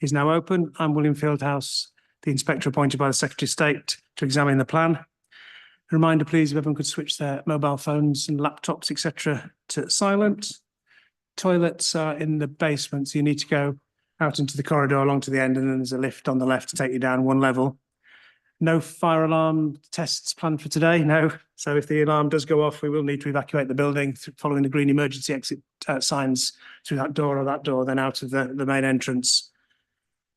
is now open. I'm William Fieldhouse, the inspector appointed by the Secretary of State to examine the plan. A reminder, please, if everyone could switch their mobile phones and laptops, etc., to silent. Toilets are in the basement, so you need to go out into the corridor along to the end, and then there's a lift on the left to take you down one level. No fire alarm tests planned for today, no. So if the alarm does go off, we will need to evacuate the building following the green emergency exit signs through that door or that door, then out of the main entrance.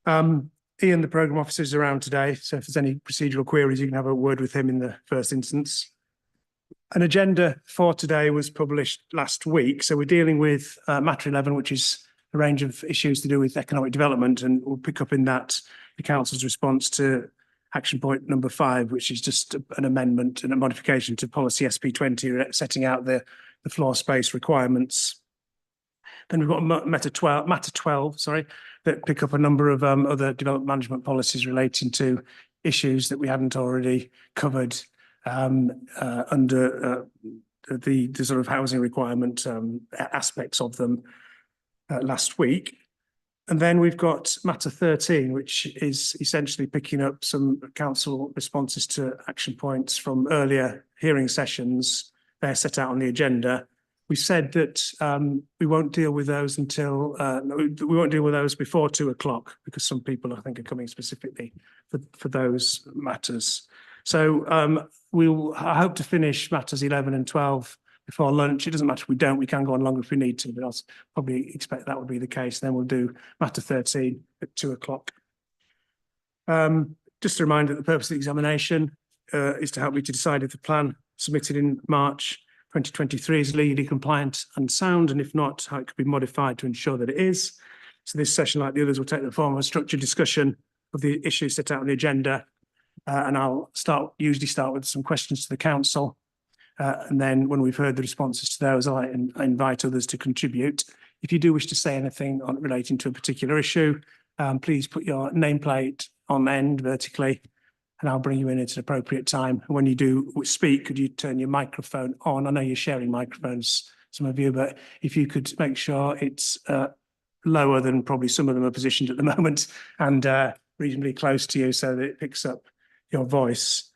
Ian, the programme officer, is around today, so if there's any procedural queries, you can have a word with him in the first instance. An agenda for today was published last week, so we're dealing with matter 11, which is a range of issues to do with economic development, and we'll pick up in that the council's response to action point number 5, which is just an amendment and a modification to policy SP20, setting out the floor space requirements. Then we've got matter 12, that pick up a number of other development management policies relating to issues that we hadn't already covered under the sort of housing requirement aspects of them last week. And then we've got matter 13, which is essentially picking up some council responses to action points from earlier hearing sessions. They're set out on the agenda. We said that we won't deal with those until we won't deal with those before 2 o'clock, because some people, I think, are coming specifically for those matters. So I hope to finish matters 11 and 12 before lunch. It doesn't matter if we don't, we can go on longer if we need to, but I'll probably expect that would be the case. Then we'll do matter 13 at 2 o'clock. Just a reminder that the purpose of the examination is to help me to decide if the plan submitted in March 2023 is legally compliant and sound, and if not, how it could be modified to ensure that it is. So this session, like the others, will take the form of a structured discussion of the issues set out on the agenda, and I'll usually start with some questions to the council. And then when we've heard the responses to those, I invite others to contribute. If you do wish to say anything relating to a particular issue, please put your nameplate on end vertically, and I'll bring you in at an appropriate time. And when you do speak, could you turn your microphone on? I know you're sharing microphones, some of you, but if you could make sure it's lower than probably some of them are positioned at the moment, and reasonably close to you so that it picks up your voice.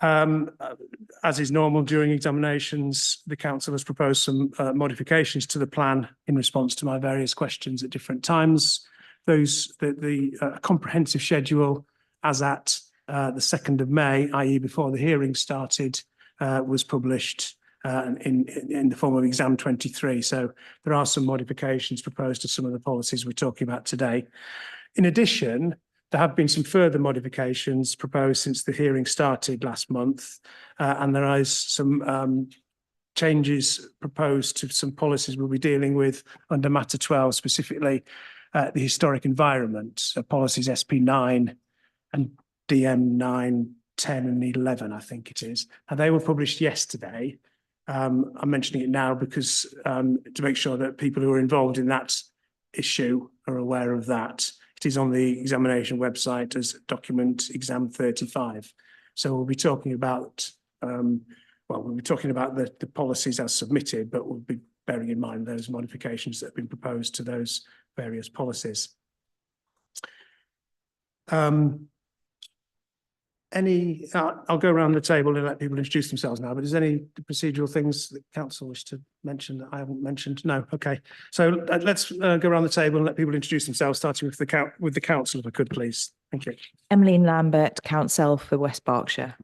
As is normal during examinations, the council has proposed some modifications to the plan in response to my various questions at different times. The comprehensive schedule as at the 2nd of May, i.e. before the hearing started, was published in the form of Exam 23. So there are some modifications proposed to some of the policies we're talking about today. In addition, there have been some further modifications proposed since the hearing started last month, and there is some changes proposed to some policies we'll be dealing with under matter 12, specifically the historic environment, policies SP9 and DM9, 10 and 11, I think it is. And they were published yesterday. I'm mentioning it now because to make sure that people who are involved in that issue are aware of that. It is on the examination website as document exam 35. So we'll be talking about, the policies as submitted, but we'll be bearing in mind those modifications that have been proposed to those various policies. I'll go around the table and let people introduce themselves now, but is there any procedural things that council wish to mention that I haven't mentioned? No, okay. So let's go around the table and let people introduce themselves, starting with the council, if I could, please. Thank you. Emmeline Lambert, counsel for West Berkshire.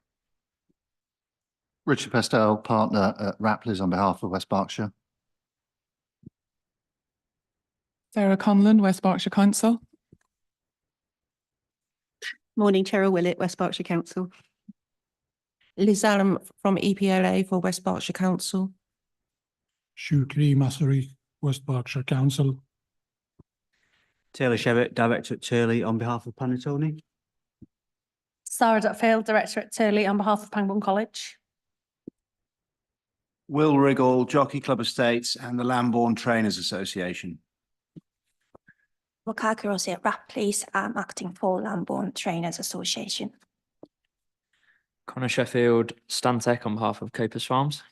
Richard Pestel, partner at Rapley's on behalf of West Berkshire. Sarah Conlon, West Berkshire Council. Morning, Cheryl Willett, West Berkshire Council. Liz Allen from EPLA for West Berkshire Council. Shukri Masari, West Berkshire Council. Taylor Shevitt, Director at Turley on behalf of Panetone. Sarah Dutfield, Director at Turley on behalf of Pangbourne College. Will Riggle, Jockey Club Estates and the Lambourne Trainers Association. Wakaka Rossi at Rapley's, acting for Lambourne Trainers Association. Connor Sheffield, Stantec on behalf of Capers Farms.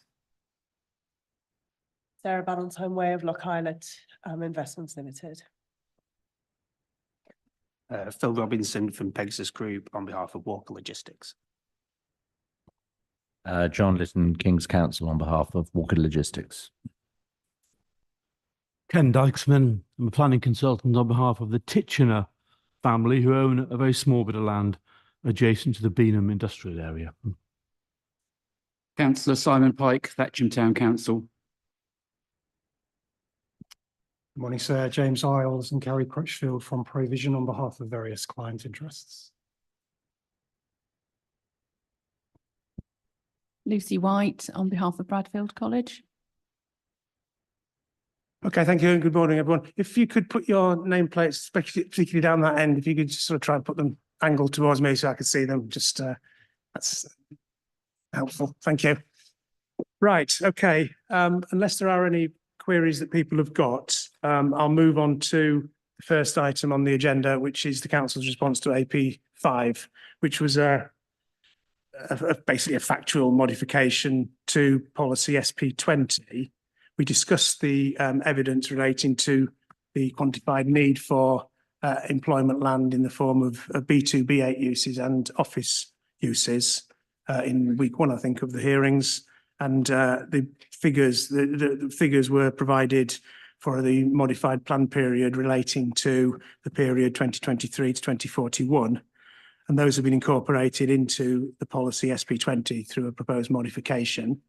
Sarah Ballantyne Way of Loch Islet Investments Limited. Phil Robinson from Pegasus Group on behalf of Walker Logistics. John Litton, King's Counsel on behalf of Walker Logistics. Ken Dykesman, I'm a planning consultant on behalf of the Titchener family, who own a very small bit of land adjacent to the Beenham industrial area. Councillor Simon Pike, Thatcham Town Council. Good morning, sir. James Isles and Gary Crutchfield from Provision on behalf of various client interests. Lucy White on behalf of Bradfield College. Okay, thank you and good morning, everyone. If you could put your nameplates, particularly down that end, if you could just sort of try and put them angled towards me so I could see them, just that's helpful. Thank you. Right, okay. Unless there are any queries that people have got, I'll move on to the first item on the agenda, which is the council's response to AP5, which was basically a factual modification to policy SP20. We discussed the evidence relating to the quantified need for employment land in the form of B2, B8 uses and office uses in week 1, I think, of the hearings. And the figures were provided for the modified plan period relating to the period 2023 to 2041. And those have been incorporated into the policy SP20 through a proposed modification.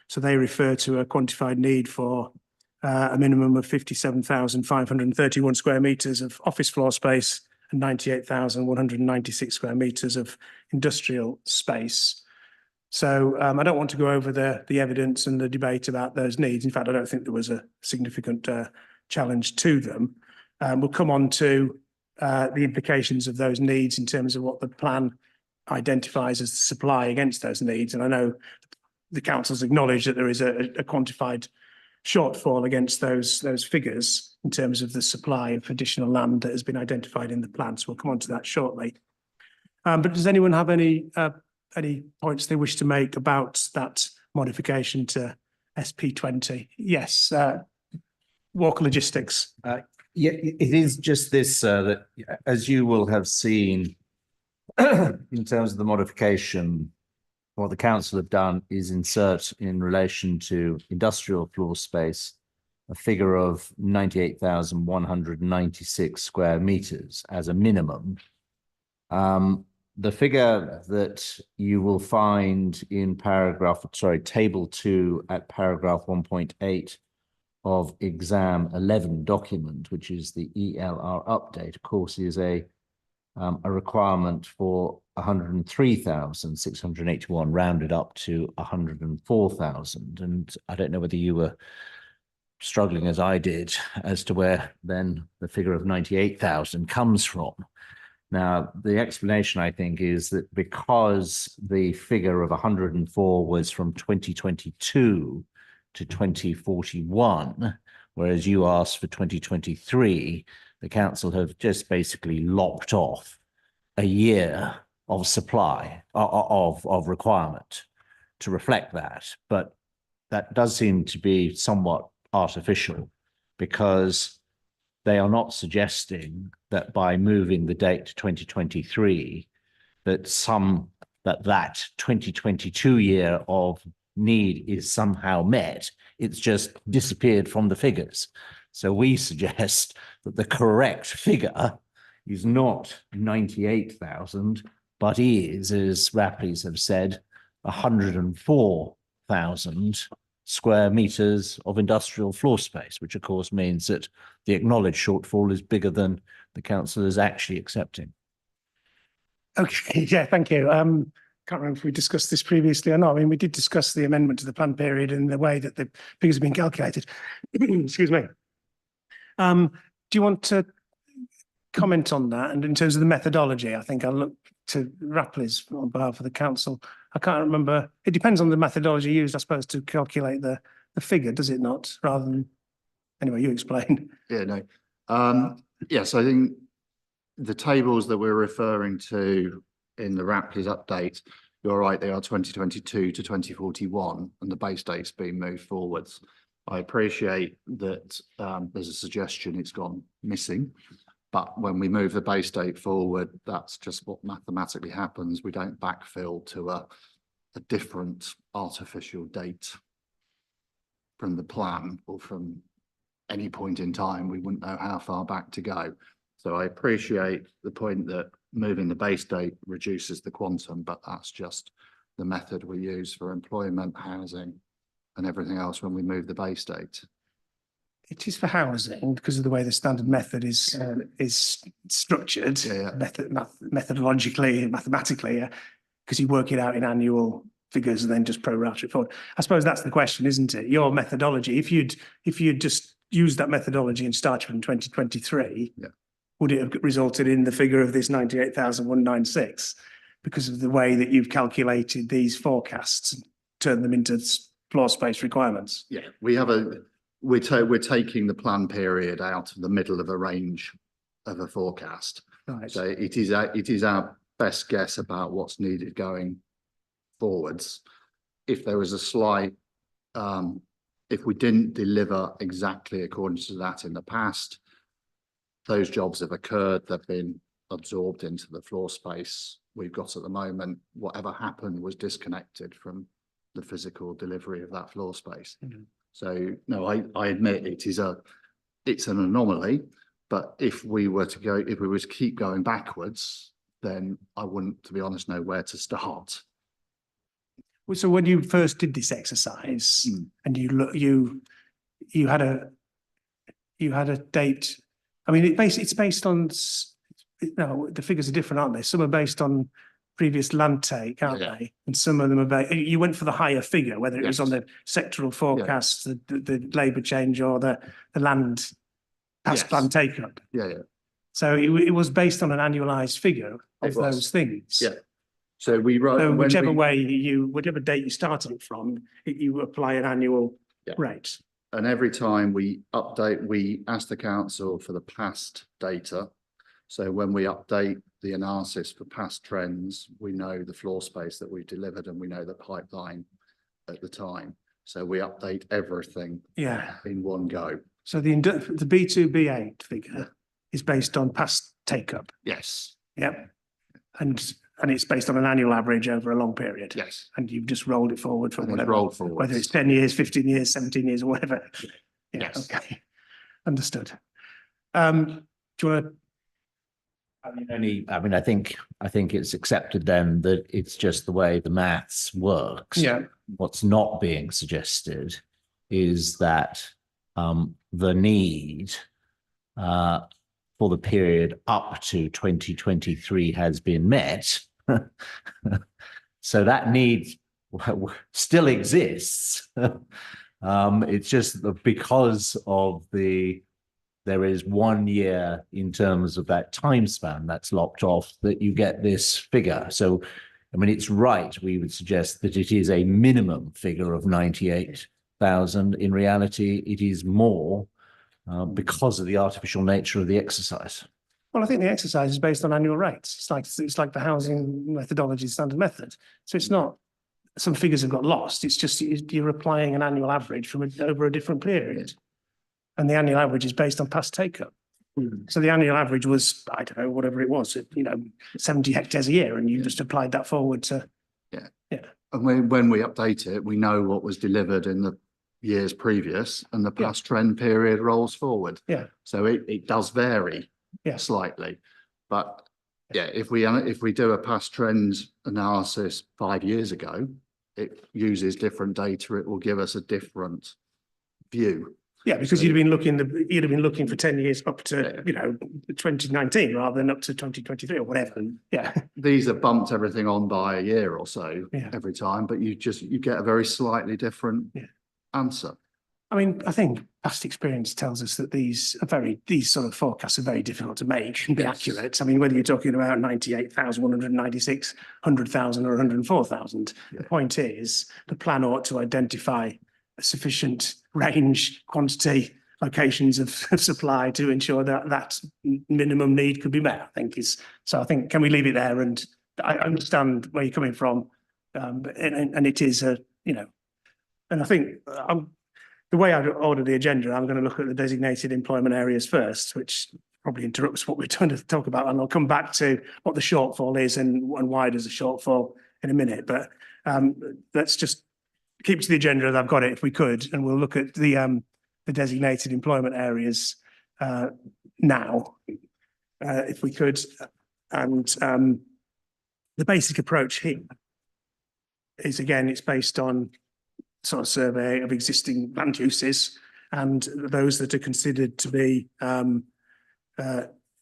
So they refer to a quantified need for a minimum of 57,531 square metres of office floor space and 98,196 square metres of industrial space. So I don't want to go over the evidence and the debate about those needs. In fact, I don't think there was a significant challenge to them. We'll come on to the implications of those needs in terms of what the plan identifies as the supply against those needs. And I know the council's acknowledged that there is a quantified shortfall against those figures in terms of the supply of additional land that has been identified in the plan. So we'll come on to that shortly. But does anyone have any points they wish to make about that modification to SP20? Yes, Walker Logistics. Yeah, it is just this, that as you will have seen in terms of the modification, what the council have done is insert in relation to industrial floor space a figure of 98,196 square meters as a minimum. The figure that you will find in table 2 at paragraph 1.8 of exam 11 document, which is the ELR update, of course, is a requirement for 103,681 rounded up to 104,000. And I don't know whether you were struggling as I did as to where then the figure of 98,000 comes from. Now, the explanation, I think, is that because the figure of 104 was from 2022 to 2041, whereas you asked for 2023, the council have just basically lopped off a year of supply of requirement to reflect that. But that does seem to be somewhat artificial, because they are not suggesting that by moving the date to 2023, that that 2022 year of need is somehow met. It's just disappeared from the figures. So we suggest that the correct figure is not 98,000, but is, as Rapleys have said, 104,000 square meters of industrial floor space, which of course means that the acknowledged shortfall is bigger than the council is actually accepting. Okay, yeah, thank you. Can't remember if we discussed this previously or not. I mean, we did discuss the amendment to the plan period and the way that the figures have been calculated. Excuse me. Do you want to comment on that? And in terms of the methodology, I think I'll look to Rapleys on behalf of the council. I can't remember. It depends on the methodology used, I suppose, to calculate the figure, does it not? Rather than, anyway, you explain. Yeah, no. Yes, I think the tables that we're referring to in the Rapleys update, you're right, they are 2022 to 2041, and the base date's been moved forwards. I appreciate that there's a suggestion it's gone missing, But when we move the base date forward, that's just what mathematically happens. We don't backfill to a different artificial date from the plan or from any point in time. We wouldn't know how far back to go. So I appreciate the point that moving the base date reduces the quantum, but that's just the method we use for employment, housing, and everything else when we move the base date. It is for housing because of the way the standard method is structured, methodologically, mathematically, because you work it out in annual figures and then just pro rata it forward. I suppose that's the question, isn't it? Your methodology, if you'd just used that methodology and started from 2023, would it have resulted in the figure of this 98,196 because of the way that you've calculated these forecasts and turned them into floor space requirements? Yeah, we're taking the plan period out of the middle of a range of a forecast. Right. So it is our best guess about what's needed going forwards. If there was a slight, if we didn't deliver exactly according to that in the past, those jobs have occurred, they've been absorbed into the floor space we've got at the moment. Whatever happened was disconnected from the physical delivery of that floor space. Mm-hmm. So no, I admit it's an anomaly, but if we were to keep going backwards, then I wouldn't, to be honest, know where to start. So when you first did this exercise and you had a date, I mean, it's based on, no, the figures are different, aren't they? Some are based on previous land take, aren't they? And some of them are based, you went for the higher figure, whether it was on the sectoral forecasts, the labour change or the land past plan take up. So it was based on an annualised figure of those things. Yeah. So we wrote, so whichever date you started it from, you apply an annual rate. And every time we update, we ask the council for the past data. So when we update the analysis for past trends, we know the floor space that we've delivered and we know the pipeline at the time. So we update everything in one go. So the B2, B8 figure is based on past take up. Yes. Yep. And it's based on an annual average over a long period. Yes. And you've just rolled it forward from whatever, rolled forward, whether it's 10 years, 15 years, 17 years, or whatever. Yeah, yes. Okay. Understood. Do you want to? I think it's accepted then that it's just the way the maths works. Yeah. What's not being suggested is that the need for the period up to 2023 has been met. So that need still exists. It's just that because of there is 1 year in terms of that time span that's locked off that you get this figure. So, I mean, it's right. We would suggest that it is a minimum figure of 98,000. In reality, it is more because of the artificial nature of the exercise. Well, I think the exercise is based on annual rates. It's like the housing methodology standard method. So it's not, some figures have got lost. It's just you're applying an annual average from over a different period. And the annual average is based on past take-up. So the annual average was, I don't know, whatever it was, 70 hectares a year, and you just applied that forward to. Yeah. And when we update it, we know what was delivered in the years previous, and the past trend period rolls forward. Yeah. So it does vary slightly, but if we do a past trends analysis 5 years ago, it uses different data. It will give us a different view. Yeah, because you'd have been looking for 10 years up to 2019 rather than up to 2023 or whatever. Yeah. These have bumped everything on by a year or so every time, but you get a very slightly different answer. I mean, I think past experience tells us that these sort of forecasts are very difficult to make and be accurate. I mean, whether you're talking about 98,196, 100,000 or 104,000, the point is the plan ought to identify a sufficient range, quantity, locations of supply to ensure that minimum need could be met, I think is. So I think, can we leave it there? And I understand where you're coming from. And it is and I think the way I order the agenda, I'm going to look at the designated employment areas first, which probably interrupts what we're trying to talk about, and I'll come back to what the shortfall is and why there's a shortfall in a minute. But let's just keep to the agenda as I've got it, if we could, and we'll look at the designated employment areas now, if we could. And the basic approach here is, again, it's based on sort of survey of existing land uses and those that are considered to be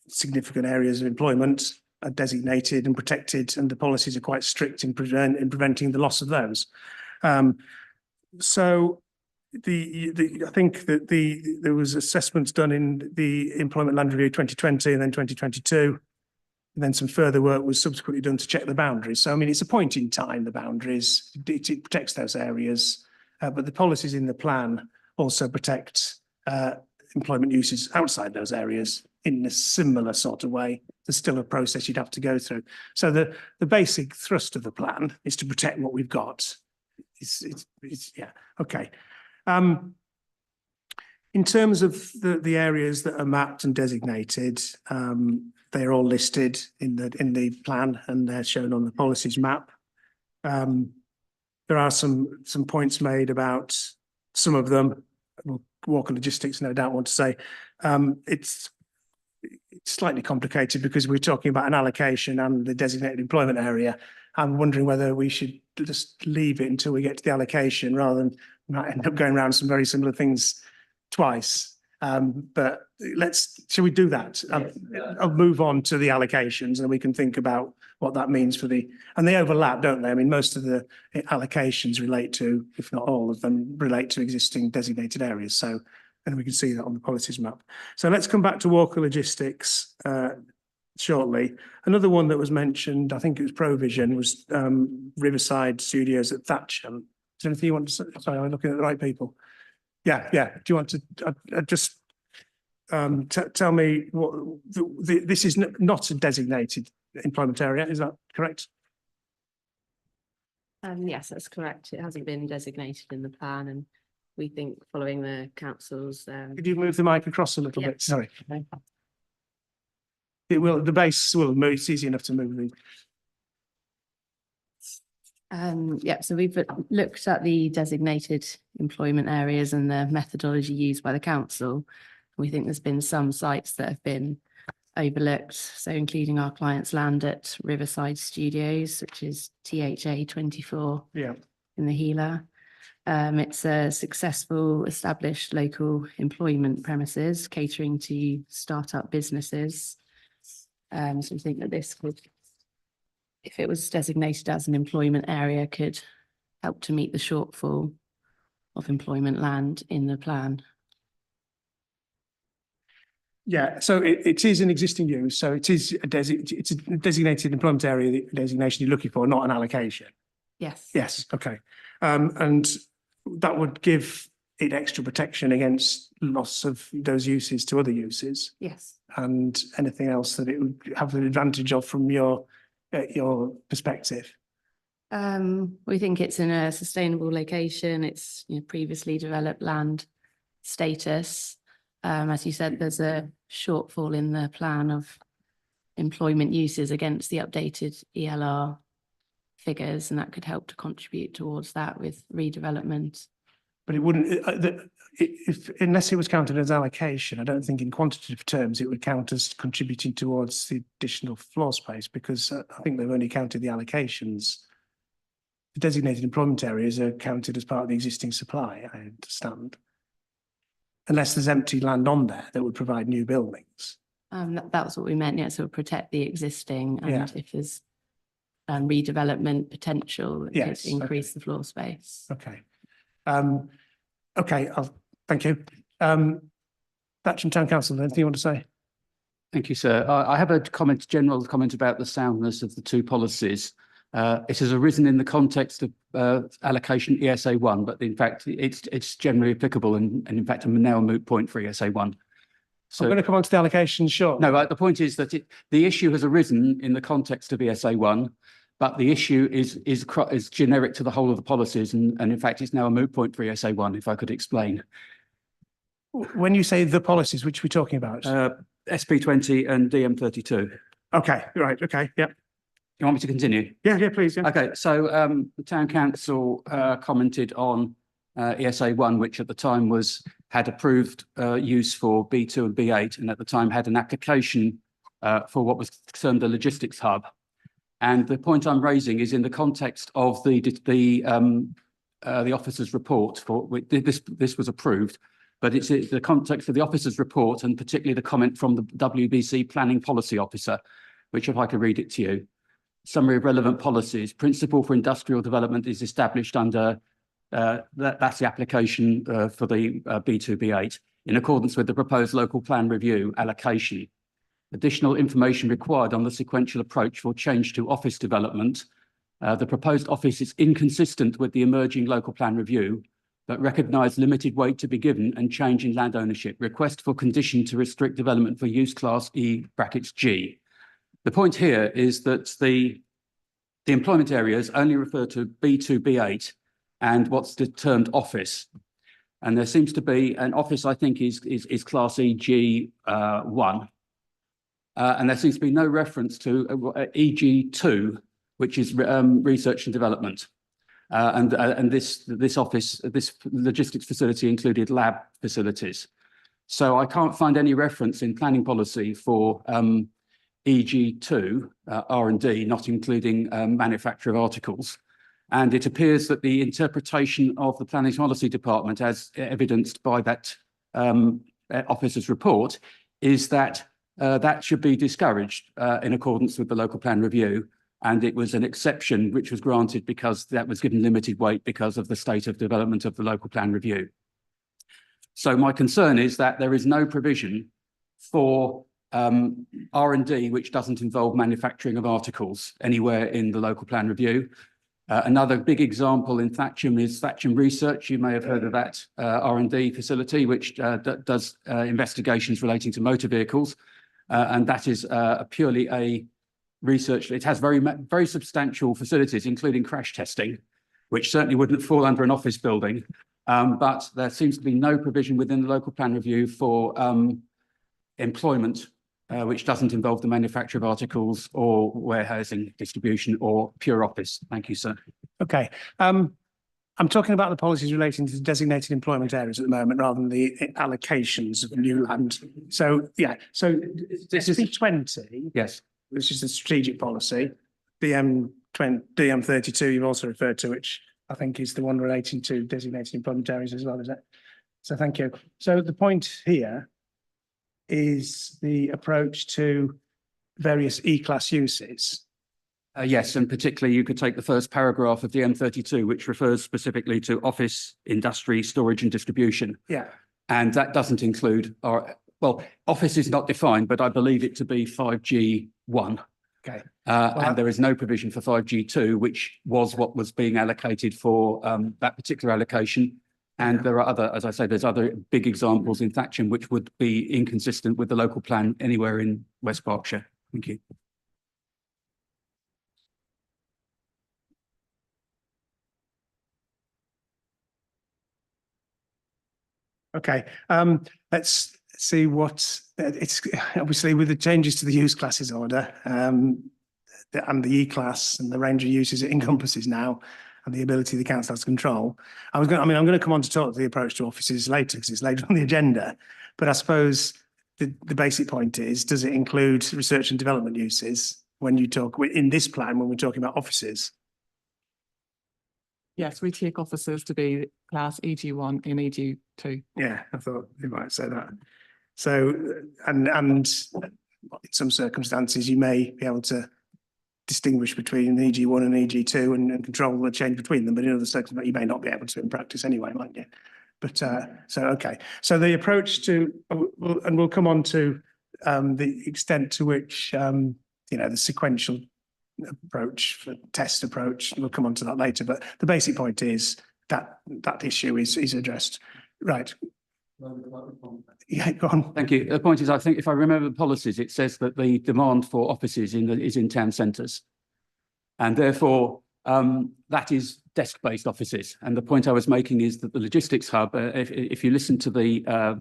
significant areas of employment are designated and protected, and the policies are quite strict in preventing the loss of those. So I think that there was assessments done in the Employment Land Review 2020 and then 2022. And then some further work was subsequently done to check the boundaries. So, I mean, it's a point in time, the boundaries, it protects those areas, but the policies in the plan also protect employment uses outside those areas in a similar sort of way. There's still a process you'd have to go through. So the basic thrust of the plan is to protect what we've got. Yeah, okay. In terms of the areas that are mapped and designated, they're all listed in the plan and they're shown on the policies map. There are some points made about some of them. Walker Logistics, no doubt, want to say it's slightly complicated because we're talking about an allocation and the designated employment area. I'm wondering whether we should just leave it until we get to the allocation rather than might end up going around some very similar things twice. But shall we do that? I'll move on to the allocations and we can think about what that means for and they overlap, don't they? I mean, most of the allocations relate to, if not all of them, relate to existing designated areas. So, and we can see that on the policies map. So let's come back to Walker Logistics shortly. Another one that was mentioned, I think it was Provision, was Riverside Studios at Thatcham. Is there anything you want to say? Sorry, I'm looking at the right people. Yeah. Do you want to just tell me what this is not a designated employment area? Is that correct? Yes, that's correct. It hasn't been designated in the plan, and we think following the council's. Could you move the mic across a little bit? Sorry. It will. The base will move. It's easy enough to move the. So we've looked at the designated employment areas and the methodology used by the council. We think there's been some sites that have been overlooked, so including our client's land at Riverside Studios, which is THA 24 in the Heeler. It's a successful established local employment premises catering to start-up businesses. So we think that this could, if it was designated as an employment area, could help to meet the shortfall of employment land in the plan. Yeah, so it is an existing use. So it is it's a designated employment area designation you're looking for, not an allocation. Yes. Yes. Okay. And that would give it extra protection against loss of those uses to other uses. Yes. And anything else that it would have an advantage of from your perspective. We think it's in a sustainable location. It's previously developed land status. As you said, there's a shortfall in the plan of employment uses against the updated ELR figures, and that could help to contribute towards that with redevelopment. But it wouldn't, unless it was counted as allocation, I don't think in quantitative terms it would count as contributing towards the additional floor space, because I think they've only counted the allocations. The designated employment areas are counted as part of the existing supply, I understand. Unless there's empty land on there that would provide new buildings. That was what we meant, yeah, so protect the existing, and if there's redevelopment potential, it could increase the floor space. Okay. Thank you. Thatcham Town Council, anything you want to say? Thank you, sir. I have a general comment about the soundness of the two policies. It has arisen in the context of allocation ESA 1, but in fact, it's generally applicable and in fact, I'm now a moot point for ESA 1. So I'm going to come on to the allocation shortly. No, the point is that the issue has arisen in the context of ESA 1, but the issue is generic to the whole of the policies, and in fact, it's now a moot point for ESA 1, if I could explain. When you say the policies, which we're talking about? SP20 and DM32. Okay, right, okay, yep. You want me to continue? Yeah, please, yeah. Okay, so the town council commented on ESA1, which at the time had approved use for B2 and B8, and at the time had an application for what was termed a logistics hub. And the point I'm raising is in the context of the officer's report for this was approved, but it's in the context of the officer's report and particularly the comment from the WBC planning policy officer, which if I could read it to you. Summary of relevant policies. Principle for industrial development is established under, that's the application for the B2, B8, in accordance with the proposed local plan review allocation. Additional information required on the sequential approach for change to office development. The proposed office is inconsistent with the emerging local plan review, but recognise limited weight to be given and change in land ownership. Request for condition to restrict development for use class E brackets G. The point here is that the employment areas only refer to B2, B8 and what's termed office. And there seems to be an office, I think, is class EG1. And there seems to be no reference to EG2, which is research and development. And this office, this logistics facility included lab facilities. So I can't find any reference in planning policy for EG2, R&D, not including manufacture of articles. And it appears that the interpretation of the Planning Policy Department, as evidenced by that officer's report, is that that should be discouraged in accordance with the local plan review. And it was an exception which was granted because that was given limited weight because of the state of development of the local plan review. So my concern is that there is no provision for R&D which doesn't involve manufacturing of articles anywhere in the local plan review. Another big example in Thatcham is Thatcham Research. You may have heard of that R&D facility, which does investigations relating to motor vehicles. And that is purely a research. It has very substantial facilities, including crash testing, which certainly wouldn't fall under an office building. But there seems to be no provision within the local plan review for employment, which doesn't involve the manufacture of articles or warehousing, distribution or pure office. Thank you, sir. Okay. I'm talking about the policies relating to designated employment areas at the moment rather than the allocations of new land. So, yeah, so this is 20. Yes. Which is the strategic policy. DM32 you've also referred to, which I think is the one relating to designated employment areas as well, is it? So thank you. So the point here is the approach to various E-class uses. Yes, and particularly you could take the first paragraph of DM32, which refers specifically to office, industry, storage and distribution. Yeah. And that doesn't include well, office is not defined, but I believe it to be 5G1. Okay. And there is no provision for 5G2, which was what was being allocated for that particular allocation. And there are other, as I say, there's other big examples in Thatcham, which would be inconsistent with the local plan anywhere in West Berkshire. Thank you. Okay. Let's see what it's obviously with the changes to the use classes order and the E-class and the range of uses it encompasses now and the ability of the council has to control. I'm going to come on to talk to the approach to offices later because it's later on the agenda. But I suppose the basic point is, does it include research and development uses when you talk in this plan when we're talking about offices? Yes, we take officers to be class EG1 and EG2. Yeah, I thought you might say that. So, and in some circumstances, you may be able to distinguish between EG1 and EG2 and control the change between them, but in other circumstances, you may not be able to in practice anyway, might you? But so, okay. So the approach to, and we'll come on to the extent to which, the sequential approach, test approach, we'll come on to that later, but the basic point is that that issue is addressed. Right. Yeah, go on. Thank you. The point is, I think if I remember the policies, it says that the demand for offices is in town centres. And therefore, that is desk-based offices. And the point I was making is that the logistics hub, if you listen to the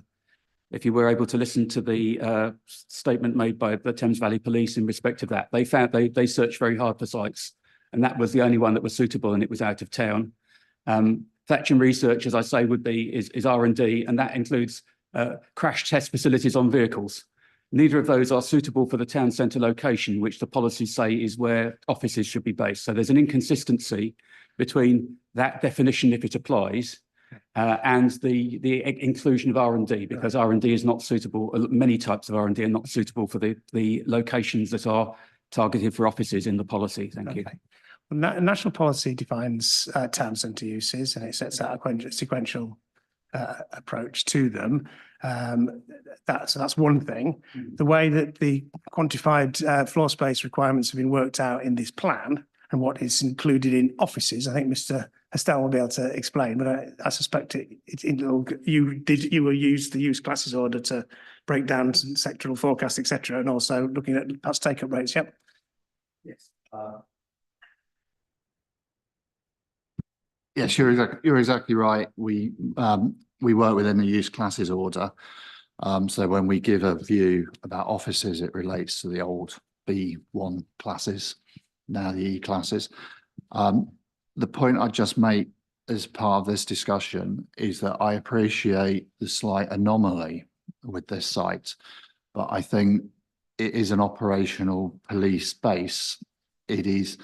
if you were able to listen to the statement made by the Thames Valley Police in respect of that, they found they searched very hard for sites, and that was the only one that was suitable, and it was out of town. Thatcham Research, as I say, is R&D, and that includes crash test facilities on vehicles. Neither of those are suitable for the town centre location, which the policies say is where offices should be based. So there's an inconsistency between that definition, if it applies, and the inclusion of R&D, because R&D is not suitable. Many types of R&D are not suitable for the locations that are targeted for offices in the policy. Thank you. National policy defines town centre uses, and it sets out a sequential approach to them. So that's one thing. The way that the quantified floor space requirements have been worked out in this plan and what is included in offices, I think Mr. Estelle will be able to explain, but I suspect you will use the use classes order to break down some sectoral forecasts, etc., and also looking at perhaps take-up rates. Yep. Yes. Yes, you're exactly right. We work within the use classes order. So when we give a view about offices, it relates to the old B1 classes, now the E classes. The point I just made as part of this discussion is that I appreciate the slight anomaly with this site, but I think it is an operational police base. It is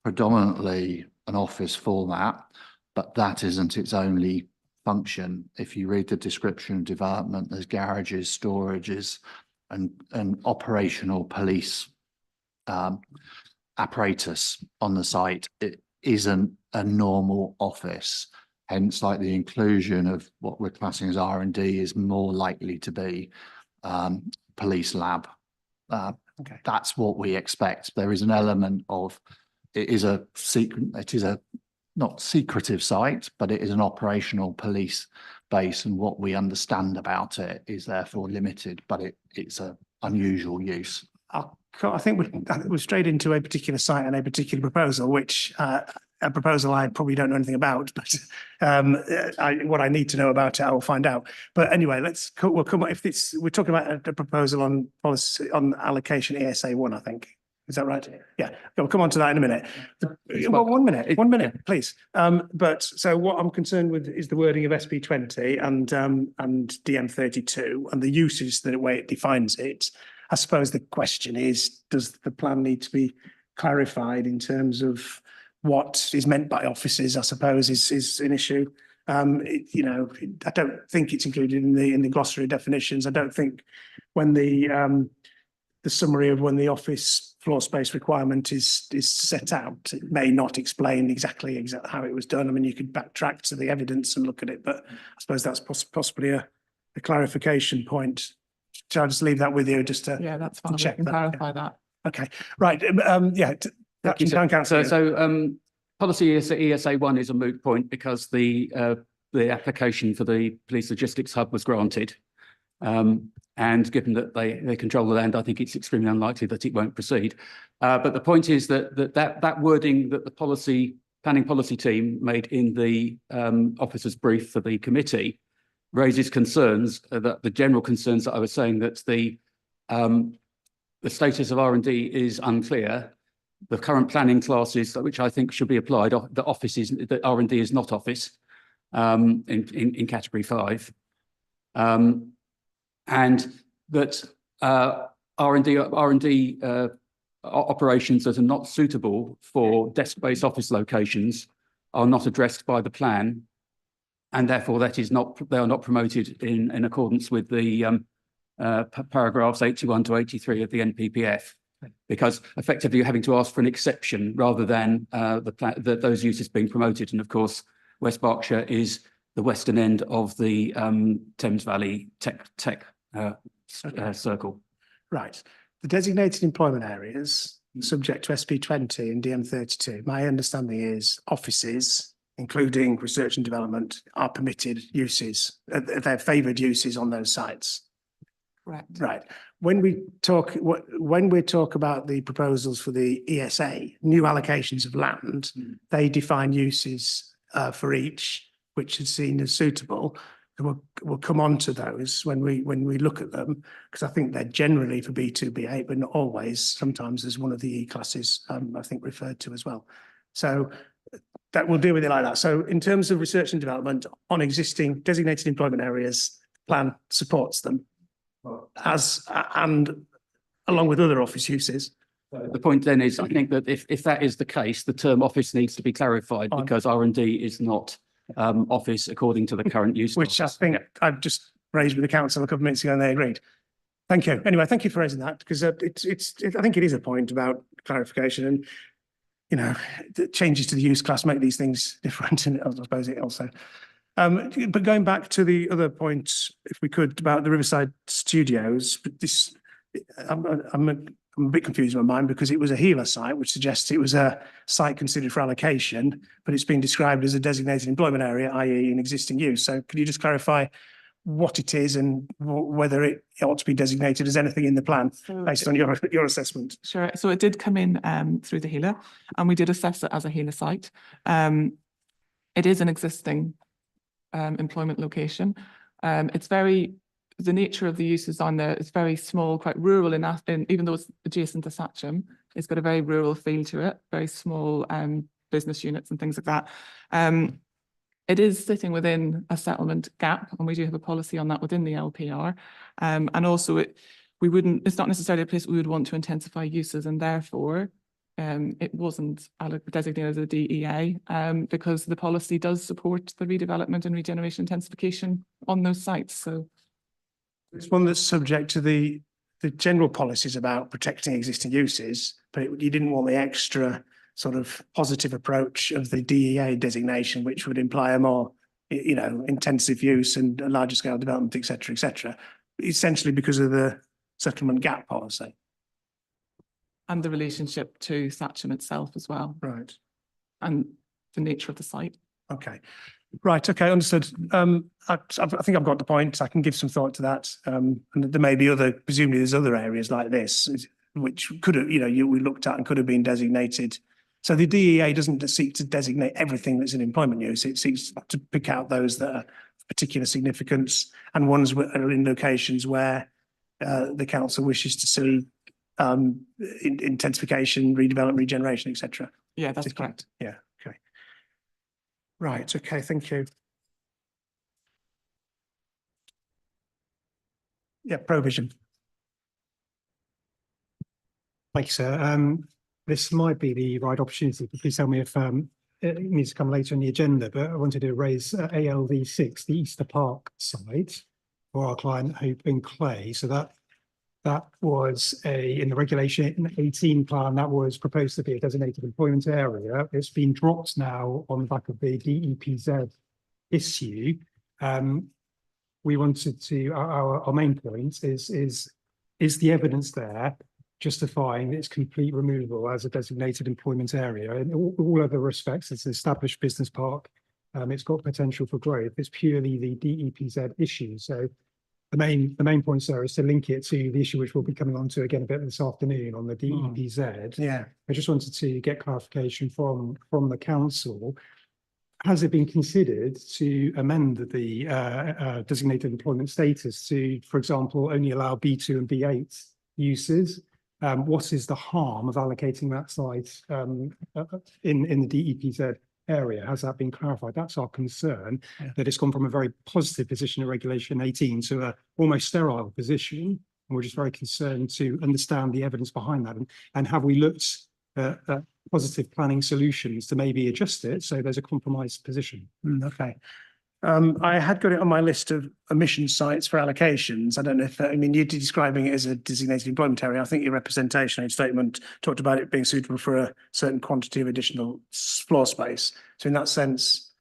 predominantly an office format, but that isn't its only function. If you read the description of development, there's garages, storages, and operational police apparatus on the site. It isn't a normal office. Hence, like the inclusion of what we're classing as R&D is more likely to be police lab. Okay. That's what we expect. There is an element of, it is a not secretive site, but it is an operational police base, and what we understand about it is therefore limited, but it's an unusual use. I think we're straight into a particular site and a particular proposal, which a proposal I probably don't know anything about, but what I need to know about it, I will find out. But anyway, we'll come. If we're talking about a proposal on policy on allocation ESA 1, I think. Is that right? Yeah, we'll come on to that in a minute. Well, 1 minute, please. But so what I'm concerned with is the wording of SP 20 and DM 32 and the uses, the way it defines it. I suppose the question is, does the plan need to be clarified in terms of what is meant by offices? I suppose is an issue. I don't think it's included in the glossary definitions. I don't think when the summary of when the office floor space requirement is set out, it may not explain exactly how it was done. I mean, you could backtrack to the evidence and look at it, but I suppose that's possibly a clarification point. Shall I just leave that with you just to that's fine. check We can that? clarify that. Okay, right. Town council. So policy ESA 1 is a moot point because the application for the police logistics hub was granted. And given that they control the land, I think it's extremely unlikely that it won't proceed. But the point is that wording that the planning policy team made in the officer's brief for the committee raises concerns, that the general concerns that I was saying, that the status of R&D is unclear. The current planning classes, which I think should be applied, that R&D is not office in category 5. And that R&D operations that are not suitable for desk-based office locations are not addressed by the plan, and therefore they are not promoted in accordance with the paragraphs 81 to 83 of the NPPF, because effectively you're having to ask for an exception rather than those uses being promoted. And of course, West Berkshire is the western end of the Thames Valley tech circle. Right. The designated employment areas subject to SP 20 and DM 32. My understanding is offices, including research and development, are permitted uses. They're favoured uses on those sites. Correct. Right. When we talk about the proposals for the ESA, new allocations of land, they define uses for each, which is seen as suitable. We'll come on to those when we look at them, because I think they're generally for B2, B8, but not always. Sometimes there's one of the E classes, I think, referred to as well. So that we'll deal with it like that. So in terms of research and development on existing designated employment areas, plan supports them and along with other office uses. The point then is, I think that if that is the case, the term office needs to be clarified because R&D is not office according to the current use. Which I think I've just raised with the council a couple of minutes ago and they agreed. Thank you. Anyway, thank you for raising that because I think it is a point about clarification and, you know, the changes to the use class make these things different. And I suppose it also. But going back to the other point, if we could, about the Riverside Studios, but this, I'm a bit confused in my mind because it was a healer site, which suggests it was a site considered for allocation, but it's been described as a designated employment area, i.e. in existing use. So could you just clarify what it is and whether it ought to be designated as anything in the plan based on your assessment? Sure. So it did come in through the healer and we did assess it as a healer site. It is an existing employment location. The nature of the uses on there is very small, quite rural in even though it's adjacent to Satcham, it's got a very rural feel to it, very small business units and things like that. It is sitting within a settlement gap, and we do have a policy on that within the LPR. And also it's not necessarily a place we would want to intensify uses, and therefore it wasn't designated as a DEA because the policy does support the redevelopment and regeneration intensification on those sites. So it's one that's subject to the general policies about protecting existing uses, but you didn't want the extra sort of positive approach of the DEA designation, which would imply a more, you know, intensive use and a larger scale development, et cetera, essentially because of the settlement gap policy. And the relationship to Satcham itself as well. Right. And the nature of the site. Okay. Right. Okay. Understood. I think I've got the point. I can give some thought to that. And there may be presumably there's other areas like this, which could have, you know, we looked at and could have been designated. So the DEA doesn't seek to designate everything that's in employment use. It seeks to pick out those that are of particular significance and ones that are in locations where the council wishes to see intensification, redevelopment, regeneration, et cetera. Yeah, that's correct. Yeah. Okay. Right. Okay. Thank you. Yeah. Provision. Thank you, sir. This might be the right opportunity. Please tell me if it needs to come later in the agenda, but I wanted to raise ALV6, the Easter Park site for our client Hope and Clay. So that was in the regulation 18 plan that was proposed to be a designated employment area. It's been dropped now on the back of the DEPZ issue. We wanted to, our main point is the evidence there justifying its complete removal as a designated employment area. In all other respects, it's an established business park. It's got potential for growth. It's purely the DEPZ issue. So the main point, sir, is to link it to the issue which we'll be coming on to again a bit this afternoon on the DEPZ. Yeah. I just wanted to get clarification from the council. Has it been considered to amend the designated employment status to, for example, only allow B2 and B8 uses? What is the harm of allocating that site in the DEPZ area? Has that been clarified? That's our concern, that it's gone from a very positive position in Regulation 18 to a almost sterile position. And we're just very concerned to understand the evidence behind that. And have we looked at positive planning solutions to maybe adjust it so there's a compromised position? Okay. I had got it on my list of omission sites for allocations. I don't know if, I mean, you're describing it as a designated employment area. I think your representation and statement talked about it being suitable for a certain quantity of additional floor space. So in that sense,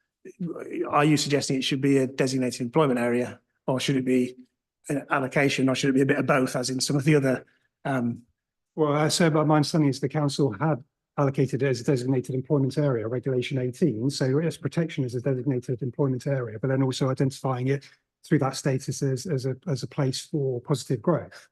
are you suggesting it should be a designated employment area, or should it be an allocation, or should it be a bit of both, as in some of the other? Well, so but my understanding is the council had allocated it as a designated employment area, Regulation 18. So its protection is a designated employment area, but then also identifying it through that status as a place for positive growth.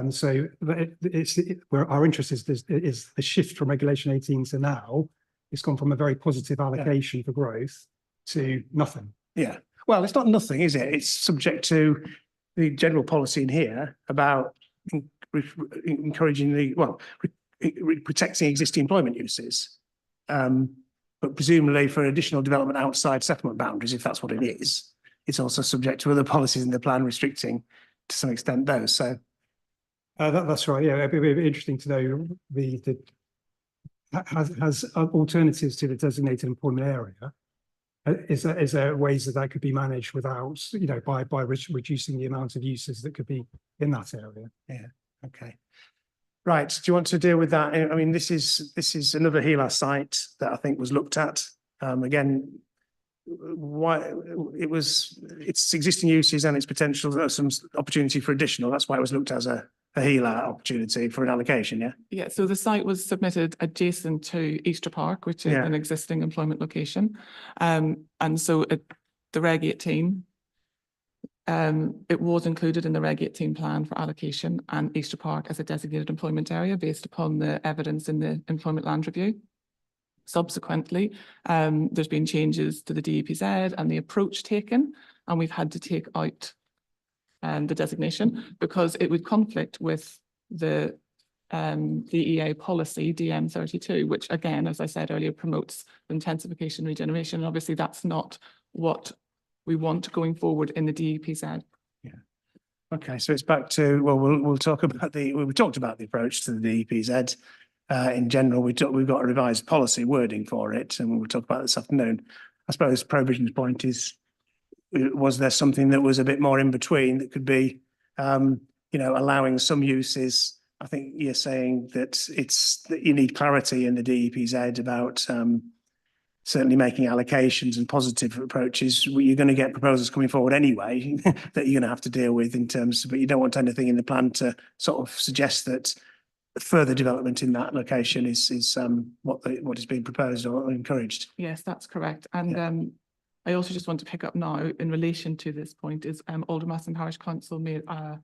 So where our interest is the shift from Regulation 18 to now. It's gone from a very positive allocation for growth to nothing. Yeah. Well, it's not nothing, is it? It's subject to the general policy in here about encouraging protecting existing employment uses. But presumably for additional development outside settlement boundaries, if that's what it is, it's also subject to other policies in the plan restricting to some extent those. So that's right. Yeah, it'd be interesting to know has alternatives to the designated employment area. Is there ways that could be managed without, by reducing the amount of uses that could be in that area? Yeah. Okay. Right. Do you want to deal with that? I mean, this is another HELA site that I think was looked at. Again, why its existing uses and its potential, some opportunity for additional. That's why it was looked at as a HELA opportunity for an allocation. Yeah. Yeah, so the site was submitted adjacent to Easter Park, which is an existing employment location. And so the Reg 18, it was included in the Reg 18 plan for allocation and Easter Park as a designated employment area based upon the evidence in the employment land review. Subsequently, there's been changes to the DEPZ and the approach taken, and we've had to take out the designation because it would conflict with the DEA policy DM32, which again, as I said earlier, promotes intensification regeneration. And obviously that's not what we want going forward in the DEPZ. Yeah. Okay, so it's back to, well, we'll talk about we talked about the approach to the DEPZ. In general, we've got a revised policy wording for it, and we'll talk about this afternoon. I suppose Provision's point is, was there something that was a bit more in between that could be, allowing some uses? I think you're saying that that you need clarity in the DEPZ about certainly making allocations and positive approaches. You're going to get proposals coming forward anyway that you're going to have to deal with in terms, but you don't want anything in the plan to sort of suggest that further development in that location is what is being proposed or encouraged. Yes, that's correct. And I also just want to pick up now in relation to this point is Aldermaston Parish Council made a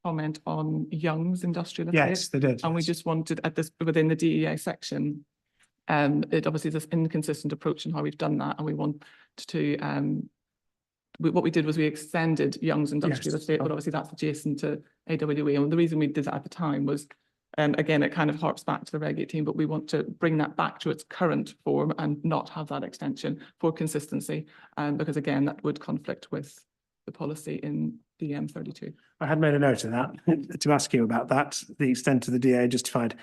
comment on Young's industrial estate. Yes, they did. And we just wanted within the DEA section, it obviously is this inconsistent approach in how we've done that, and we want to what we did was we extended Young's industrial estate, but obviously that's adjacent to AWE. And the reason we did that at the time was, again, it kind of harps back to the Reg 18, but we want to bring that back to its current form and not have that extension for consistency, because again, that would conflict with the policy in DM32. I had made a note of that to ask you about that, the extent of the DA justified.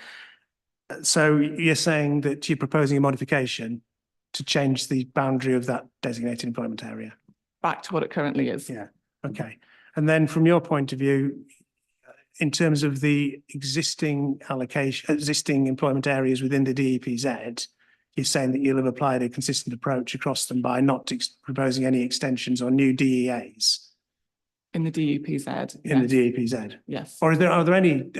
So you're saying that you're proposing a modification to change the boundary of that designated employment area? Back to what it currently is. Yeah, okay. And then from your point of view, in terms of the existing employment areas within the DEPZ, you're saying that you'll have applied a consistent approach across them by not proposing any extensions or new DEAs? In the DEPZ. In the DEPZ? Yes. Or are there any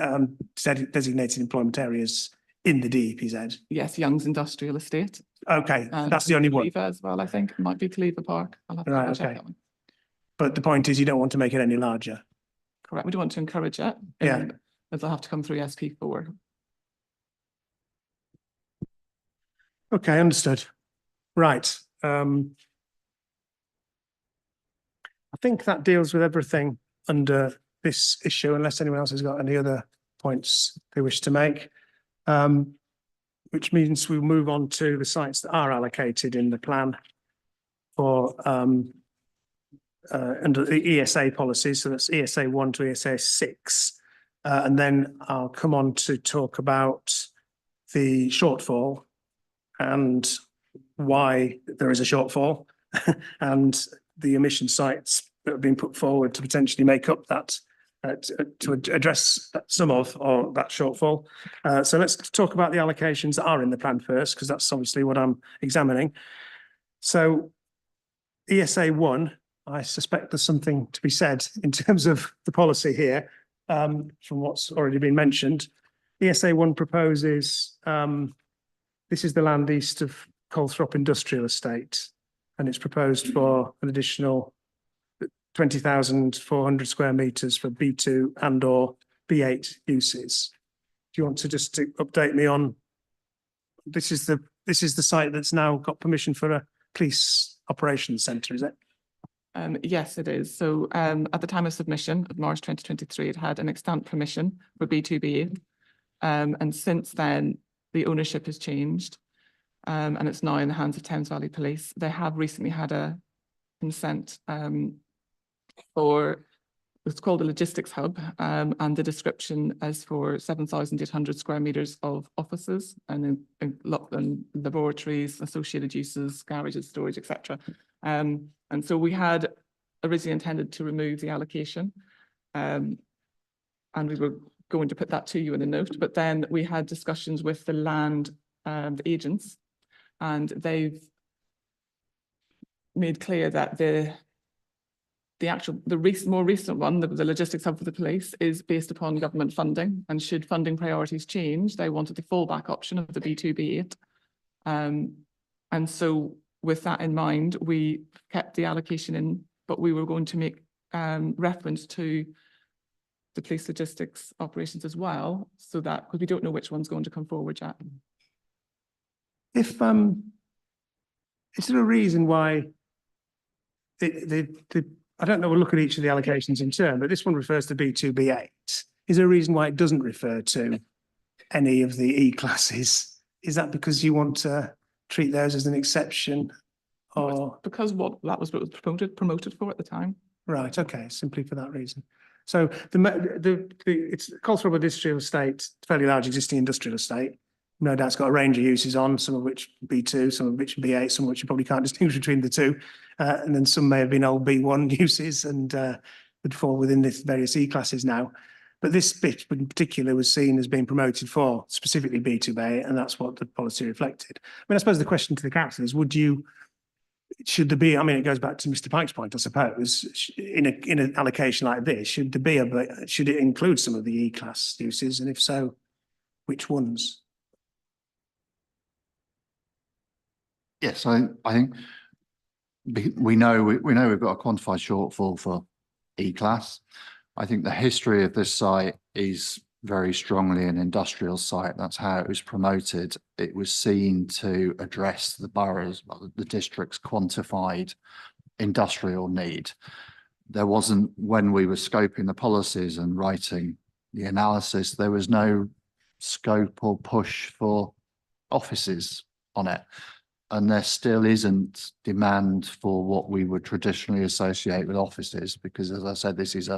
designated employment areas in the DEPZ? Yes, Young's industrial estate. Okay, that's the only one. Cleaver as well, I think. It might be Cleaver Park. I'll have to double check that one. But the point is you don't want to make it any larger? Correct. We don't want to encourage it. Yeah. It'll have to come through SP4. Okay, understood. Right. I think that deals with everything under this issue, unless anyone else has got any other points they wish to make. Which means we'll move on to the sites that are allocated in the plan for under the ESA policies. So that's ESA 1 to ESA 6. And then I'll come on to talk about the shortfall and why there is a shortfall and the emission sites that have been put forward to potentially make up that, to address some of or that shortfall. So let's talk about the allocations that are in the plan first, because that's obviously what I'm examining. So ESA 1, I suspect there's something to be said in terms of the policy here, from what's already been mentioned. ESA 1 proposes, this is the land east of Colthrop Industrial Estate, and it's proposed for an additional 20,400 square metres for B2 and or B8 uses. Do you want to just update me on, this is the site that's now got permission for a police operations centre, is it? Yes, it is. So at the time of submission of March 2023, it had an extant permission for B2B. And since then, the ownership has changed. And it's now in the hands of Thames Valley Police. They have recently had a consent for, it's called a logistics hub, and the description is for 7,800 square meters of offices and laboratories, associated uses, garages, storage, etc. And so we had originally intended to remove the allocation, and we were going to put that to you in a note, but then we had discussions with the land the agents, and they've made clear that more recent one, the logistics hub for the police, is based upon government funding, and should funding priorities change, they wanted the fallback option of the B2B8. And so with that in mind, we kept the allocation in, but we were going to make reference to the police logistics operations as well, so that, because we don't know which one's going to come forward yet. If is there a reason why I don't know, we'll look at each of the allocations in turn, but this one refers to B2B8. Is there a reason why it doesn't refer to any of the E classes? Is that because you want to treat those as an exception, or? Because what was promoted for at the time. Right, okay, simply for that reason. So it's Colesborough Industrial Estate, fairly large existing industrial estate. No doubt it's got a range of uses on, some of which B2, some of which B8, some of which you probably can't distinguish between the two. And then some may have been old B1 uses and would fall within the various E classes now. But this bit in particular was seen as being promoted for specifically B2B, and that's what the policy reflected. I mean, I suppose the question to the council is, should there be, I mean, it goes back to Mr. Pike's point, I suppose, in an allocation like this, should it include some of the E class uses? And if so, which ones? Yes, I think we know we've got a quantified shortfall for E-class. I think the history of this site is very strongly an industrial site. That's how it was promoted. It was seen to address the borough's, the district's quantified industrial need. There wasn't, when we were scoping the policies and writing the analysis, there was no scope or push for offices on it. And there still isn't demand for what we would traditionally associate with offices, because, as I said, this is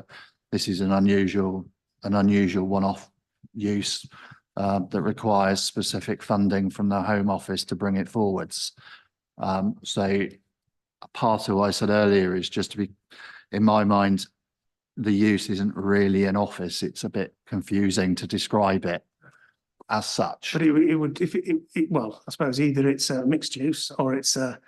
an unusual one-off use that requires specific funding from the Home Office to bring it forwards. So part of what I said earlier is just to be, in my mind, the use isn't really an office. It's a bit confusing to describe it as such. But it would, well, I suppose either it's a mixed use or it's a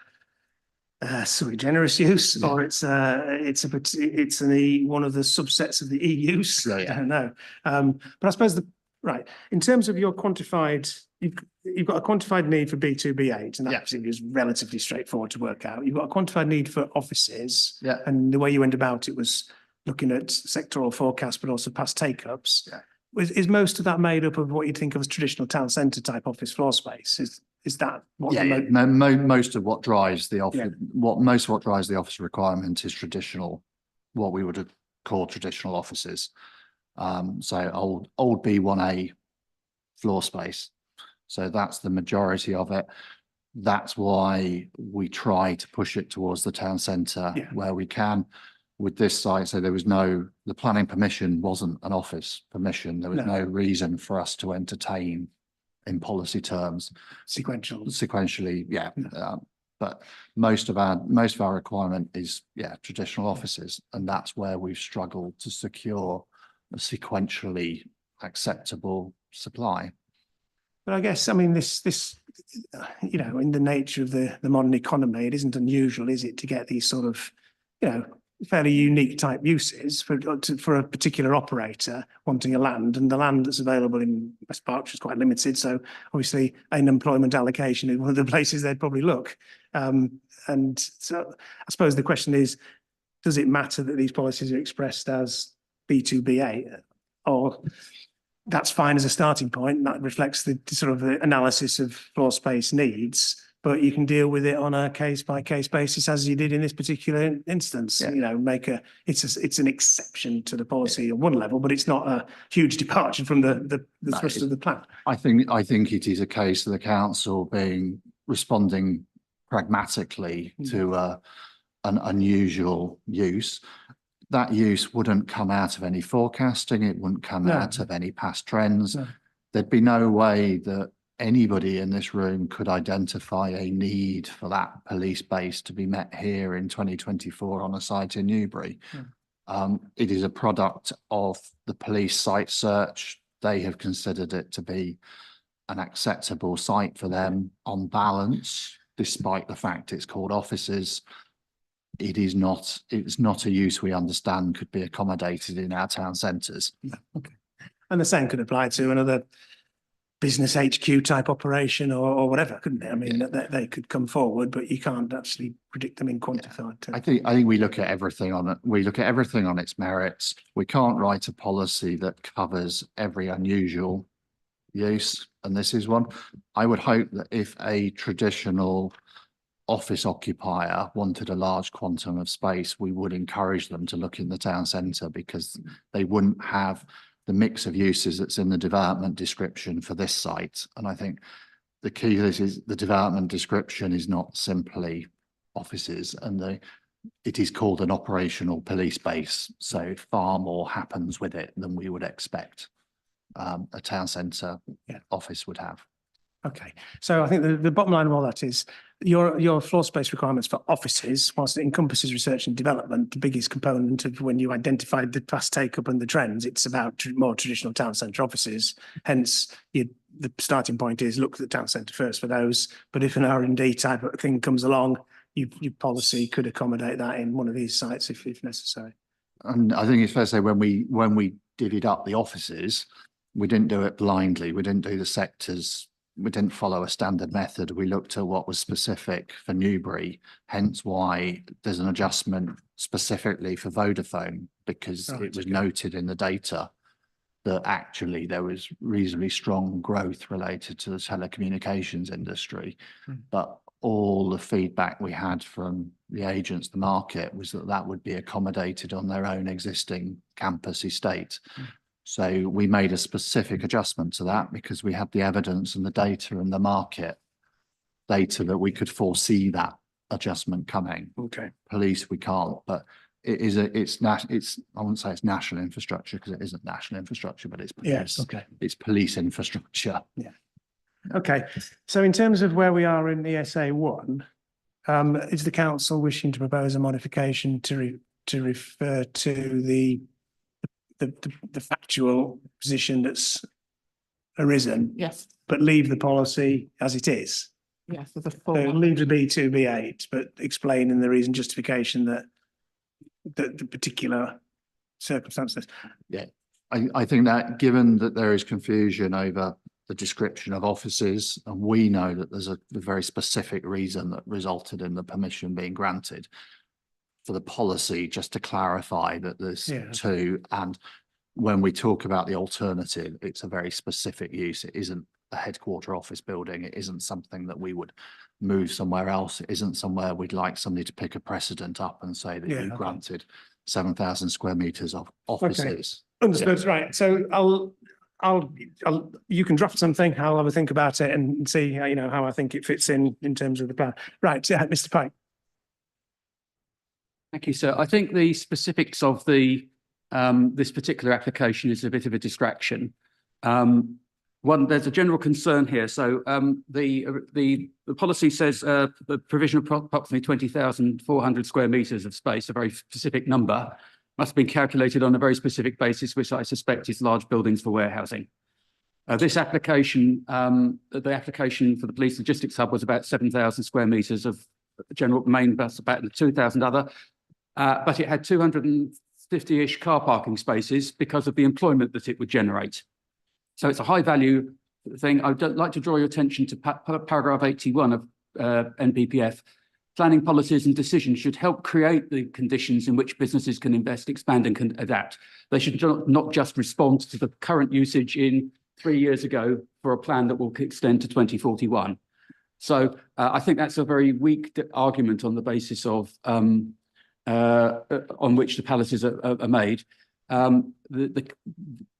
sui generis use, or it's one of the subsets of the E use. I don't know. But I suppose right, in terms of your quantified, you've got a quantified need for B2B8, and that is relatively straightforward to work out. You've got a quantified need for offices, and the way you went about it was looking at sectoral forecasts, but also past take-ups. Is most of that made up of what you'd think of as traditional town centre type office floor space? Is that what? Most of what drives the office, what drives the office requirement is traditional, what we would call traditional offices. So old B1A floor space. So that's the majority of it. That's why we try to push it towards the town centre where we can. With this site, so there was the planning permission wasn't an office permission. There was no reason for us to entertain, in policy terms, sequentially, but most of our requirement is traditional offices, and that's where we've struggled to secure a sequentially acceptable supply. But I guess, I mean, this in the nature of the modern economy, it isn't unusual, is it, to get these sort of, fairly unique type uses for a particular operator wanting a land, and the land that's available in West Berkshire is quite limited. So obviously an employment allocation is one of the places they'd probably look. And so I suppose the question is, does it matter that these policies are expressed as B2B8, or that's fine as a starting point? That reflects the sort of the analysis of floor space needs, but you can deal with it on a case by case basis as you did in this particular instance. You know, it's an exception to the policy at one level, but it's not a huge departure from the thrust of the plan. I think it is a case of the council responding pragmatically to an unusual use. That use wouldn't come out of any forecasting. It wouldn't come out of any past trends. There'd be no way that anybody in this room could identify a need for that police base to be met here in 2024 on a site in Newbury. It is a product of the police site search. They have considered it to be an acceptable site for them on balance, despite the fact it's called offices. It's not a use we understand could be accommodated in our town centres. Okay. And the same could apply to another business HQ type operation or whatever, couldn't it? I mean, they could come forward, but you can't actually predict them in quantified terms. I think we look at everything on it. We look at everything on its merits. We can't write a policy that covers every unusual use, and this is one. I would hope that if a traditional office occupier wanted a large quantum of space, we would encourage them to look in the town centre, because they wouldn't have the mix of uses that's in the development description for this site. And I think the key to this is the development description is not simply offices, and it is called an operational police base. So far more happens with it than we would expect a town centre office would have. Okay, so I think the bottom line of all that is your floor space requirements for offices, whilst it encompasses research and development, the biggest component of when you identified the past take-up and the trends, it's about more traditional town centre offices. Hence, the starting point is look at the town centre first for those. But if an R&D type of thing comes along, your policy could accommodate that in one of these sites if necessary. And I think it's fair to say when we divvied up the offices, we didn't do it blindly. We didn't do the sectors. We didn't follow a standard method. We looked at what was specific for Newbury, hence why there's an adjustment specifically for Vodafone, because it was noted in the data that actually there was reasonably strong growth related to the telecommunications industry. But all the feedback we had from the agents, the market, was that would be accommodated on their own existing campus estate. So we made a specific adjustment to that because we had the evidence and the data and the market data that we could foresee that adjustment coming. Okay. Police, we can't, but I wouldn't say it's national infrastructure because it isn't national infrastructure, but it's police. Yes, okay. It's police infrastructure. Yeah. Okay. So in terms of where we are in ESA 1, is the council wishing to propose a modification to refer to the factual position that's arisen? Yes. But leave the policy as it is? Yes, there's a full. Leave the B2, B8, but explain in the reason justification that the particular circumstances. Yeah, I think that given that there is confusion over the description of offices, and we know that there's a very specific reason that resulted in the permission being granted, for the policy just to clarify that there's two, and when we talk about the alternative, it's a very specific use. It isn't a headquarter office building. It isn't something that we would move somewhere else. It isn't somewhere we'd like somebody to pick a precedent up and say that you granted 7,000 square meters of offices. Okay. Understood. Right. So you can draft something. I'll have a think about it and see how I think it fits in terms of the plan. Right. Yeah, Mr. Pike. Thank you, sir. I think the specifics of this particular application is a bit of a distraction. There's a general concern here. So the policy says the provision of approximately 20,400 square meters of space, a very specific number, must have been calculated on a very specific basis, which I suspect is large buildings for warehousing. This application, the application for the police logistics hub was about 7,000 square meters of general main bus, about 2,000 other. But it had 250-ish car parking spaces because of the employment that it would generate. So it's a high value thing. I would like to draw your attention to paragraph 81 of NPPF. Planning policies and decisions should help create the conditions in which businesses can invest, expand and can adapt. They should not just respond to the current usage in 3 years ago for a plan that will extend to 2041. So I think that's a very weak argument on the basis of on which the palaces are made.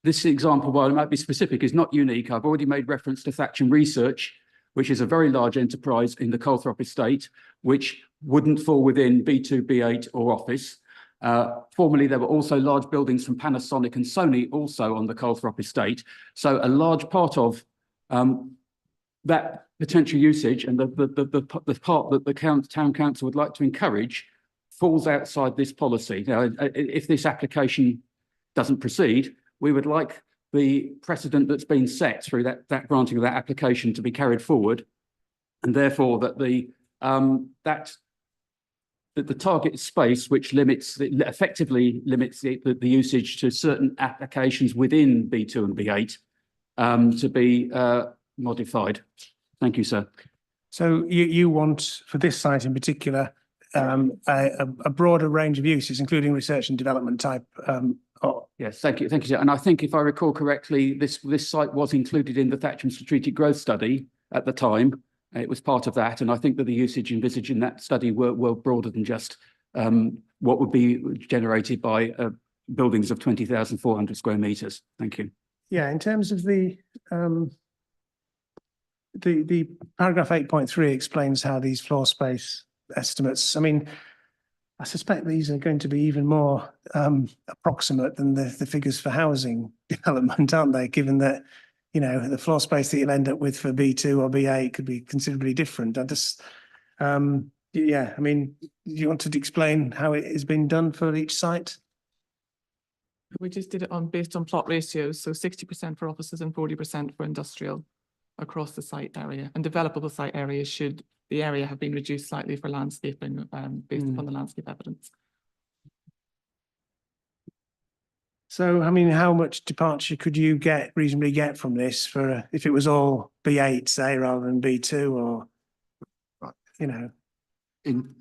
This example, while it might be specific, is not unique. I've already made reference to Thatcham Research, which is a very large enterprise in the Colthrop estate, which wouldn't fall within B2, B8 or office. Formerly, there were also large buildings from Panasonic and Sony also on the Colthrop estate. So a large part of that potential usage and the part that the town council would like to encourage falls outside this policy. Now, if this application doesn't proceed, we would like the precedent that's been set through that granting of that application to be carried forward, and therefore that the target space, which effectively limits the usage to certain applications within B2 and B8, to be modified. Thank you, sir. So you want, for this site in particular, a broader range of uses, including research and development type. Yes, thank you, sir. And I think if I recall correctly, this site was included in the Thatcham Strategic Growth Study at the time. It was part of that, and I think that the usage envisaged in that study were broader than just what would be generated by buildings of 20,400 square meters. Thank you. Yeah, in terms of the paragraph 8.3 explains how these floor space estimates, I mean, I suspect these are going to be even more approximate than the figures for housing development, aren't they? Given that, you know, the floor space that you'll end up with for B2 or B8 could be considerably different. I just, yeah, I mean, do you want to explain how it has been done for each site? We just did it based on plot ratios, so 60% for offices and 40% for industrial across the site area. And developable site areas should the area have been reduced slightly for landscaping based upon the landscape evidence. So, I mean, how much departure could you reasonably get from this for if it was all B8, say, rather than B2, or, you know? In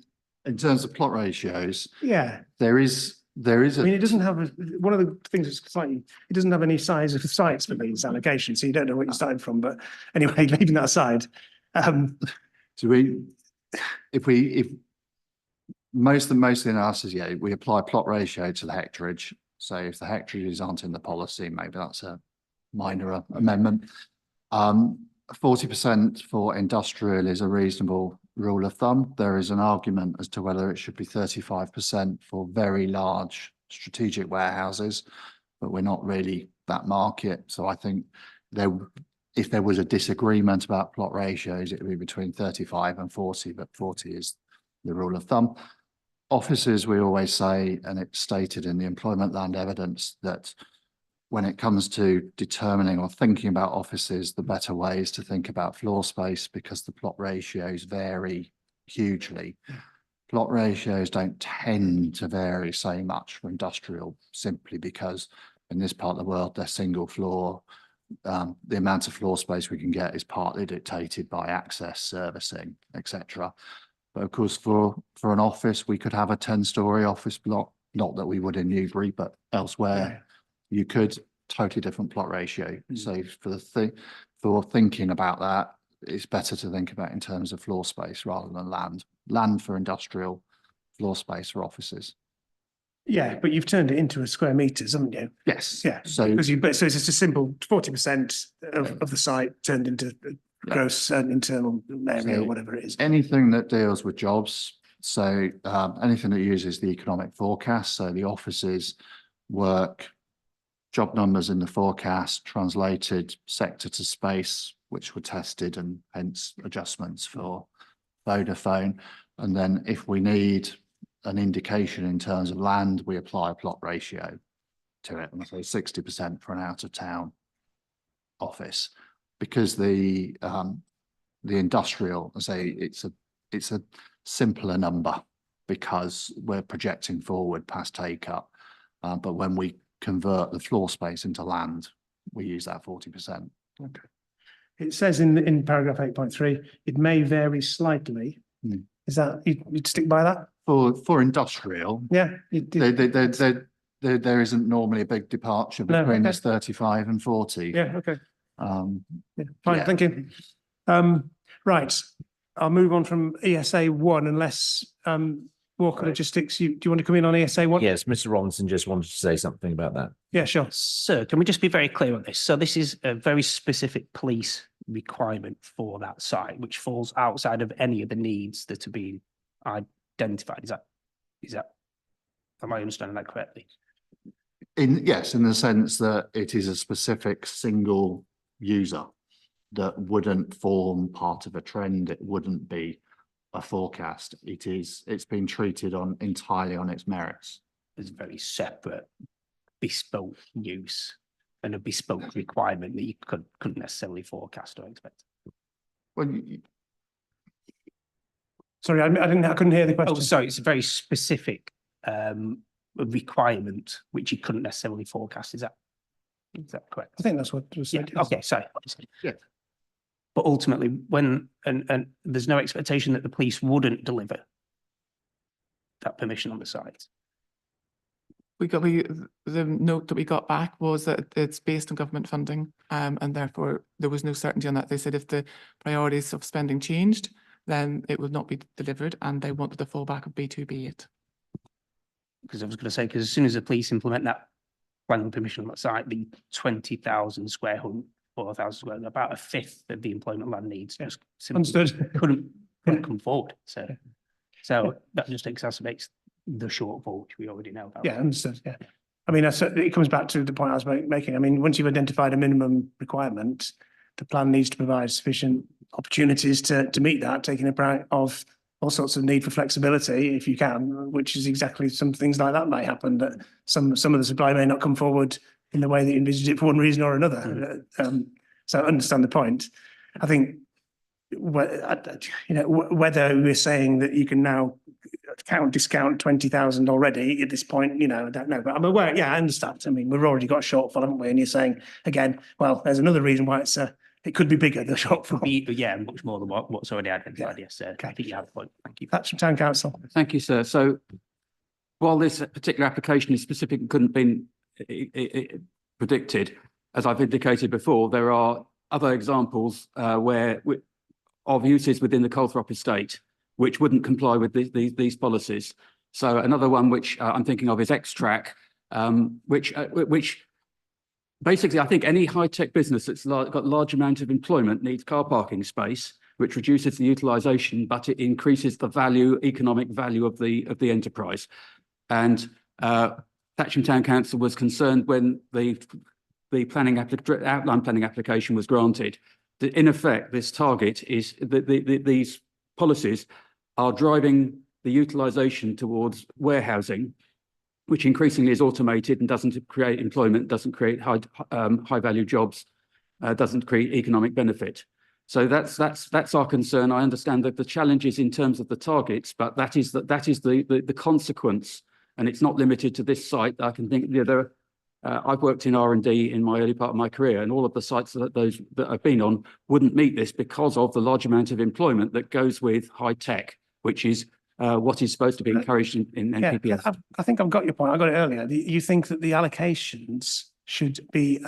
terms of plot ratios, Yeah. there is I mean, it doesn't have one of the things that's slightly, it doesn't have any size of sites for these allocations, so you don't know what you're starting from. But anyway, leaving that aside, so if most of the analysis, yeah, we apply plot ratio to the hectareage. So if the hectareages aren't in the policy, maybe that's a minor amendment. 40% for industrial is a reasonable rule of thumb. There is an argument as to whether it should be 35% for very large strategic warehouses, but we're not really that market. So I think if there was a disagreement about plot ratios, it would be between 35 and 40, but 40 is the rule of thumb. Offices, we always say, and it's stated in the employment land evidence, that when it comes to determining or thinking about offices, the better way is to think about floor space, because the plot ratios vary hugely. Plot ratios don't tend to vary so much for industrial, simply because in this part of the world, they're single floor. The amount of floor space we can get is partly dictated by access, servicing, etc. But of course, for an office, we could have a 10-story office block, not that we would in Newbury, but elsewhere. You could, totally different plot ratio. So for thinking about that, it's better to think about in terms of floor space rather than land. Land for industrial, floor space for offices. yeah, but you've turned it into a square meters, haven't you? Yes. Yeah. So it's just a simple 40% of the site turned into gross internal area or whatever it is. Anything that deals with jobs, so anything that uses the economic forecast, so the offices work, job numbers in the forecast, translated sector to space, which were tested and hence adjustments for Vodafone. And then if we need an indication in terms of land, we apply a plot ratio to it. And I say 60% for an out of town office, because the industrial, I say it's a simpler number because we're projecting forward past take up. But when we convert the floor space into land, we use that 40%. Okay. It says in paragraph 8.3, it may vary slightly. Is that, you'd stick by that? For industrial, yeah, there isn't normally a big departure between this 35 and 40. Yeah, okay. Yeah, fine, thank you. Right, I'll move on from ESA 1 unless Walker Logistics, do you want to come in on ESA 1? Yes, Mr. Robinson just wanted to say something about that. Yeah, sure. Sir, can we just be very clear on this? So this is a very specific police requirement for that site, which falls outside of any of the needs that are being identified. Is that, am I understanding that correctly? Yes, in the sense that it is a specific single user that wouldn't form part of a trend. It wouldn't be a forecast. It's been treated entirely on its merits. It's a very separate, bespoke use and a bespoke requirement that you couldn't necessarily forecast or expect. Well, sorry, I couldn't hear the question. Oh, sorry, it's a very specific requirement which you couldn't necessarily forecast. Is that correct? I think that's what was said. Yeah. Okay, sorry. Yeah. But ultimately, when and there's no expectation that the police wouldn't deliver that permission on the site. The note that we got back was that it's based on government funding, and therefore there was no certainty on that. They said if the priorities of spending changed, then it would not be delivered, and they wanted the fallback of B2B it. Because I was going to say, because as soon as the police implement that planning permission on that site, the 20,000 square home, 4,000 square, about a fifth of the employment land needs just simply Understood. couldn't come forward. So that just exacerbates the shortfall, which we already know about. Yeah, understood. Yeah. I mean, it comes back to the point I was making. I mean, once you've identified a minimum requirement, the plan needs to provide sufficient opportunities to meet that, taking account of all sorts of need for flexibility if you can, which is exactly some things like that may happen, that some of the supply may not come forward in the way that you envisaged it for one reason or another. So I understand the point. I think, whether we're saying that you can now discount 20,000 already at this point, I don't know, but I'm aware. Yeah, I understand. I mean, we've already got a shortfall, haven't we? And you're saying again, well, there's another reason why it could be bigger, the shortfall. Yeah, much more than what's already identified. Yes, sir. Okay. I think you have a point. Thank you. That's from Town Council. Thank you, sir. So while this particular application is specific and couldn't have been predicted, as I've indicated before, there are other examples of uses within the Colthrop estate which wouldn't comply with these policies. So another one which I'm thinking of is X-Track, which basically I think any high-tech business that's got large amount of employment needs car parking space, which reduces the utilisation, but it increases the economic value of the enterprise. And Thatcham Town Council was concerned when the outline planning application was granted. That in effect, this target is these policies are driving the utilisation towards warehousing, which increasingly is automated and doesn't create employment, doesn't create high value jobs, doesn't create economic benefit. So that's our concern. I understand that the challenges in terms of the targets, but that is the consequence, and it's not limited to this site. I can think I've worked in R&D in my early part of my career, and all of the sites that I've been on wouldn't meet this because of the large amount of employment that goes with high tech, which is what is supposed to be encouraged in NPPF. Yeah, I think I've got your point. I got it earlier. You think that the allocations should be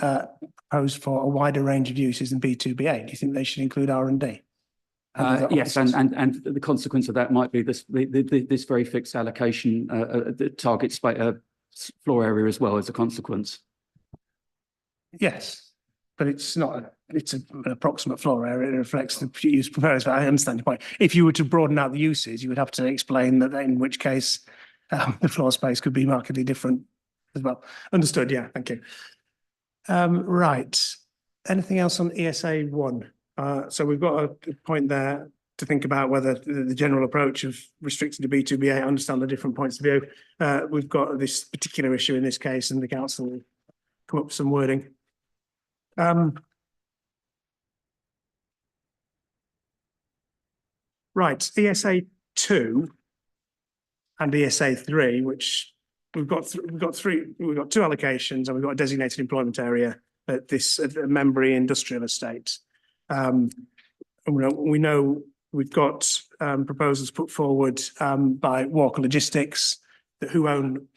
proposed for a wider range of uses than B2B8? Do you think they should include R&D? Yes, and the consequence of that might be this very fixed allocation target floor area as well as a consequence. Yes, but it's not. It's an approximate floor area. It reflects the use proposed. But I understand your point. If you were to broaden out the uses, you would have to explain that. In which case, the floor space could be markedly different as well. Understood. Yeah. Thank you. Right. Anything else on ESA 1? So we've got a point there to think about whether the general approach of restricted to B2B8, I understand the different points of view. We've got this particular issue in this case, and the council will come up with some wording. Right, ESA 2 and ESA 3, which we've got two allocations, and we've got a designated employment area at this Membry industrial estate. We know we've got proposals put forward by Walker Logistics, who own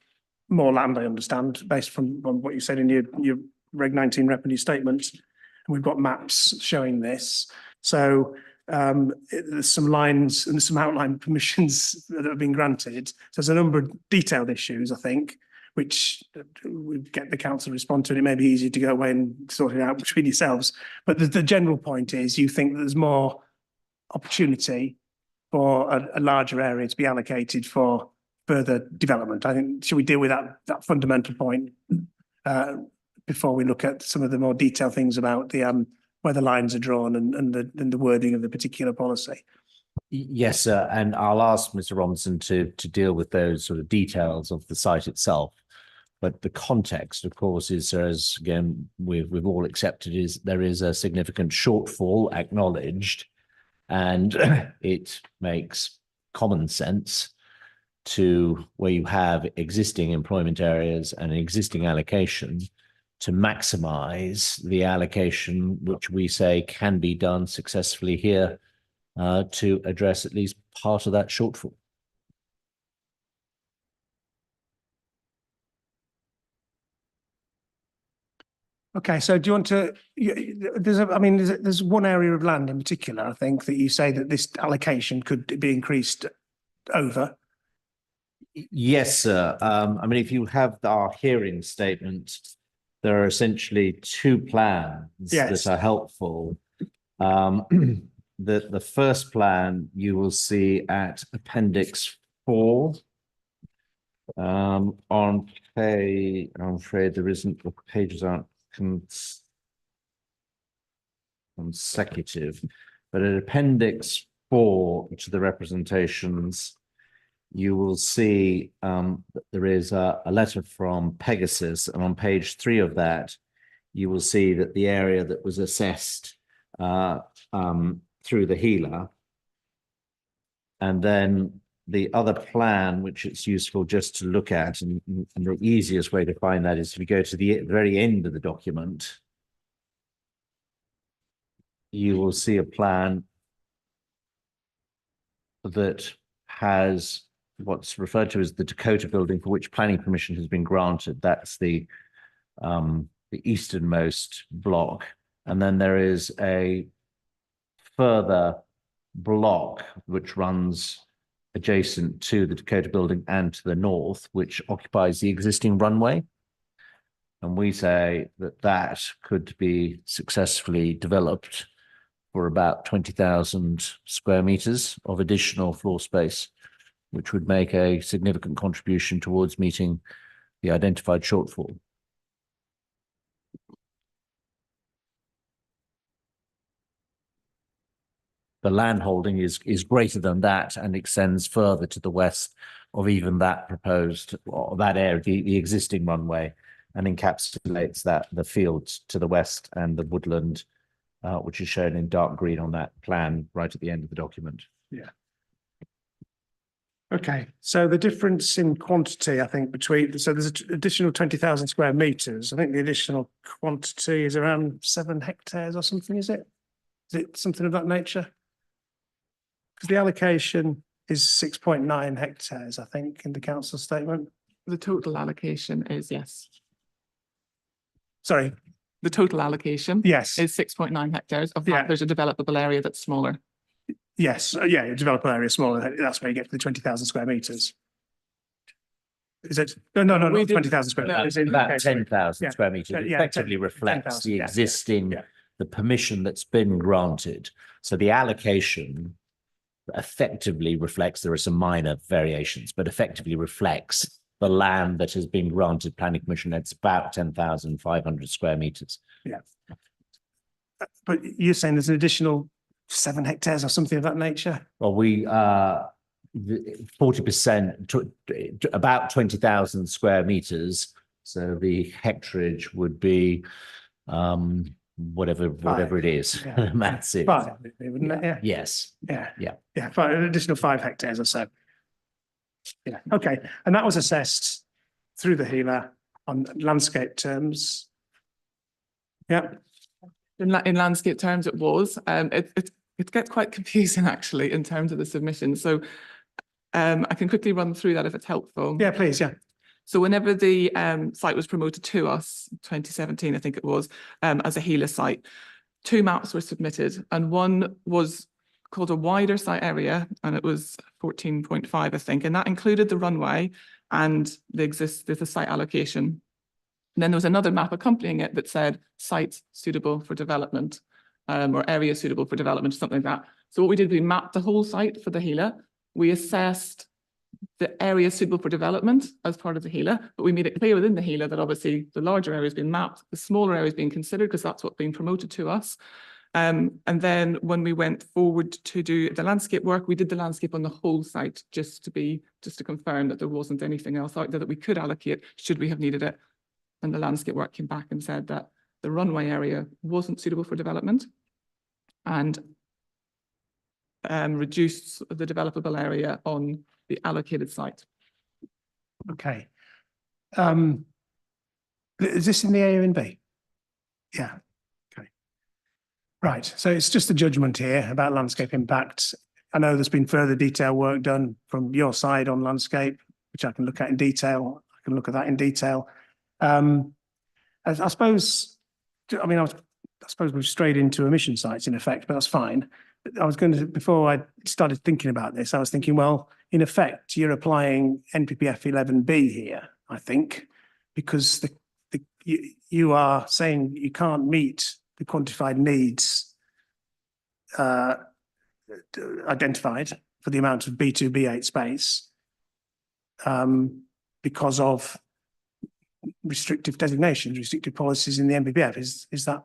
more land, I understand, based from what you said in your Reg 19 revenue statement. And we've got maps showing this. So there's some lines and some outline permissions that have been granted. So there's a number of detailed issues, I think, which we get the council to respond to, and it may be easy to go away and sort it out between yourselves. But the general point is you think that there's more opportunity for a larger area to be allocated for further development. I think, should we deal with that fundamental point before we look at some of the more detailed things about the where the lines are drawn and the wording of the particular policy? Yes, sir. And I'll ask Mr. Robinson to deal with those sort of details of the site itself. But the context, of course, is, as again, we've all accepted, is there is a significant shortfall acknowledged, and it makes common sense to, where you have existing employment areas and an existing allocation, to maximize the allocation, which we say can be done successfully here, to address at least part of that shortfall. Okay, so do you want to? There's one area of land in particular, I think, that you say that this allocation could be increased over. Yes, sir. If you have our hearing statement, there are essentially two plans that are helpful. The first plan you will see at Appendix 4. On page, I'm afraid there isn't, the pages aren't consecutive, but at Appendix 4 to the representations, you will see that there is a letter from Pegasus, and on page 3 of that, you will see that the area that was assessed through the healer, and then the other plan, which it's useful just to look at, and the easiest way to find that is if you go to the very end of the document, you will see a plan that has what's referred to as the Dakota building, for which planning permission has been granted. That's the easternmost block. And then there is a further block which runs adjacent to the Dakota building and to the north, which occupies the existing runway. And we say that that could be successfully developed for about 20,000 square meters of additional floor space, which would make a significant contribution towards meeting the identified shortfall. The land holding is greater than that and extends further to the west of even that proposed, or that area, the existing runway, and encapsulates the fields to the west and the woodland, which is shown in dark green on that plan right at the end of the document. Yeah. Okay, so the difference in quantity, I think, between, so there's an additional 20,000 square meters. I think the additional quantity is around 7 hectares or something, is it? Is it something of that nature? Because the allocation is 6.9 hectares, I think, in the council statement. The total allocation is, yes. Sorry? The total allocation yes is 6.9 hectares. Of that, there's a developable area that's smaller. Yes, yeah, a developable area smaller. That's where you get to the 20,000 square meters. Is it? No, not 20,000 square meters. About 10,000 square meters. It Yeah, effectively reflects 10,000, the existing, the permission that's been granted. So the allocation effectively reflects, there are some minor variations, but effectively reflects the land that has been granted planning permission. It's about 10,500 square meters. Yeah. But you're saying there's an additional 7 hectares or something of that nature? Well, we 40% to about 20,000 square meters. So the hectareage would be whatever it is. Yeah. Massive. 5, wouldn't it? Yeah. Yes. Yeah. Yeah. Yeah. An additional 5 hectares or so. Yeah. Okay. And that was assessed through the healer on landscape terms. Yeah. In landscape terms, it was. It gets quite confusing actually in terms of the submission. So I can quickly run through that if it's helpful. Yeah, please. Yeah. So whenever the site was promoted to us, 2017, I think it was, as a healer site, 2 maps were submitted, and one was called a wider site area, and it was 14.5, I think, and that included the runway and there's a site allocation. And then there was another map accompanying it that said sites suitable for development, or areas suitable for development, something like that. So what we did, we mapped the whole site for the HELA. We assessed the areas suitable for development as part of the HELA, but we made it clear within the HELA that obviously the larger areas being mapped, the smaller areas being considered, because that's what's being promoted to us. And then when we went forward to do the landscape work, we did the landscape on the whole site just to confirm that there wasn't anything else out there that we could allocate should we have needed it. And the landscape work came back and said that the runway area wasn't suitable for development and reduced the developable area on the allocated site. Okay. Is this in the A and B? Yeah. Okay. Right. So it's just a judgment here about landscape impact. I know there's been further detail work done from your side on landscape, which I can look at in detail. I can look at that in detail. I suppose, I suppose we've strayed into emission sites in effect, but that's fine. I was going to, before I started thinking about this, I was thinking, well, in effect, you're applying NPPF 11B here, I think, because you are saying you can't meet the quantified needs identified for the amount of B2, B8 space because of restrictive designations, restrictive policies in the NPPF. Is that?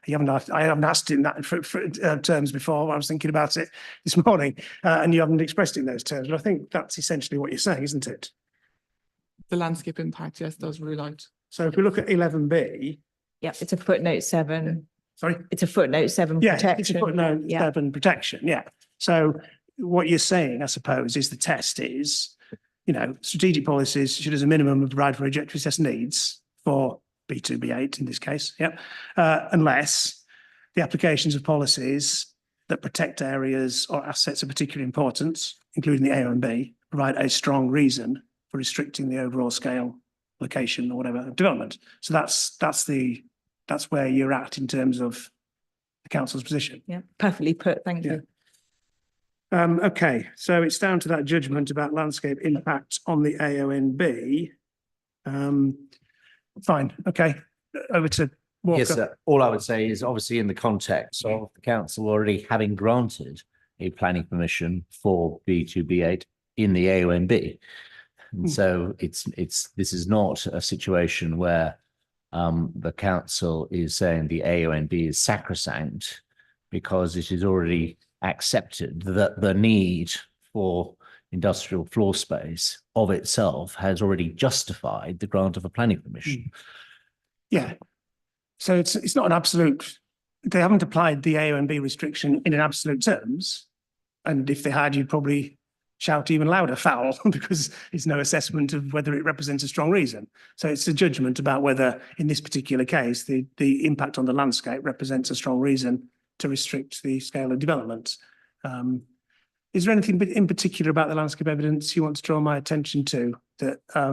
I haven't asked in that for terms before. I was thinking about it this morning, and you haven't expressed it in those terms. But I think that's essentially what you're saying, isn't it? The landscape impact, yes, does rule out. So if we look at 11B, yeah, it's a footnote 7. Sorry, it's a footnote 7 yeah, protection. it's a footnote 7 protection. Yeah. So what you're saying, I suppose, is the test is, you know, strategic policies should, as a minimum, provide for objective assessed needs for B2, B8 in this case, unless the applications of policies that protect areas or assets of particular importance, including the A and B, provide a strong reason for restricting the overall scale, location, or whatever of development. So that's where you're at in terms of the council's position. Yeah, perfectly put. Thank you. Okay, so it's down to that judgment about landscape impact on the AONB. Fine, okay, over to Walker. Yes, all I would say is obviously in the context of the council already having granted a planning permission for B2, B8 in the AONB. And so this is not a situation where the council is saying the AONB is sacrosanct, because it is already accepted that the need for industrial floor space of itself has already justified the grant of a planning permission. Yeah. So it's not an absolute, they haven't applied the AONB restriction in an absolute terms. And if they had, you'd probably shout even louder foul because there's no assessment of whether it represents a strong reason. So it's a judgment about whether in this particular case, the impact on the landscape represents a strong reason to restrict the scale of development. Is there anything in particular about the landscape evidence you want to draw my attention to that I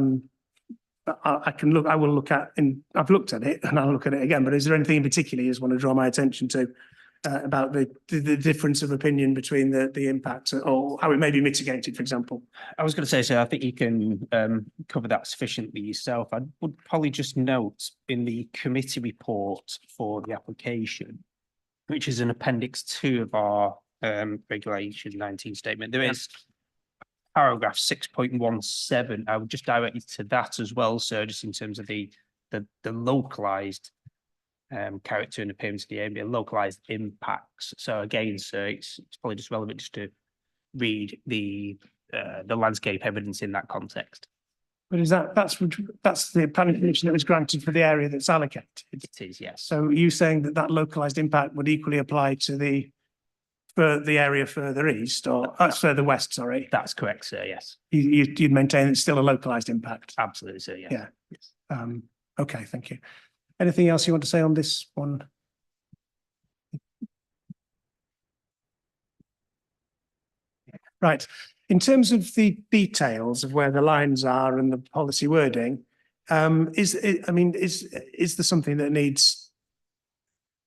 will look at, and I've looked at it and I'll look at it again, but is there anything in particular you just want to draw my attention to about the difference of opinion between the impact or how it may be mitigated, for example? I was going to say, so I think you can cover that sufficiently yourself. I would probably just note in the committee report for the application, which is an appendix 2 of our regulation 19 statement, there is paragraph 6.17. I would just direct you to that as well. So just in terms of the localized character and appearance of the area, localized impacts. So again, so it's probably just relevant just to read the landscape evidence in that context. But is that's the planning permission that was granted for the area that's allocated? It is, yes. So are you saying that localized impact would equally apply to the area further east or further west? Sorry, that's correct, sir. Yes, you'd maintain it's still a localized impact. Absolutely, sir. Yes. Yeah. Yes. Okay. Thank you. Anything else you want to say on this one? Right. In terms of the details of where the lines are and the policy wording, is there something that needs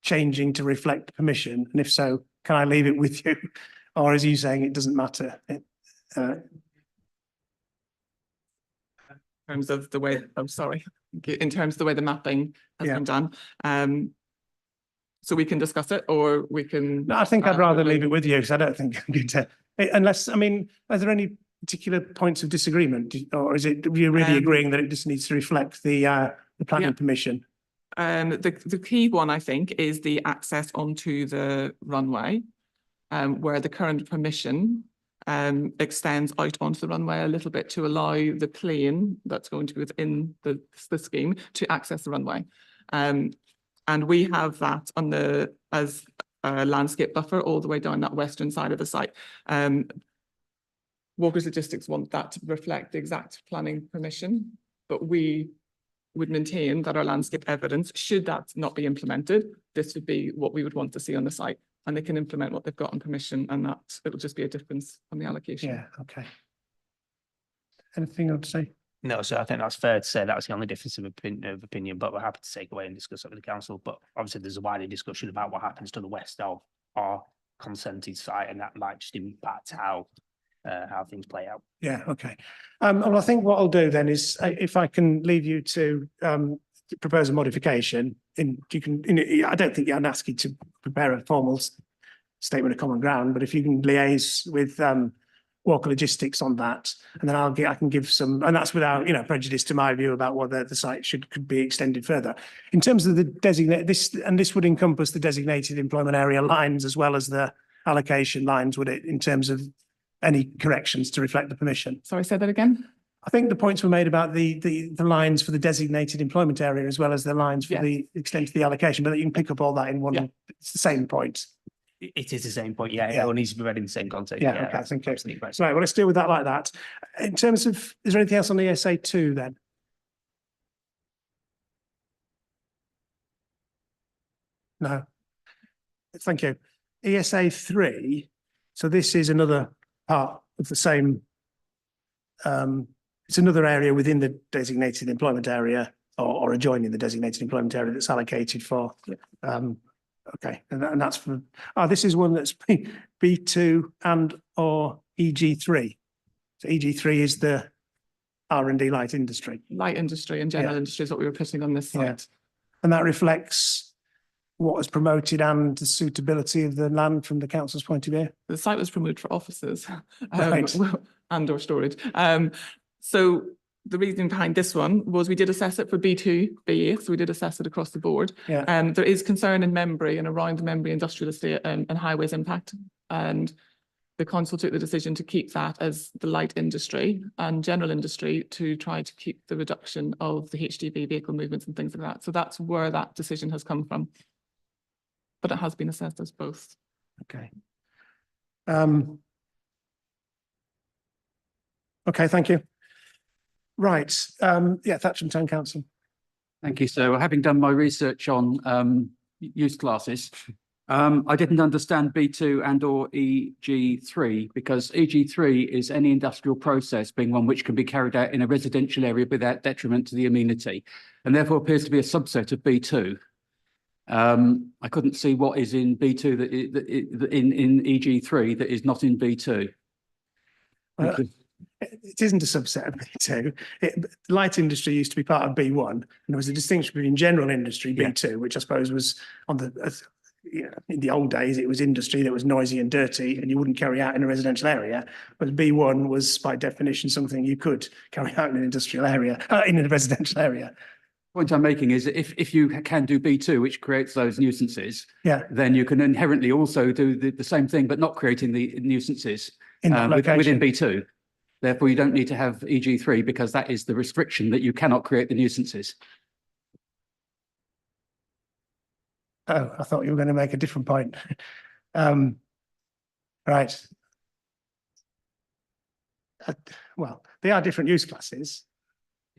changing to reflect permission? And if so, can I leave it with you? Or is you saying it doesn't matter? In terms of the way, I'm sorry, in terms of the way the mapping has been done. So we can discuss it, or we can. No, I think I'd rather leave it with you, because I don't think I'm going to, unless, I mean, are there any particular points of disagreement? Or is it, you're really agreeing that it just needs to reflect the planning permission? The key one, I think, is the access onto the runway, where the current permission extends out onto the runway a little bit to allow the plane that's going to be within the scheme to access the runway. And we have that on the as a landscape buffer all the way down that western side of the site. Walkers Logistics want that to reflect the exact planning permission, but we would maintain that our landscape evidence, should that not be implemented, this would be what we would want to see on the site. And they can implement what they've got on permission, and that it'll just be a difference on the allocation. Yeah, okay. Anything else to say? No, so I think that's fair to say that's the only difference of opinion, but we're happy to take away and discuss it with the council. But obviously there's a wider discussion about what happens to the west of our consented site, and that might just impact how things play out. Yeah, okay. Well, I think what I'll do then is, if I can leave you to propose a modification, I don't think I'd ask you to prepare a formal statement of common ground, but if you can liaise with Walker Logistics on that, and then I can give some, and that's without, prejudice to my view about whether the site could be extended further. In terms of the this would encompass the designated employment area lines as well as the allocation lines, would it, in terms of any corrections to reflect the permission? Sorry, say that again. I think the points were made about the lines for the designated employment area as well as the lines for the extent of the allocation, but you can pick up all that in one. It's the same point. It is the same point, yeah. It all needs to be read in the same context. Yeah, okay, thank you. Right, well, let's deal with that like that. In terms of, is there anything else on the ESA 2 then? No. Thank you. ESA 3, so this is another part of the same, it's another area within the designated employment area or adjoining the designated employment area that's allocated for. Okay, and that's for, this is one that's B2 and or EG3. So EG3 is the R&D light industry. Light industry and general industry is what we were putting on this site. And that reflects what was promoted and the suitability of the land from the council's point of view? The site was promoted for offices Right. and or storage. So the reason behind this one was we did assess it for B2, BA, so we did assess it across the board. Yeah. There is concern in Membry and around the Membry industrial estate and highways impact. And the council took the decision to keep that as the light industry and general industry to try to keep the reduction of the HGV vehicle movements and things like that. So that's where that decision has come from. But it has been assessed as both. Okay. Okay, thank you. Right, Thatcham Town Council. Thank you. So having done my research on use classes, I didn't understand B2 and or EG3 because EG3 is any industrial process being one which can be carried out in a residential area without detriment to the amenity, and therefore appears to be a subset of B2. I couldn't see what is in B2 that in EG3 that is not in B2. It isn't a subset of B2. Light industry used to be part of B1, and there was a distinction between general industry, B2, which I suppose was on the, in the old days, it was industry that was noisy and dirty and you wouldn't carry out in a residential area. But B1 was by definition something you could carry out in an industrial area, in a residential area. Point I'm making is if you can do B2, which creates those nuisances, Yeah. then you can inherently also do the same thing, but not creating the nuisances In that location. within B2. Therefore, you don't need to have EG3 because that is the restriction that you cannot create the nuisances. Oh, I thought you were going to make a different point. Right. Well, they are different use classes.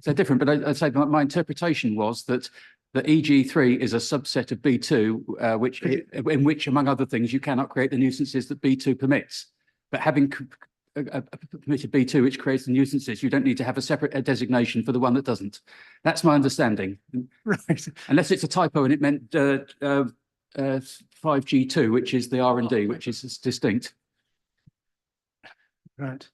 So different, but I'd say my interpretation was that the EG3 is a subset of B2, in which, among other things, you cannot create the nuisances that B2 permits. But having permitted B2, which creates the nuisances, you don't need to have a separate designation for the one that doesn't. That's my understanding. Right. Unless it's a typo and it meant 5G2, which is the R&D, which is distinct. Right.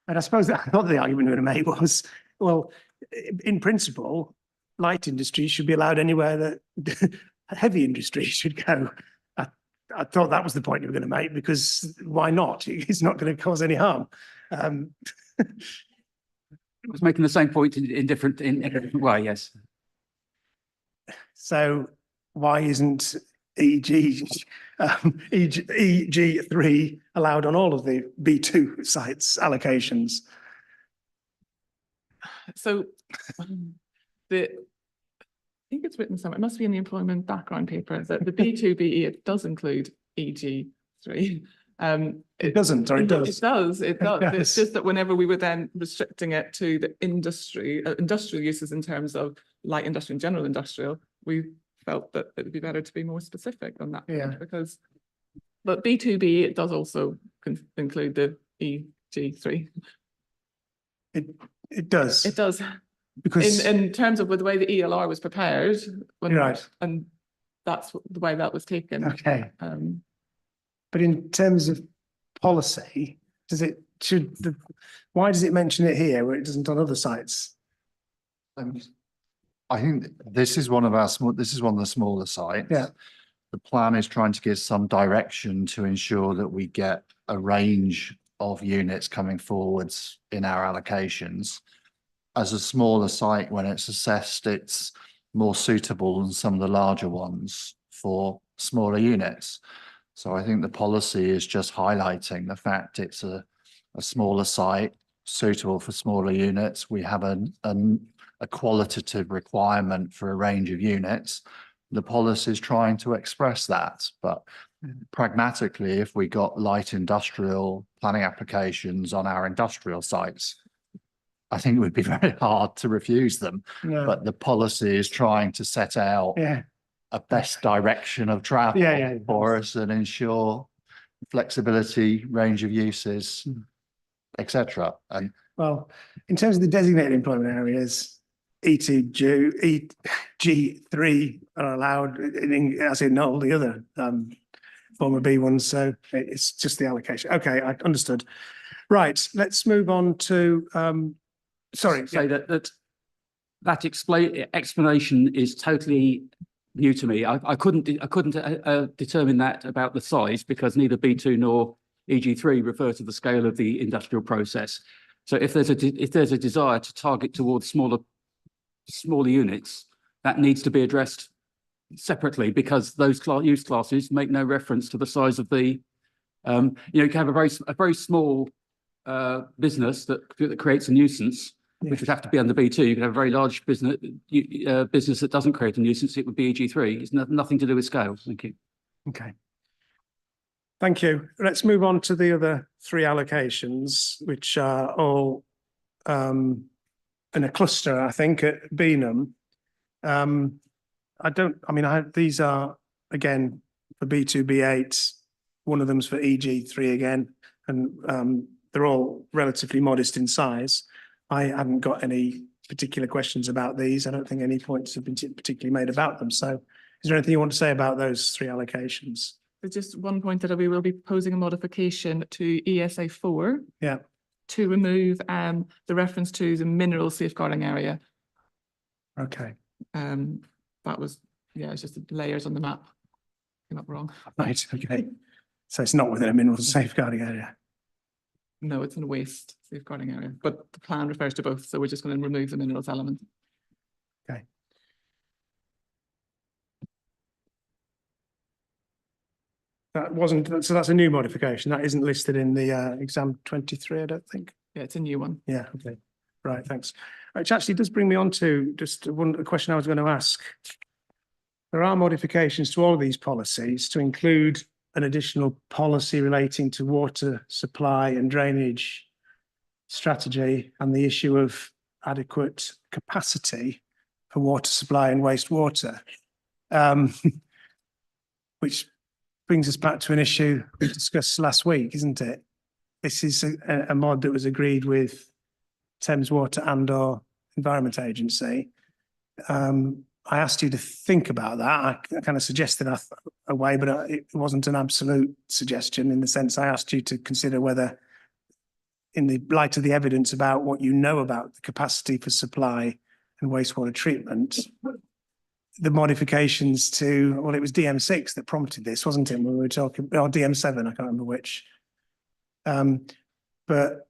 And I suppose I thought the argument we were going to make was, well, in principle, light industry should be allowed anywhere that heavy industry should go. I thought that was the point you were going to make, because why not? It's not going to cause any harm. I was making the same point in a different way, yes. So why isn't EG3 allowed on all of the B2 sites allocations? So I think it's written somewhere, it must be in the employment background paper, that the B2BE, it does include EG3. It doesn't, or it does? It does, it does. Yes. It's just that whenever we were then restricting it to the industrial uses in terms of light industry and general industrial, we felt that it would be better to be more specific on that point, Yeah. because, but B2B, it does also include the EG3. It does. It does. Because in terms of the way the ELR was prepared, Right. and that's the way that was taken. Okay. But in terms of policy, why does it mention it here where it doesn't on other sites? I think this is one of the smaller sites. Yeah. The plan is trying to give some direction to ensure that we get a range of units coming forwards in our allocations. As a smaller site, when it's assessed, it's more suitable than some of the larger ones for smaller units. So I think the policy is just highlighting the fact it's a smaller site, suitable for smaller units. We have a qualitative requirement for a range of units. The policy is trying to express that, but pragmatically, if we got light industrial planning applications on our industrial sites, I think it would be very hard to refuse them. No. But the policy is trying to set out a best direction of travel for us and ensure flexibility, range of uses, etc. And well, in terms of the designated employment areas, EG3 are allowed, as in all the other former B ones. So it's just the allocation. Okay, I understood. Right, let's move on to, Say that explanation is totally new to me. I couldn't determine that about the size, because neither B2 nor EG3 refer to the scale of the industrial process. So if there's a desire to target towards smaller units, that needs to be addressed separately, because those use classes make no reference to the size of the. You can have a very small business that creates a nuisance, which would have to be under B2. You can have a very large business that doesn't create a nuisance. It would be EG3. It's nothing to do with scale. Thank you. Okay. Thank you. Let's move on to the other three allocations, which are all in a cluster, I think, at Beanham. These are, again, for B2, B8. One of them's for EG3 again, and they're all relatively modest in size. I haven't got any particular questions about these. I don't think any points have been particularly made about them. So is there anything you want to say about those three allocations? There's just one point that we will be proposing a modification to ESA 4. Yeah. To remove the reference to the mineral safeguarding area. Okay. That was, it's just the layers on the map. Came up wrong. Right, okay. So it's not within a mineral safeguarding area? No, it's in a waste safeguarding area, but the plan refers to both, so we're just going to remove the minerals element. Okay. So that's a new modification. That isn't listed in the exam 23, I don't think. Yeah, it's a new one. Yeah, okay. Right, thanks. Which actually does bring me on to just a question I was going to ask. There are modifications to all of these policies to include an additional policy relating to water supply and drainage strategy and the issue of adequate capacity for water supply and wastewater, which brings us back to an issue we discussed last week, isn't it? This is a mod that was agreed with Thames Water and/or Environment Agency. I asked you to think about that. I kind of suggested a way, but it wasn't an absolute suggestion in the sense I asked you to consider whether, in the light of the evidence about what you know about the capacity for supply and wastewater treatment, the modifications to, well, it was DM6 that prompted this, wasn't it? When we were talking, or DM7, I can't remember which. But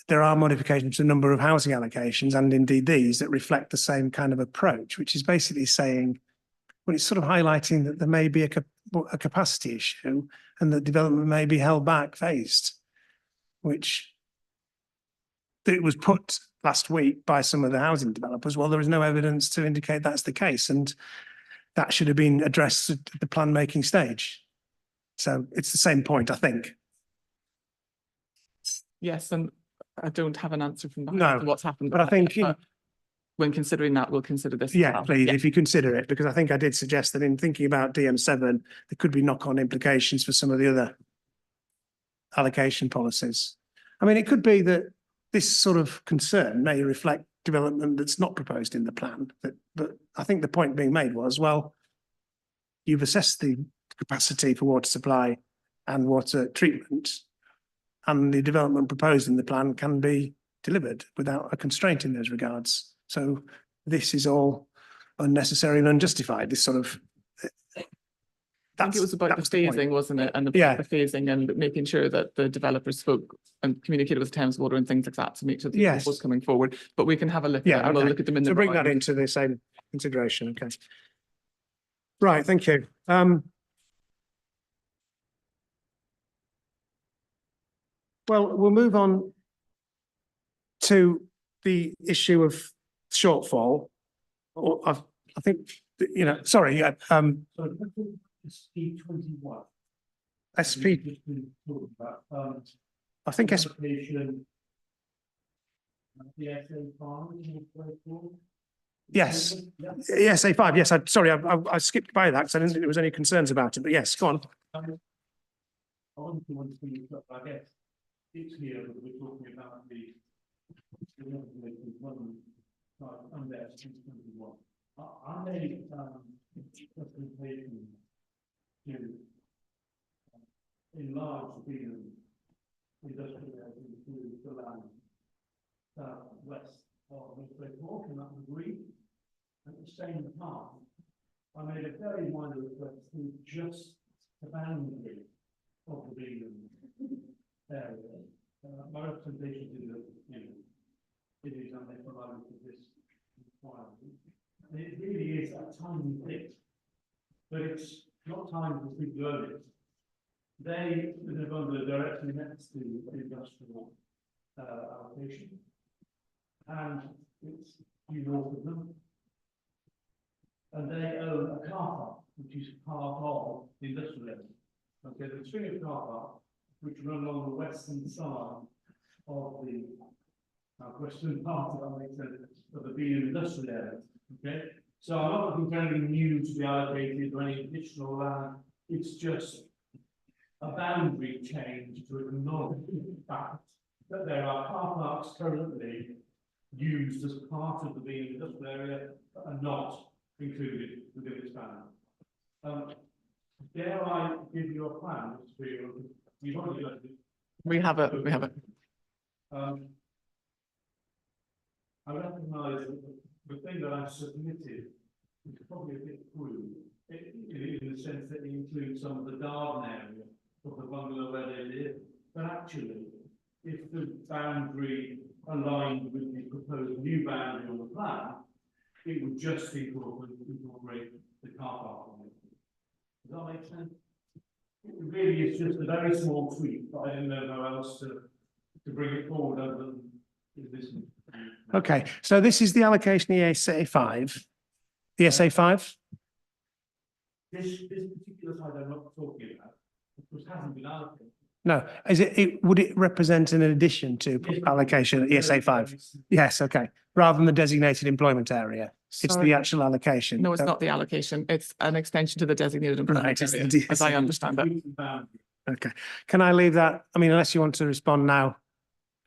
there are modifications to a number of housing allocations, and indeed these, that reflect the same kind of approach, which is basically saying, well, it's sort of highlighting that there may be a capacity issue and that development may be held back, phased, which it was put last week by some of the housing developers. Well, there is no evidence to indicate that's the case, and that should have been addressed at the plan making stage. So it's the same point, I think. Yes, and I don't have an answer from No, what's happened. but I think when considering that, we'll consider this. as yeah, well. please, if you consider it, because I think I did suggest that in thinking about DM7, there could be knock-on implications for some of the other allocation policies. I mean, it could be that this sort of concern may reflect development that's not proposed in the plan. But I think the point being made was, well, you've assessed the capacity for water supply and water treatment, and the development proposed in the plan can be delivered without a constraint in those regards. So this is all unnecessary and unjustified, this sort of. I think it was about the phasing, wasn't it? And the phasing and making sure that the developers spoke and communicated with Thames Water and things like that to make sure that Yes. was coming forward. But we can have a look Yeah, at it, and we'll okay. look at them in So the. bring that right. into the same consideration, okay. Right, thank you. Well, we'll move on to the issue of shortfall. Or I think, you know, sorry, SP 21. SP. I think SP. Yes, yes, A5, yes, sorry, I skipped by that because I didn't think there was any concerns about it, but yes, go on. It's here that we're talking about the under SP 21. Are they representation to enlarge the industrial area into the land southwest of North Walk, and that was agreed. At the same time, I made a very minor request to just the boundary of the Beacon area. My representation is that, you know, it is unprovided for this requirement. And it really is a tiny bit, but it's not time for people to own it. They live under directly next to the industrial allocation, and it's due north of them. And they own a car park, which is part of the industrial area. Okay, the string of car park, which run along the western side of the western part of that makes sense, of the Beacon industrial area. Okay, so I'm not looking for anything new to be allocated or any additional land. It's just a boundary change to acknowledge the fact that there are car parks currently used as part of the Beacon industrial area that are not included within this boundary. Dare I give you a plan? You've already got it. We have it. We have it. I recognise that the thing that I've submitted is probably a bit crude, in the sense that it includes some of the garden area of the bungalow where they live. But actually, if the boundary aligned with the proposed new boundary on the plan, it would just incorporate the car park on it. Does that make sense? It really is just a very small tweak, but I didn't know how else to bring it forward other than this. Okay, so this is the allocation ESA5. ESA5? This particular side I'm not talking about, which hasn't been allocated. No, is would it represent an addition to allocation at ESA5? Yes, okay, rather than the designated employment area. It's Sorry. the actual allocation. No, it's not the allocation. It's an extension to the designated employment Right, area, as I understand it. Okay, can I leave that? I mean, unless you want to respond now,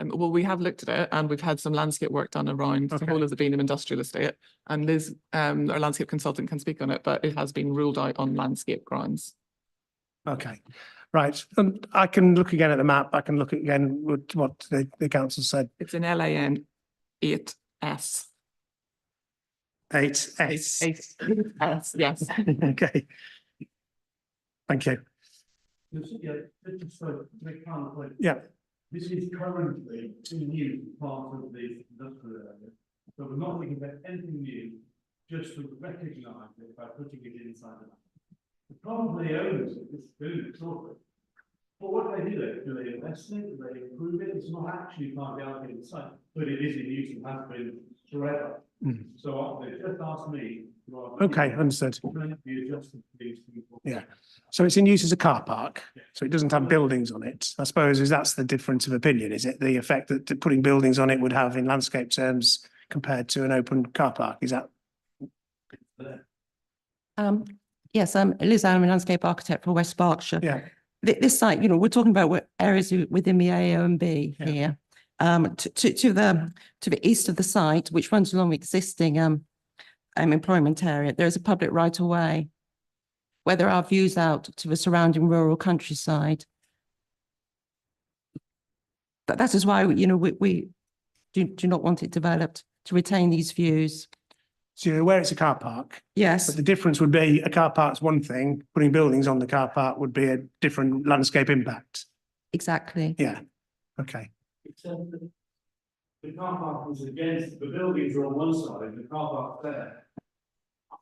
Well, we have looked at it and we've had some landscape work done around the Okay. whole of the Beanham Industrial Estate. And Liz, our landscape consultant, can speak on it, but it has been ruled out on landscape grounds. Okay, right. And I can look again at the map. I can look again with what the council said. It's in LAN 8S. 8S. 8S, yes. Okay. Thank you. Yeah. This is currently in use as part of the industrial area. So we're not looking at anything new, just to recognise it by putting it inside the map. The problem the owners of this building, sort of. But what do? Do they invest in it? Do they improve it? It's not actually part of the allocated site, but it is in use and has been forever. So they just asked me. Okay, understood. Yeah. So it's in use as a car park, so it doesn't have buildings on it. I suppose that's the difference of opinion, is it? The effect that putting buildings on it would have in landscape terms compared to an open car park, is that? Yes, Liz, I'm a landscape architect for West Berkshire. Yeah. This site, we're talking about areas within the A, O and B here. To the east of the site, which runs along the existing employment area, there is a public right of way where there are views out to the surrounding rural countryside. That is why, we do not want it developed, to retain these views. So you're aware it's a car park? Yes. But the difference would be a car park's one thing, putting buildings on the car park would be a different landscape impact. Exactly. Yeah, okay. Except that the car park is against, the buildings are on one side and the car park there.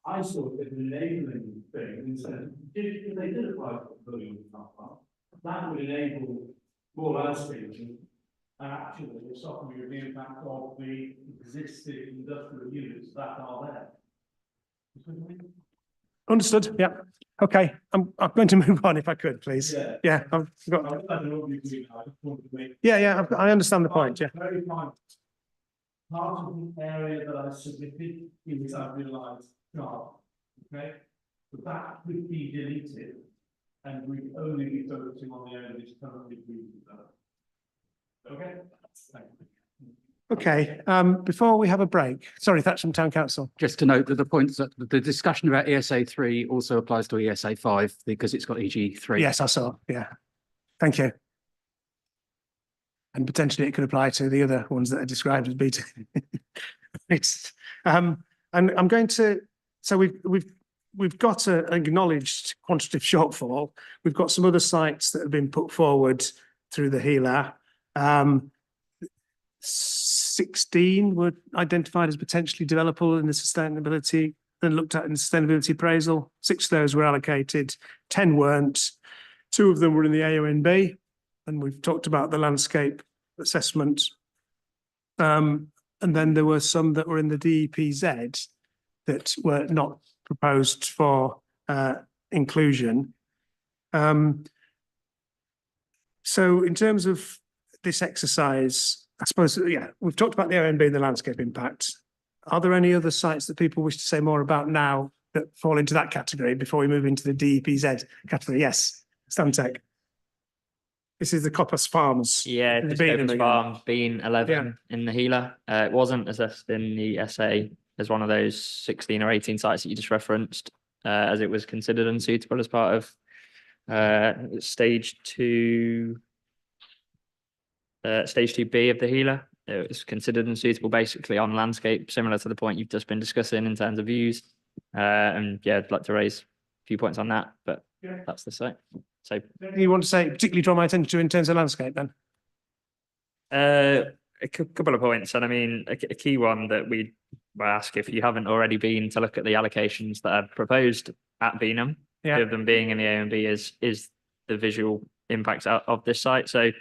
I saw it as an enabling thing and said, if they did apply for a building on the car park, that would enable more landscaping. And actually, it's softening the impact of the existing industrial units that are there. Understood, yeah. Okay, I'm going to move on if I could, please. Yeah. I've got. I don't know what you do now, I just wanted to make. I understand the point, yeah. Very fine. Part of the area that I submitted is I realised, okay? But that could be deleted and we'd only be focusing on the area that's currently being developed. Okay? Thank you. Okay, before we have a break, sorry, Thatcham Town Council. Just to note that the points that the discussion about ESA 3 also applies to ESA 5 because it's got EG 3. Yes, I saw, yeah. Thank you. And potentially it could apply to the other ones that are described as B2. And I'm going to, so we've got an acknowledged quantitative shortfall. We've got some other sites that have been put forward through the HELA. 16 were identified as potentially developable in the sustainability and looked at in the sustainability appraisal. 6 of those were allocated, 10 weren't. 2 of them were in the AONB, and we've talked about the landscape assessment. And then there were some that were in the DEPZ that were not proposed for inclusion. So in terms of this exercise, I suppose, yeah, we've talked about the ONB and the landscape impact. Are there any other sites that people wish to say more about now that fall into that category before we move into the DEPZ category? Yes, Stantec. This is the Coppice Farms. Yeah, The just Bean Coppice again. Farms, Bean 11 in the HELA. It wasn't assessed in the SA as one of those 16 or 18 sites that you just referenced, as it was considered unsuitable as part of stage 2. Stage 2B of the HELA. It was considered unsuitable basically on landscape, similar to the point you've just been discussing in terms of views. And yeah, I'd like to raise a few points on that, but that's the site. So you want to say, particularly draw my attention to in terms of landscape then? a couple of points. And I mean, a key one that we ask, if you haven't already been to look at the allocations that are proposed at Beanham, two of them being in the AONB, is the visual impact of this site. So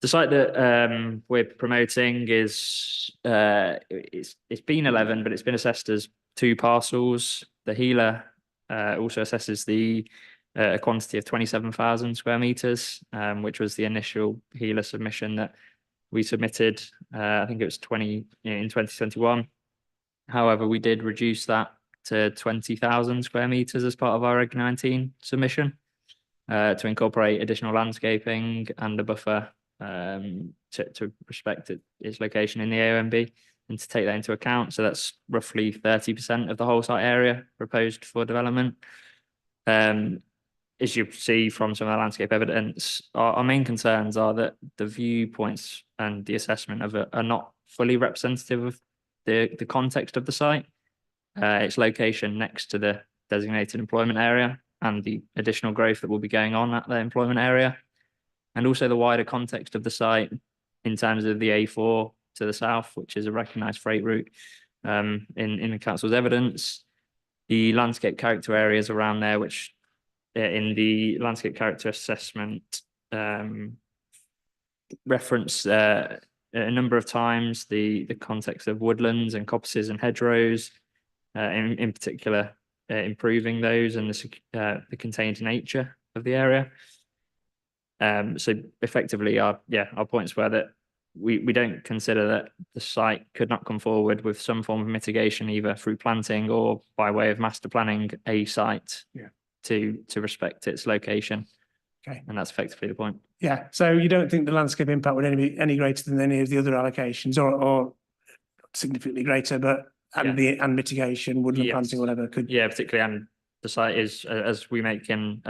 the site that we're promoting is it's been 11, but it's been assessed as 2 parcels. The HELA also assesses the a quantity of 27,000 square meters, which was the initial HELA submission that we submitted. I think it was in 2021. However, we did reduce that to 20,000 square meters as part of our Reg 19 submission to incorporate additional landscaping and a buffer to respect its location in the AONB and to take that into account. So that's roughly 30% of the whole site area proposed for development. As you see from some of the landscape evidence, our main concerns are that the viewpoints and the assessment of it are not fully representative of the context of the site, its location next to the designated employment area and the additional growth that will be going on at the employment area, and also the wider context of the site in terms of the A4 to the south, which is a recognised freight route in the council's evidence, the landscape character areas around there, which in the landscape character assessment reference a number of times the context of woodlands and coppices and hedgerows, in particular improving those and the contained nature of the area. So effectively our points were that we don't consider that the site could not come forward with some form of mitigation, either through planting or by way of master planning a site to respect its location. Okay. And that's effectively the point. Yeah, so you don't think the landscape impact would be any greater than any of the other allocations, or significantly greater, but and mitigation, woodland planting, whatever could. Yeah, particularly, and the site is, as we make in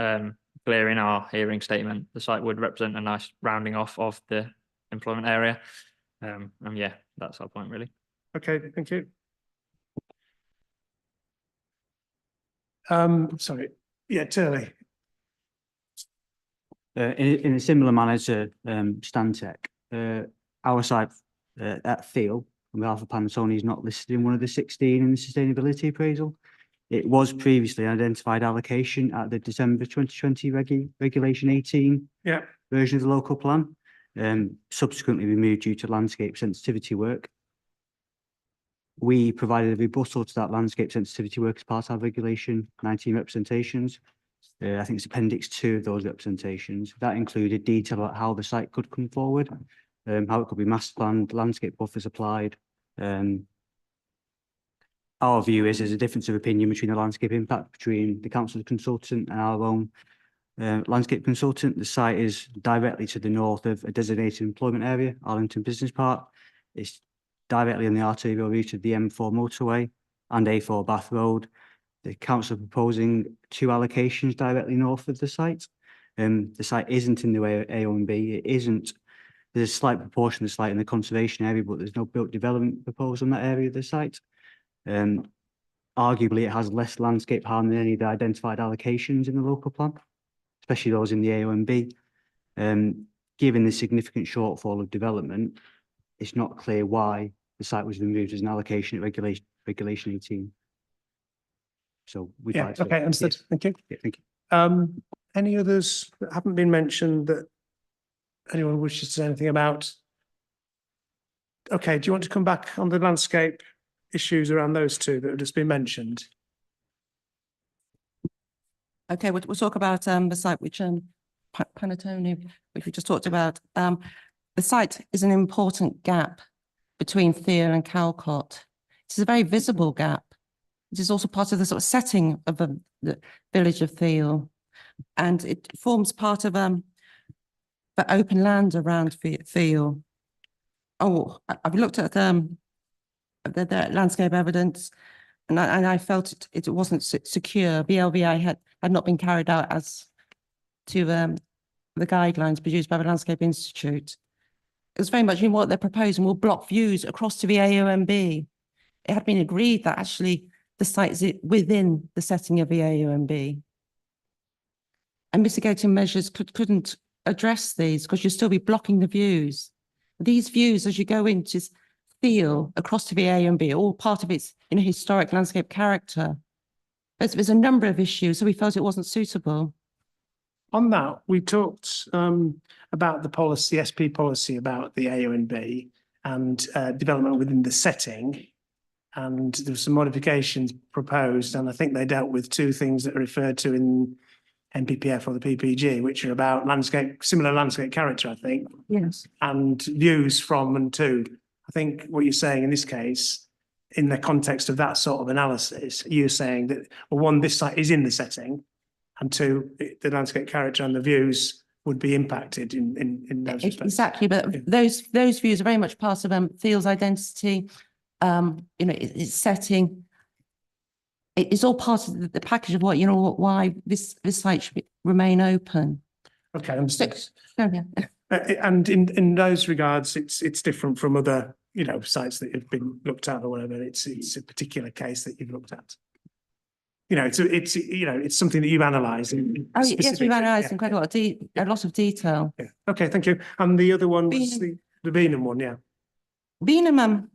clear in our hearing statement, the site would represent a nice rounding off of the employment area. And yeah, that's our point really. Okay, thank you. Sorry, yeah, Turley. In a similar manner to Stantec, our site at Thiel, on behalf of Panasonic, is not listed in one of the 16 in the sustainability appraisal. It was previously identified allocation at the December 2020 Regulation 18 version of the local plan, subsequently removed due to landscape sensitivity work. We provided a rebuttal to that landscape sensitivity work as part of our Regulation 19 representations. I think it's Appendix 2 of those representations. That included detail about how the site could come forward, how it could be master planned, landscape buffers applied. Our view is there's a difference of opinion between the landscape impact between the council consultant and our own landscape consultant. The site is directly to the north of a designated employment area, Arlington Business Park. It's directly on the arterial route of the M4 motorway and A4 Bath Road. The council are proposing 2 allocations directly north of the site. The site isn't in the way of A1B. It isn't. There's a slight proportion of the site in the conservation area, but there's no built development proposed on that area of the site. Arguably, it has less landscape harm than any of the identified allocations in the local plan, especially those in the A1B. Given the significant shortfall of development, it's not clear why the site was removed as an allocation at Regulation 18. So we'd like to. Okay, understood. Yes. Thank you. Yeah, thank you. Any others that haven't been mentioned that anyone wishes to say anything about? Okay, do you want to come back on the landscape issues around those 2 that have just been mentioned? Okay, we'll talk about the site which Panasonic, which we just talked about. The site is an important gap between Thiel and Calcott. It's a very visible gap. It is also part of the sort of setting of the village of Thiel, and it forms part of the open land around Thiel. Oh, I've looked at the landscape evidence, and I felt it wasn't secure. BLVI had not been carried out as to the guidelines produced by the Landscape Institute. It was very much in what they're proposing will block views across to the AONB. It had been agreed that actually the site is within the setting of the AONB. And mitigating measures couldn't address these because you'll still be blocking the views. These views, as you go into Thiel across to the AONB, are all part of its historic landscape character. There's a number of issues, so we felt it wasn't suitable. On that, we talked about the policy, SP policy about the AONB and development within the setting. And there were some modifications proposed, and I think they dealt with 2 things that are referred to in NPPF or the PPG, which are about similar landscape character, I think. Yes. And views from and to. I think what you're saying in this case, in the context of that sort of analysis, you're saying that, well, 1, this site is in the setting, and 2, the landscape character and the views would be impacted in those respects. Exactly, but Yeah. those views are very much part of Field's identity. It's setting. It's all part of the package of why this site should remain open. Okay, understood. Oh, yeah. And in those regards, it's different from other, sites that have been looked at or whatever. It's a particular case that you've looked at. It's something that you've analysed. Oh, yes, we've analysed in quite a lot of detail. Yeah. Okay, thank you. And the other one was Beanham. the Beanham one, yeah. Beanham,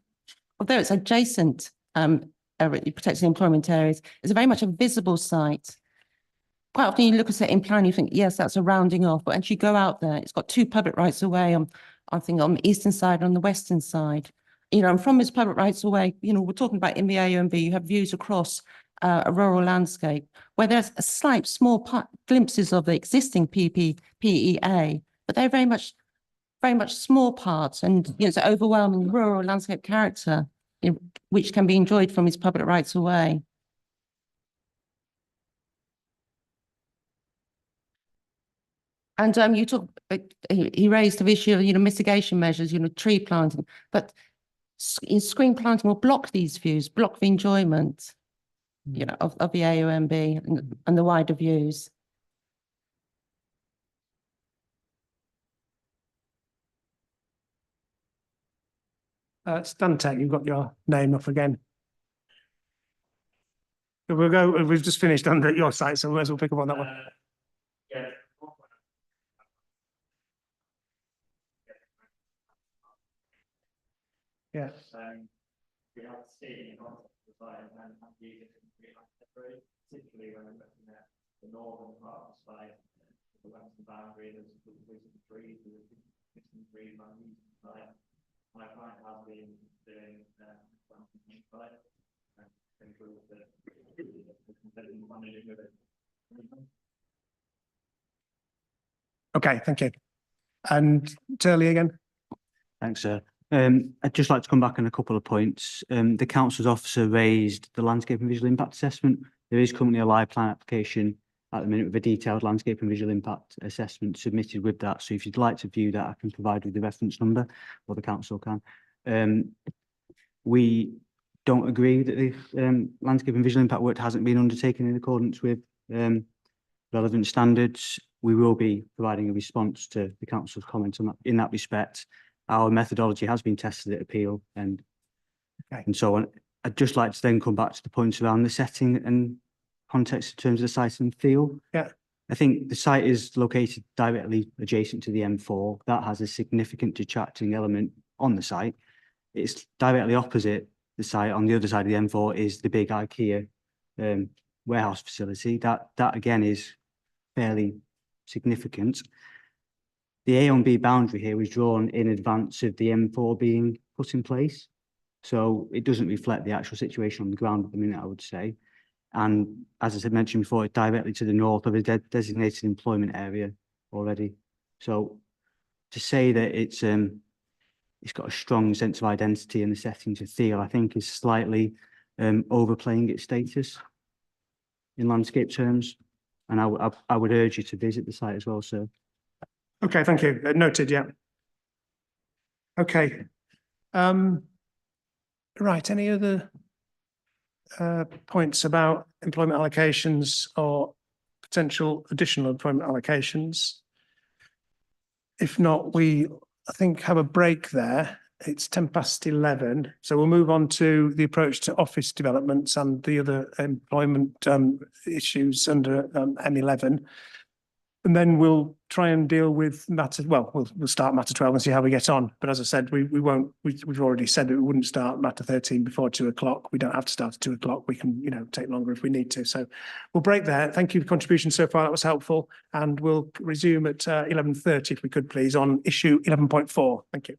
although it's adjacent, protected employment areas, is very much a visible site. Quite often you look at it in plan, you think, yes, that's a rounding off, but as you go out there, it's got two public rights of way I think on the eastern side and on the western side. And from its public rights of way, we're talking about in the AONB, you have views across a rural landscape where there's a slight small glimpses of the existing PEA, but they're very much small parts, and it's an overwhelming rural landscape character which can be enjoyed from its public rights of way. And you talk. He raised the issue of mitigation measures, tree planting, but screen planting will block these views, block the enjoyment, of the AONB and the wider views. Stantec, you've got your name up again. We'll go. We've just finished under your site, so we might as well pick up on that one. Yeah. Yeah. We have seen on the site and using it particularly when we're looking at the northern part of the site, the western boundary, there's some trees, some trees on the eastern side. My client has been doing planting site and improve the managing with it. Okay, thank you. And Turley again. Thanks, sir. I'd just like to come back on a couple of points. The council's officer raised the landscape and visual impact assessment. There is currently a live plan application at the minute with a detailed landscape and visual impact assessment submitted with that. So if you'd like to view that, I can provide with the reference number, or the council can. We don't agree that the landscape and visual impact work hasn't been undertaken in accordance with relevant standards. We will be providing a response to the council's comments on that, in that respect. Our methodology has been tested at appeal and so on. I'd just like to then come back to the points around the setting and context in terms of the site and feel. Yeah. I think the site is located directly adjacent to the M4. That has a significant detracting element on the site. It's directly opposite the site. On the other side of the M4 is the big IKEA warehouse facility. That again is fairly significant. The A&B boundary here was drawn in advance of the M4 being put in place. So it doesn't reflect the actual situation on the ground at the minute, I would say. And as I said, mentioned before, it's directly to the north of a designated employment area already. So to say that it's got a strong sense of identity in the setting to feel, I think is slightly overplaying its status in landscape terms. And I would urge you to visit the site as well, sir. Okay, thank you. Noted, yeah. Okay. Right, any other points about employment allocations or potential additional employment allocations? If not, I think, have a break there. It's 11:10, so we'll move on to the approach to office developments and the other employment issues under M11. And then we'll try and deal with matter. Well, we'll start matter 12 and see how we get on. But as I said, we won't. We've already said that we wouldn't start matter 13 before 2 o'clock. We don't have to start at 2 o'clock. We can, take longer if we need to. So we'll break there. Thank you for contribution so far. That was helpful. And we'll resume at 11:30 if we could, please, on issue 11.4. Thank you.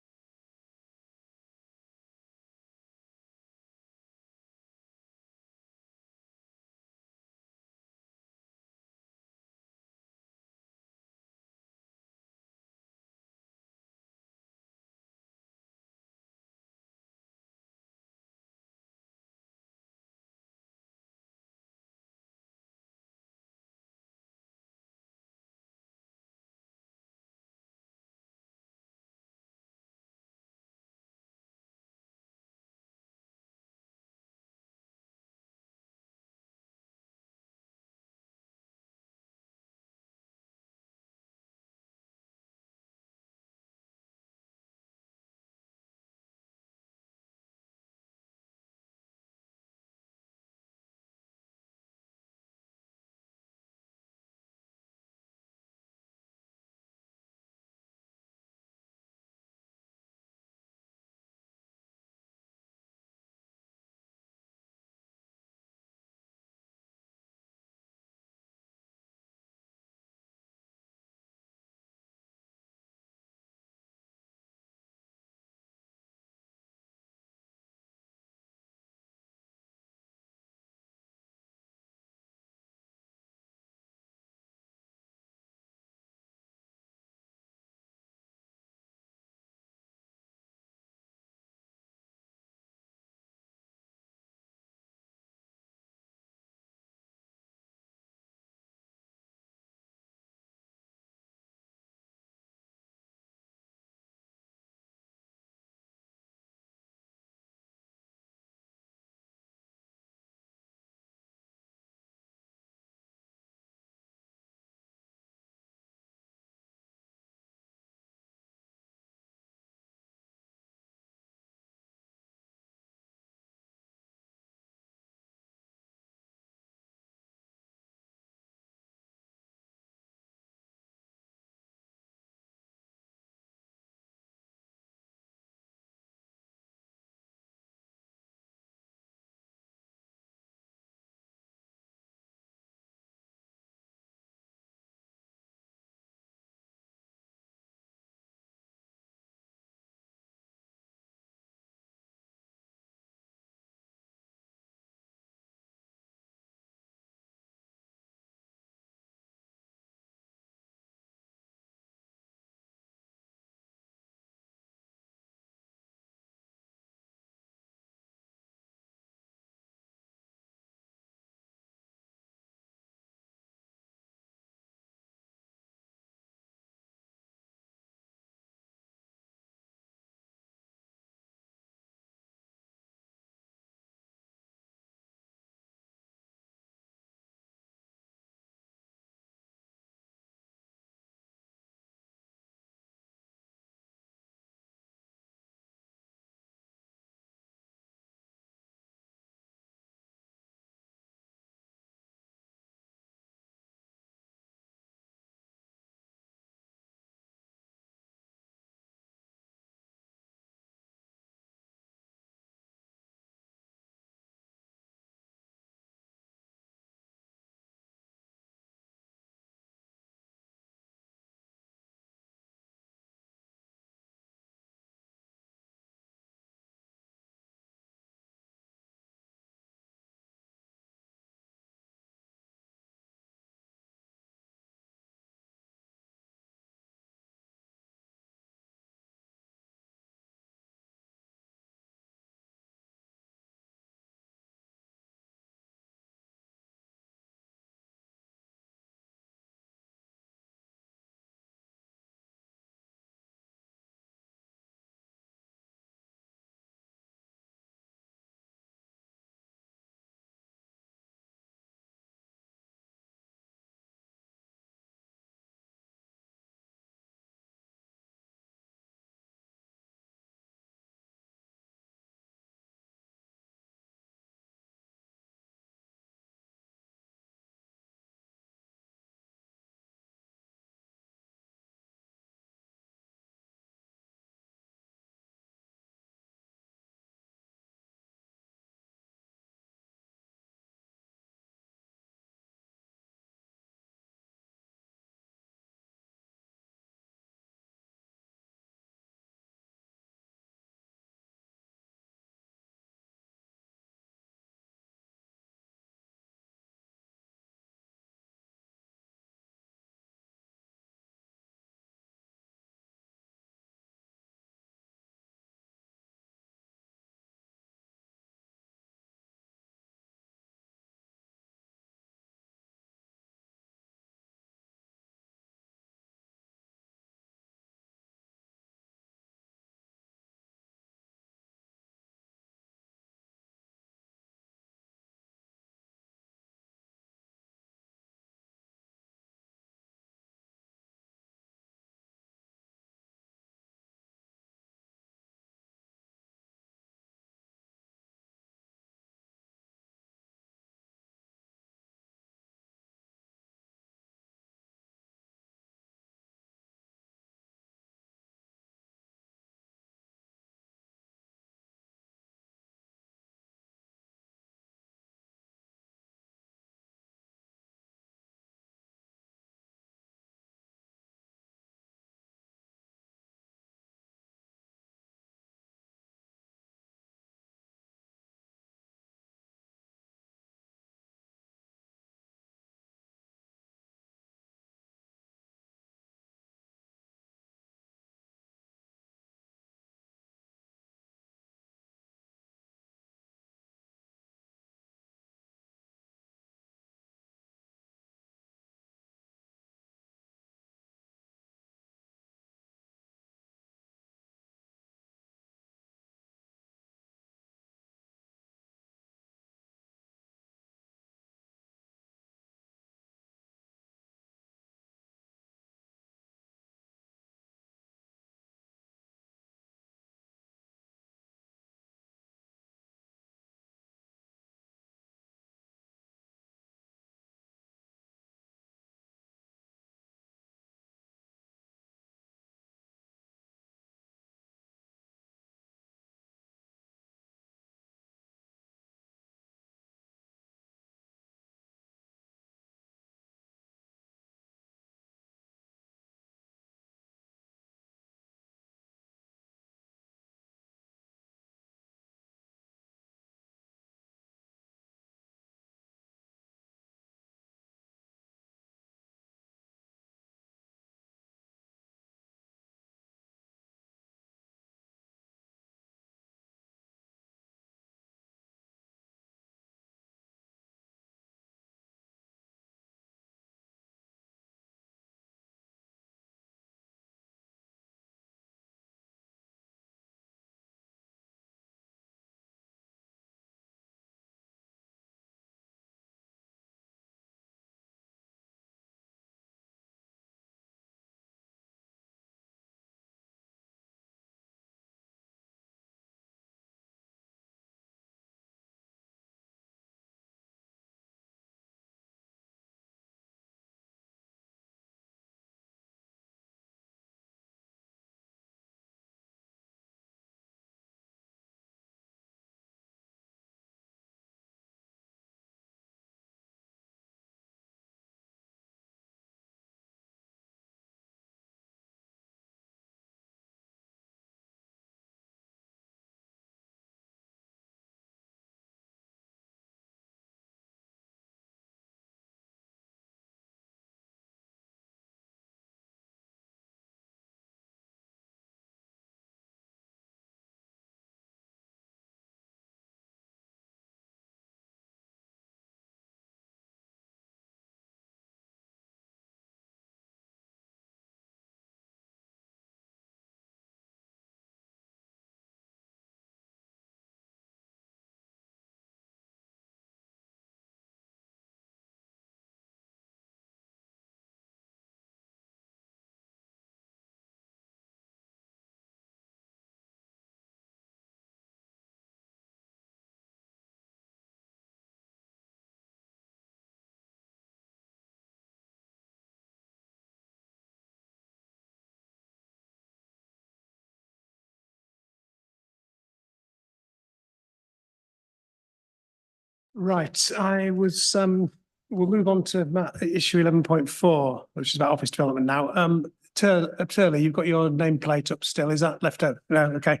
Right, we'll move on to issue 11.4, which is about office development now. Turley, you've got your nameplate up still. Is that left out? No, okay,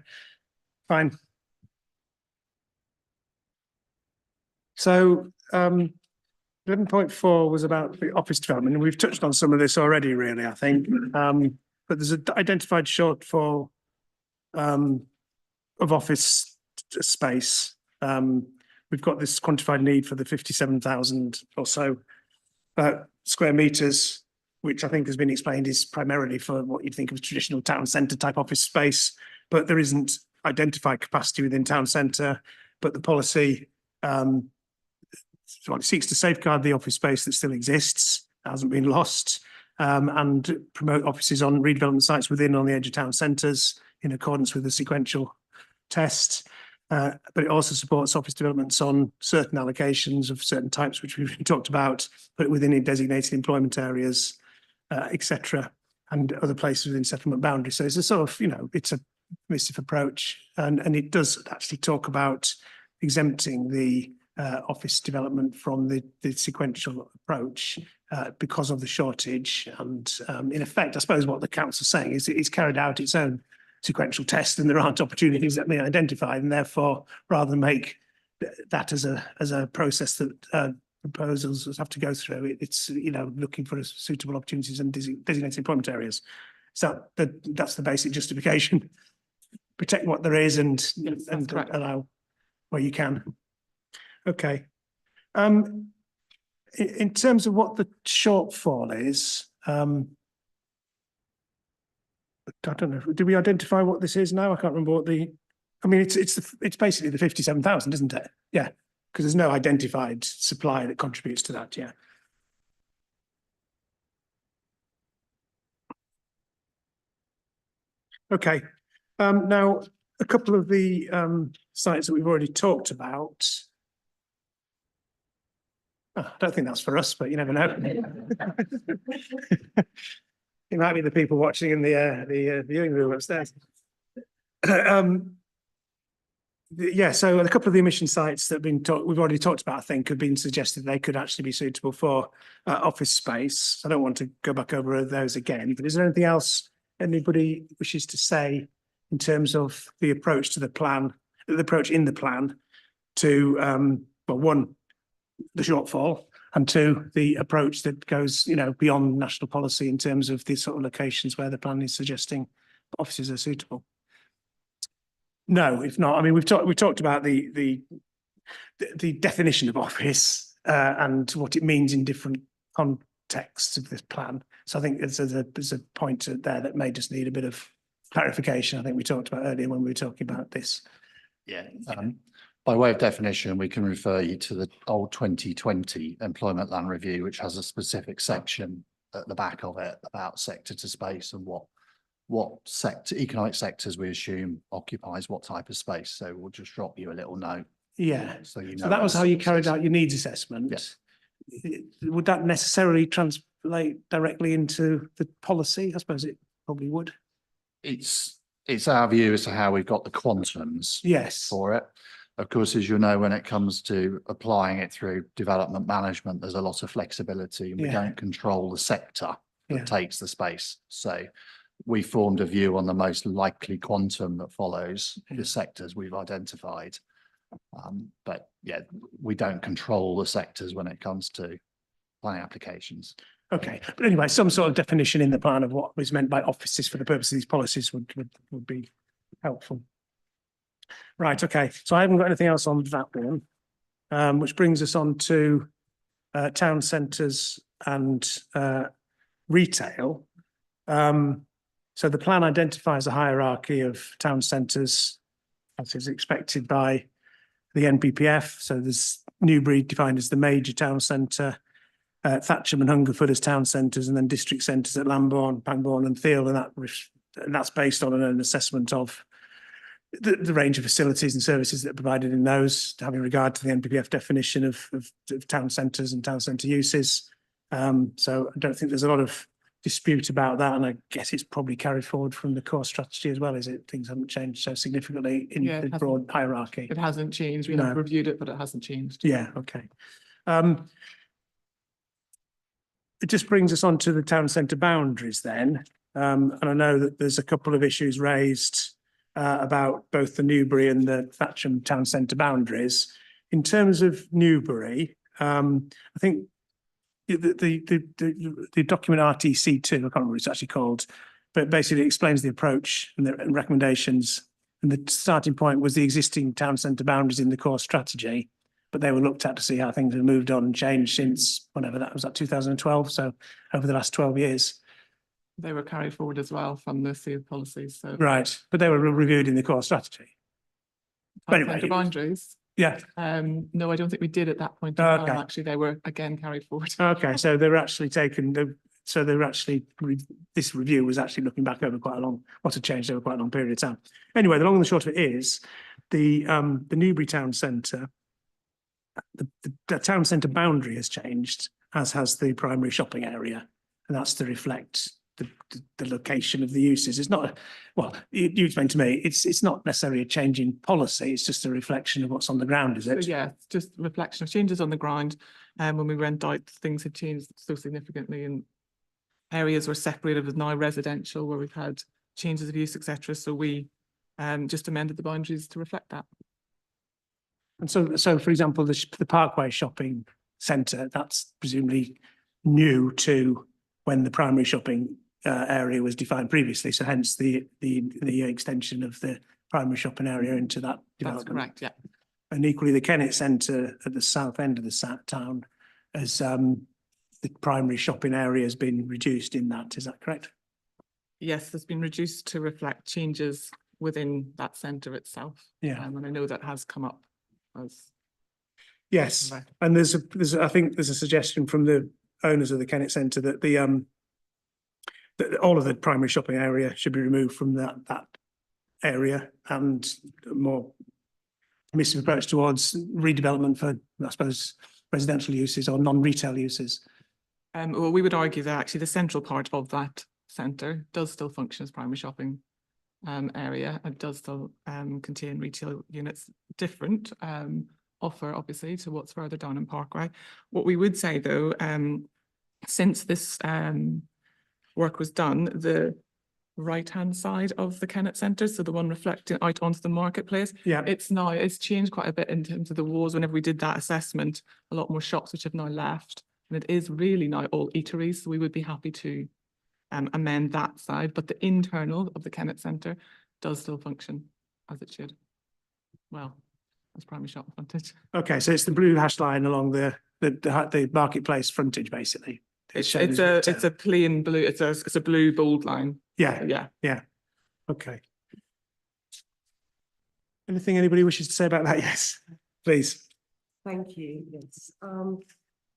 fine. So 11.4 was about the office development, and we've touched on some of this already, really, I think. But there's an identified shortfall of office space. We've got this quantified need for the 57,000 or so square meters, which I think has been explained is primarily for what you'd think of as traditional town centre type office space, but there isn't identified capacity within town centre. But the policy it seeks to safeguard the office space that still exists, hasn't been lost, and promote offices on redevelopment sites within on the edge of town centres in accordance with the sequential test. But it also supports office developments on certain allocations of certain types, which we've talked about, but within designated employment areas, etc., and other places within settlement boundaries. So it's a sort of, it's a permissive approach, and it does actually talk about exempting the office development from the sequential approach because of the shortage. And in effect, I suppose what the council's saying is it's carried out its own sequential test, and there aren't opportunities that may identify, and therefore, rather than make that as a process that proposals have to go through, it's looking for suitable opportunities and designated employment areas. So that's the basic justification. Protect what there is and allow where you can. Okay. In terms of what the shortfall is, I don't know. Do we identify what this is now? I can't remember what it's basically the 57,000, isn't it? Yeah, because there's no identified supply that contributes to that. Yeah. Okay. Now a couple of the sites that we've already talked about. Oh, I don't think that's for us, but you never know. It might be the people watching in the viewing room upstairs. Yeah, so a couple of the emission sites that have been we've already talked about, I think, have been suggested they could actually be suitable for office space. I don't want to go back over those again, but is there anything else anybody wishes to say in terms of the approach to the plan, the approach in the plan to, well, one, the shortfall, and two, the approach that goes, beyond national policy in terms of the sort of locations where the plan is suggesting offices are suitable? No, if not, I mean, we've talked about the definition of office and what it means in different contexts of this plan. So I think there's a point there that may just need a bit of clarification. I think we talked about earlier when we were talking about this. Yeah. By way of definition, we can refer you to the old 2020 Employment Land Review, which has a specific section at the back of it about sector to space and what sector, economic sectors we assume occupies what type of space. So we'll just drop you a little note. Yeah. So you know. So that was how you carried out your needs assessment. Yes. Would that necessarily translate directly into the policy? I suppose it probably would. It's our view as to how we've got the quantums. Yes. For it. Of course, as you know, when it comes to applying it through development management, there's a lot of flexibility, and we don't control the sector that takes the space. So we formed a view on the most likely quantum that follows the sectors we've identified. But yeah, we don't control the sectors when it comes to planning applications. Okay, but anyway, some sort of definition in the plan of what was meant by offices for the purpose of these policies would be helpful. Right, okay, so I haven't got anything else on that one, which brings us on to town centres and retail. So the plan identifies a hierarchy of town centres as is expected by the NPPF. So there's Newbury defined as the major town centre, Thatcham and Hungerford as town centres, and then district centres at Lambourne, Pangbourne and Theale, and that's based on an assessment of the range of facilities and services that are provided in those, having regard to the NPPF definition of town centres and town centre uses. So I don't think there's a lot of dispute about that, and I guess it's probably carried forward from the core strategy as well, is it? Things haven't changed so significantly in Yeah, it the hasn't. broad hierarchy. It hasn't changed. We No. have reviewed it, but it hasn't changed. Yeah, okay. It just brings us on to the town centre boundaries then. And I know that there's a couple of issues raised about both the Newbury and the Thatcham town centre boundaries. In terms of Newbury, I think the document RTC2, I can't remember what it's actually called, but basically explains the approach and the recommendations. And the starting point was the existing town centre boundaries in the core strategy, but they were looked at to see how things have moved on and changed since whenever that was, at 2012. So over the last 12 years. They were carried forward as well from the field policies. So Right, but they were reviewed in the core strategy. But anyway, centre boundaries. Yeah. No, I don't think we did at that point in Okay. time. Actually, they were again carried forward. Okay, so they were actually taken. So they were actually this review was actually looking back over quite a long, what had changed over quite a long period of time. Anyway, the long and the short of it is the Newbury town centre. The town centre boundary has changed, as has the primary shopping area, and that's to reflect the location of the uses. It's not, well, you explained to me, it's not necessarily a change in policy, it's just a reflection of what's on the ground, is it? So yeah, it's just a reflection of changes on the ground. And when we went out, things had changed so significantly, and areas were separated with now residential, where we've had changes of use, etc. So we just amended the boundaries to reflect that. And so for example, the Parkway shopping centre, that's presumably new to when the primary shopping area was defined previously. So hence the extension of the primary shopping area into that development. That's correct, yeah. And equally, the Kennet Centre at the south end of the town, as the primary shopping area has been reduced in that. Is that correct? Yes, it's been reduced to reflect changes within that centre itself. Yeah. And I know that has come up as. Yes, Right. and I think there's a suggestion from the owners of the Kennet Centre that that all of the primary shopping area should be removed from that area, and a more permissive approach towards redevelopment for, I suppose, residential uses or non-retail uses. Well, we would argue that actually the central part of that centre does still function as primary shopping area. It does still contain retail units, different offer obviously to what's further down in Parkway. What we would say though, since this work was done, the right-hand side of the Kennet Centre, so the one reflecting out onto the marketplace, yeah, it's changed quite a bit in terms of the walls. Whenever we did that assessment, a lot more shops which have now left, and it is really now all eateries. So we would be happy to amend that side, but the internal of the Kennet Centre does still function as it should. Well, as primary shop frontage. Okay, so it's the blue hash line along the marketplace frontage, basically. It's a plain blue. It's a blue bold line. Yeah. Okay. Anything anybody wishes to say about that? Yes, please. Thank you. Yes.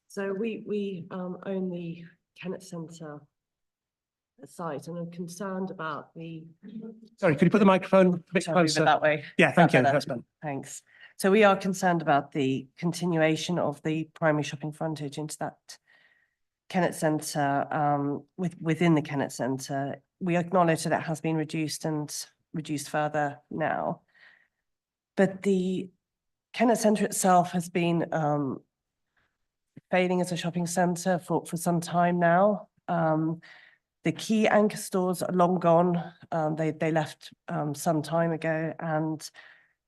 So we own the Kennet Centre site, and I'm concerned about the. Sorry, could you put the microphone a bit Shall I move it closer? that way? Yeah, thank you. Better? That's better. Thanks. So we are concerned about the continuation of the primary shopping frontage into that Kennet Centre, within the Kennet Centre. We acknowledge that it has been reduced and reduced further now. But the Kennet Centre itself has been failing as a shopping centre for some time now. The key anchor stores are long gone. They left some time ago, and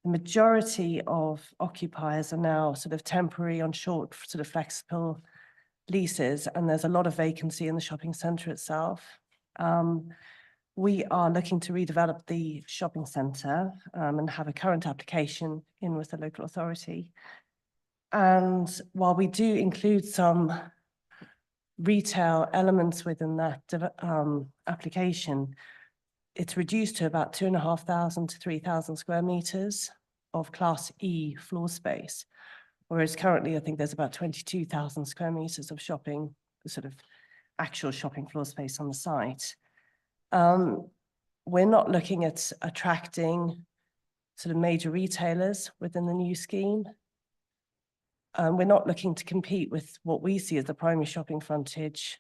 the majority of occupiers are now sort of temporary on short, sort of flexible leases, and there's a lot of vacancy in the shopping centre itself. We are looking to redevelop the shopping centre and have a current application in with the local authority. And while we do include some retail elements within that application, it's reduced to about 2,500 to 3,000 square metres of Class E floor space. Whereas currently, I think there's about 22,000 square metres of shopping, sort of actual shopping floor space on the site. We're not looking at attracting sort of major retailers within the new scheme. We're not looking to compete with what we see as the primary shopping frontage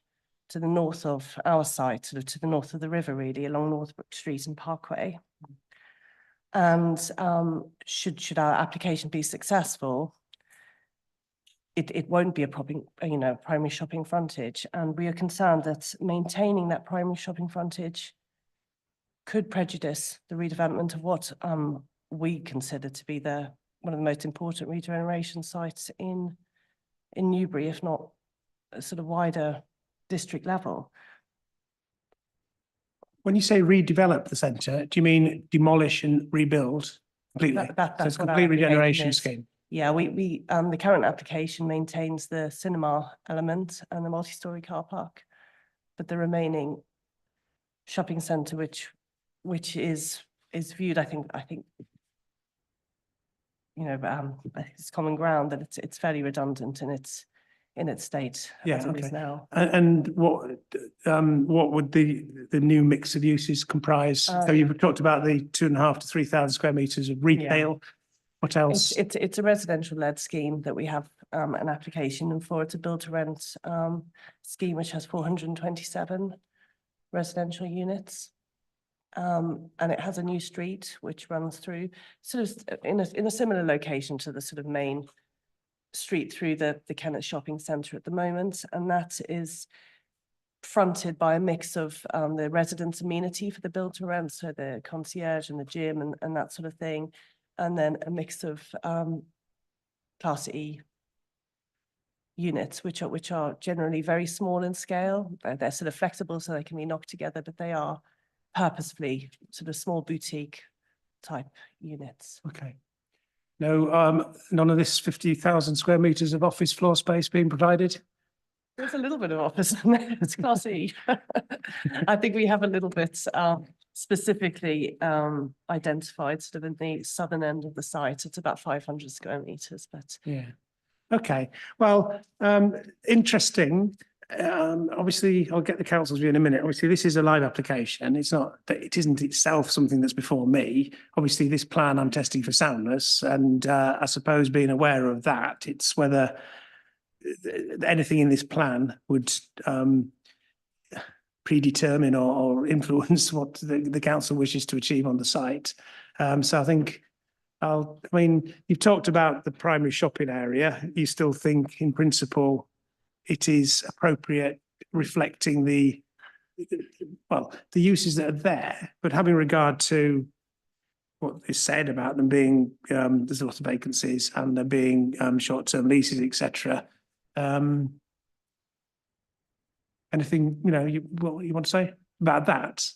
to the north of our site, sort of to the north of the river, really, along Northbrook Street and Parkway. And should our application be successful, it won't be a primary shopping frontage. And we are concerned that maintaining that primary shopping frontage could prejudice the redevelopment of what we consider to be one of the most important regeneration sites in Newbury, if not a sort of wider district level. When you say redevelop the centre, do you mean demolish and rebuild completely? So it's a what our complete regeneration application is. scheme. Yeah, the current application maintains the cinema element and the multi-storey car park, but the remaining shopping centre, which is viewed, I think, it's common ground that it's fairly redundant in its state as it is now. And what would the new mix of uses comprise? So you've talked about the 2,500 to 3,000 square metres of retail. What else? It's a residential-led scheme that we have an application in for. It's a build-to-rent scheme which has 427 residential units. And it has a new street which runs through sort of in a similar location to the sort of main street through the Kennett Shopping Centre at the moment. And that is fronted by a mix of the residents' amenity for the build-to-rent, so the concierge and the gym and that sort of thing. And then a mix of Class E units, which are generally very small in scale. They're sort of flexible, so they can be knocked together, but they are purposefully sort of small boutique type units. Okay. No, none of this 50,000 square metres of office floor space being provided? There's a little bit of office in there. It's Class E. I think we have a little bit specifically identified sort of in the southern end of the site. It's about 500 square metres, but yeah. Okay. Well, interesting. Obviously, I'll get the council's view in a minute. Obviously, this is a live application. It isn't itself something that's before me. Obviously, this plan I'm testing for soundness, and I suppose being aware of that, it's whether anything in this plan would predetermine or influence what the council wishes to achieve on the site. So I think you've talked about the primary shopping area. You still think in principle it is appropriate, reflecting the uses that are there, but having regard to what is said about them being, there's a lot of vacancies and there being short-term leases, etc. Anything, what you want to say about that?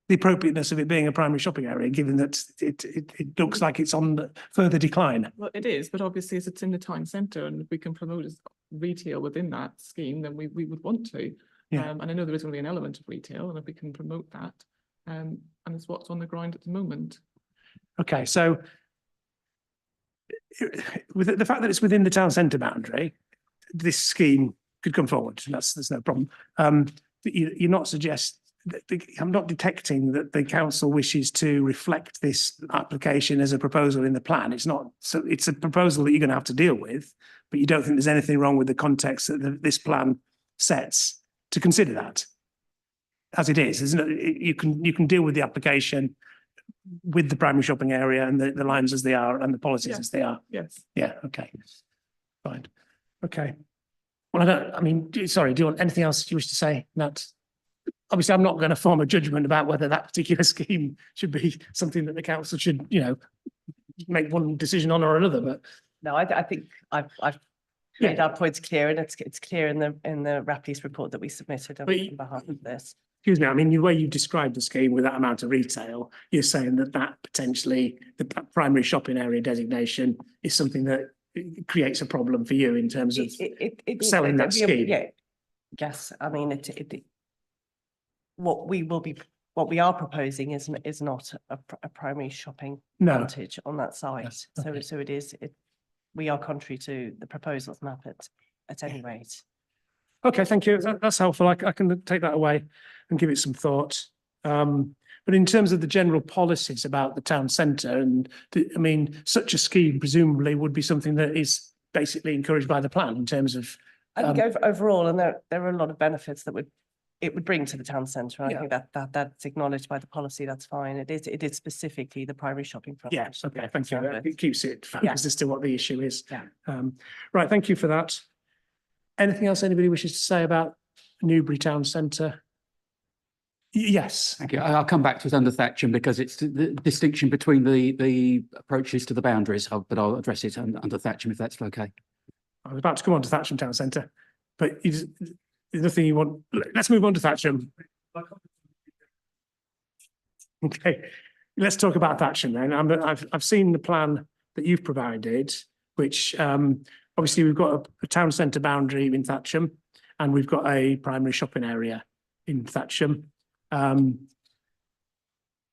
The appropriateness of it being a primary shopping area, given that it looks like it's on the further decline. Well, it is, but obviously as it's in the town centre and if we can promote retail within that scheme, then we would want to. Yeah. And I know there is going to be an element of retail, and if we can promote that, and it's what's on the ground at the moment. Okay, so with the fact that it's within the town centre boundary, this scheme could come forward. There's no problem. You're not I'm not detecting that the council wishes to reflect this application as a proposal in the plan. It's not. So it's a proposal that you're going to have to deal with, but you don't think there's anything wrong with the context that this plan sets to consider that as it is. Isn't it? You can deal with the application with the primary shopping area and the lines as they are and the policies as they are. Yes. Yeah. Okay. Fine. Okay. Well, sorry, do you want anything else you wish to say, Nat? Obviously, I'm not going to form a judgment about whether that particular scheme should be something that the council should, make one decision on or another, but. No, I think I've made our points clear, and it's clear in the RAPLI's report that we submitted on behalf of this. Excuse me, the way you described the scheme with that amount of retail, you're saying that potentially the primary shopping area designation is something that creates a problem for you in terms of selling that scheme. Yeah. Yes, what we are proposing is not a primary shopping frontage on that site. Yes. So Okay. we are contrary to the proposals map at any rate. Okay, thank you. That's helpful. I can take that away and give it some thought. But in terms of the general policies about the town centre, and such a scheme presumably would be something that is basically encouraged by the plan in terms of I think overall, and there are a lot of benefits that it would bring to the town centre. And I think that's acknowledged by the policy. That's fine. It is specifically the primary shopping front. Yes, okay, thank you. It keeps it Yeah. focused as to what the issue is. Yeah. Right, thank you for that. Anything else anybody wishes to say about Newbury Town Centre? Yes. Thank you. I'll come back to it under Thatcham because it's the distinction between the approaches to the boundaries, but I'll address it under Thatcham if that's okay. I was about to come on to Thatcham Town Centre, but there's nothing you want. Let's move on to Thatcham. Okay, let's talk about Thatcham then. I've seen the plan that you've provided, which obviously we've got a town centre boundary in Thatcham, and we've got a primary shopping area in Thatcham.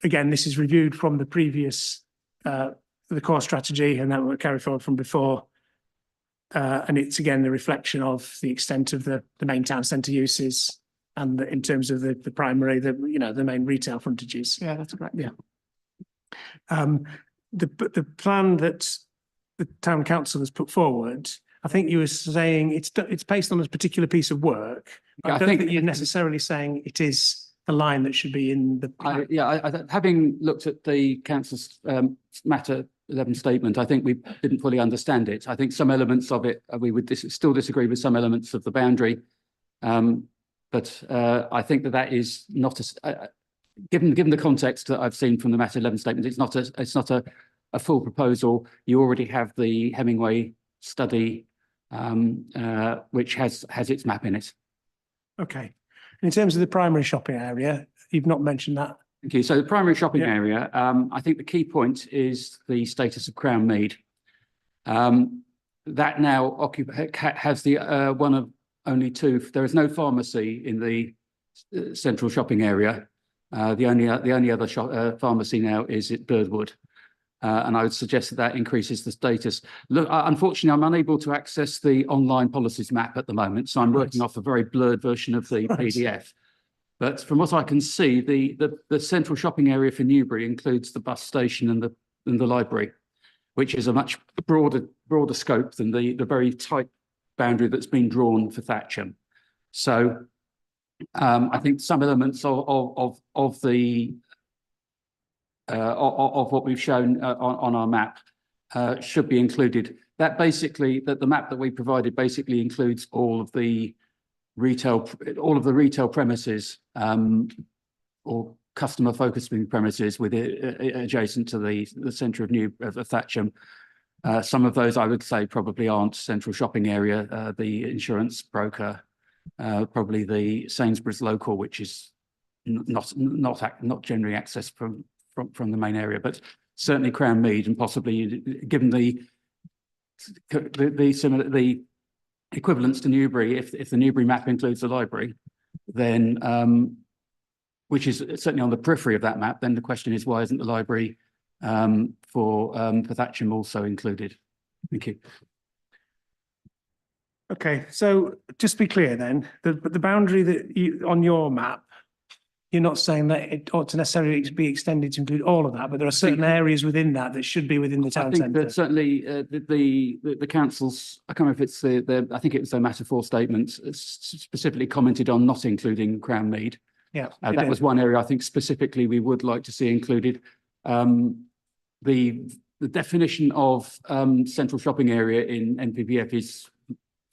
Again, this is reviewed from the previous, the core strategy, and that will carry forward from before. And it's again the reflection of the extent of the main town centre uses, and in terms of the primary, the main retail frontages. Yeah, that's correct. Yeah. The plan that the town council has put forward, I think you were saying it's based on a particular piece of work. Yeah, I don't think you're necessarily saying it is the line that should be in the plan. Having looked at the council's matter 11 statement, I think we didn't fully understand it. I think some elements of it, we would still disagree with some elements of the boundary. But I think that is not given the context that I've seen from the matter 11 statement, it's not a full proposal. You already have the Hemingway study, which has its map in it. Okay. In terms of the primary shopping area, you've not mentioned that. Thank you. So the primary shopping area, I think the key point is the status of Crown Mead. That now has the one of only two. There is no pharmacy in the central shopping area. The only other pharmacy now is at Birdwood. And I would suggest that increases the status. Look, unfortunately, I'm unable to access the online policies map at the moment, so I'm working off a very blurred version of the PDF. But from what I can see, the central shopping area for Newbury includes the bus station and the library, which is a much broader scope than the very tight boundary that's been drawn for Thatcham. So I think some elements of what we've shown on our map should be included. The map that we provided basically includes all of the retail premises or customer focused premises adjacent to the centre of Thatcham. Some of those I would say probably aren't central shopping area. The insurance broker, probably the Sainsbury's local, which is not generally accessed from the main area, but certainly Crown Mead, and possibly given the equivalence to Newbury, if the Newbury map includes the library, then which is certainly on the periphery of that map, then the question is, why isn't the library for Thatcham also included? Thank you. Okay, so just to be clear then, the boundary that on your map, you're not saying that it ought to necessarily be extended to include all of that, but there are certain areas within that should be within the town centre. I think that certainly the council's, I can't remember if it's I think it was their matter 4 statement, specifically commented on not including Crown Mead. Yeah. That was one area I think specifically we would like to see included. The definition of central shopping area in NPPF is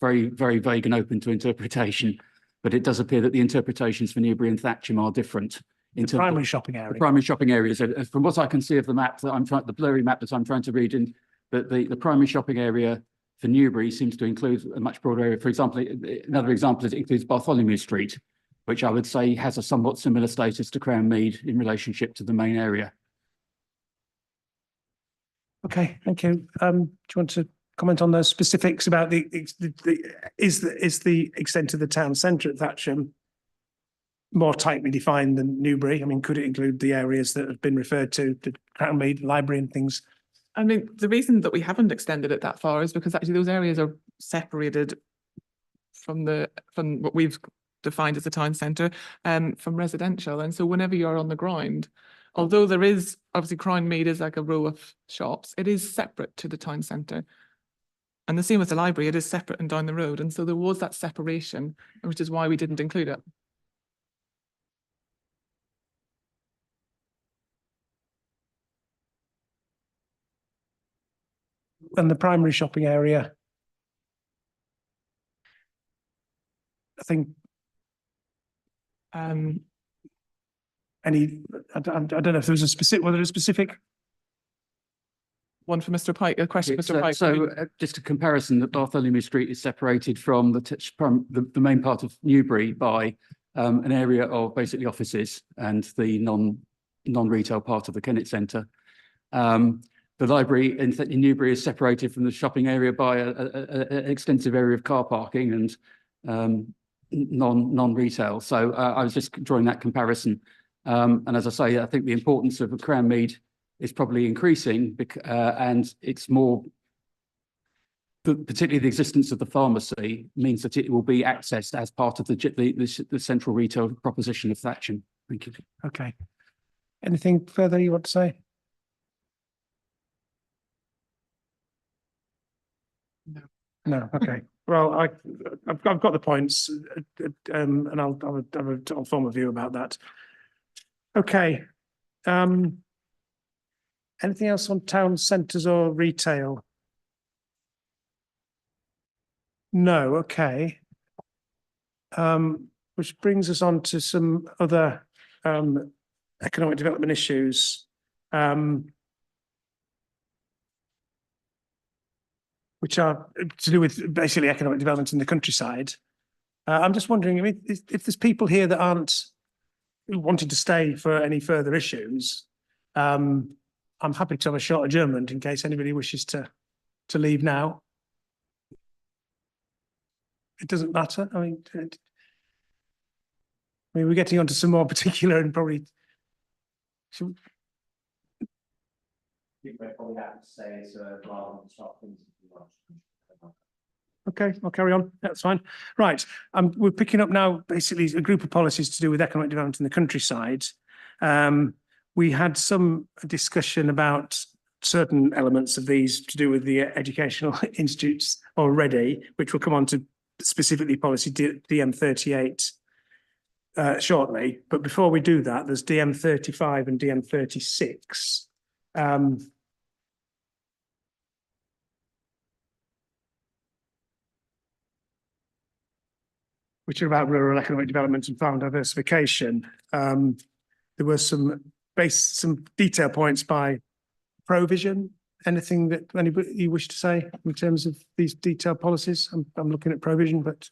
very, very vague and open to interpretation. But it does appear that the interpretations for Newbury and Thatcham are different. In terms of primary shopping area. The primary shopping areas. From what I can see of the map that the blurry map that I'm trying to read in, that the primary shopping area for Newbury seems to include a much broader area. For example, another example is it includes Bartholomew Street, which I would say has a somewhat similar status to Crown Mead in relationship to the main area. Okay, thank you. Do you want to comment on those specifics about is the extent of the town centre at Thatcham more tightly defined than Newbury? I mean, could it include the areas that have been referred to, the Crown Mead library and things? I mean, the reason that we haven't extended it that far is because actually those areas are separated from what we've defined as a town centre from residential. And so whenever you're on the ground, although there is obviously Crown Mead is like a row of shops, it is separate to the town centre. And the same with the library, it is separate and down the road. And so there was that separation, which is why we didn't include it. And the primary shopping area, I think any, I don't know if there was a specific, whether it's specific. One for Mr. Pike, a question, Mr. Pike. Just a comparison, that Bartholomew Street is separated from from the main part of Newbury by an area of basically offices and the non-retail part of the Kennett Centre. The library in Newbury is separated from the shopping area by an extensive area of car parking and non-retail. So I was just drawing that comparison. And as I say, I think the importance of a Crown Mead is probably increasing, and it's more, particularly the existence of the pharmacy means that it will be accessed as part of the central retail proposition of Thatcham. Thank you. Okay. Anything further you want to say? No. Okay. Well, I've got the points, and I'll form a view about that. Okay. Anything else on town centres or retail? No. Okay. Which brings us on to some other economic development issues. Which are to do with basically economic development in the countryside. I'm just wondering, I mean, if there's people here that aren't wanting to stay for any further issues, I'm happy to have a short adjournment in case anybody wishes to leave now. It doesn't matter. I mean, we're getting onto some more particular and probably. Okay, I'll carry on. That's fine. Right. We're picking up now basically a group of policies to do with economic development in the countryside. We had some discussion about certain elements of these to do with the educational institutes already, which will come on to specifically policy DM38 shortly. But before we do that, there's DM35 and DM36. Which are about rural economic development and farm diversification. There were some detail points by provision. Anything that anybody you wish to say in terms of these detailed policies? I'm looking at provision, but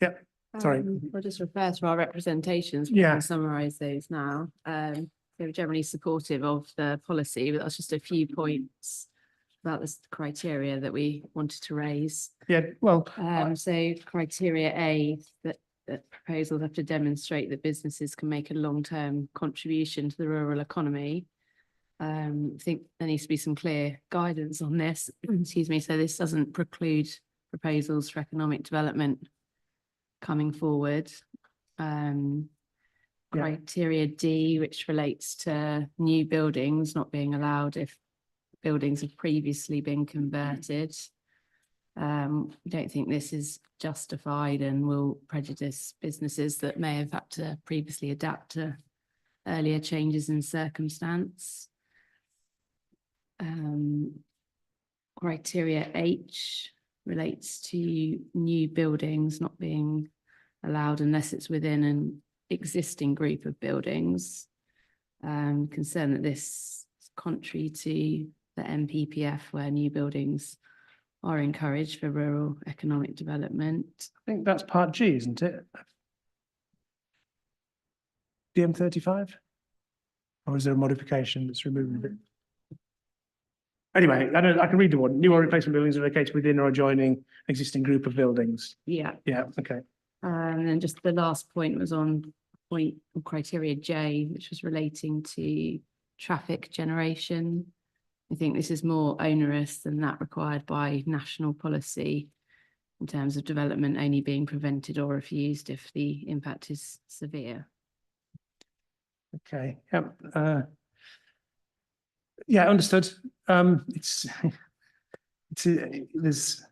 yeah, sorry. We'll just refer to our representations. Yeah. And summarise those now. They were generally supportive of the policy, but that's just a few points about the criteria that we wanted to raise. Yeah, well. So criteria A, that proposals have to demonstrate that businesses can make a long-term contribution to the rural economy. I think there needs to be some clear guidance on this, excuse me, so this doesn't preclude proposals for economic development coming forward. Criteria D, which relates to new buildings not being allowed if buildings have previously been converted. We don't think this is justified and will prejudice businesses that may have had to previously adapt to earlier changes in circumstance. Criteria H relates to new buildings not being allowed unless it's within an existing group of buildings. Concerned that this is contrary to the MPPF, where new buildings are encouraged for rural economic development. I think that's part G, isn't it? DM35? Or is there a modification that's removed it? Anyway, I can read the one. New or replacement buildings are located within or adjoining existing group of buildings. Yeah. Yeah, okay. And then just the last point was on criteria J, which was relating to traffic generation. I think this is more onerous than that required by national policy in terms of development only being prevented or refused if the impact is severe. Okay, yeah, understood. It's there's,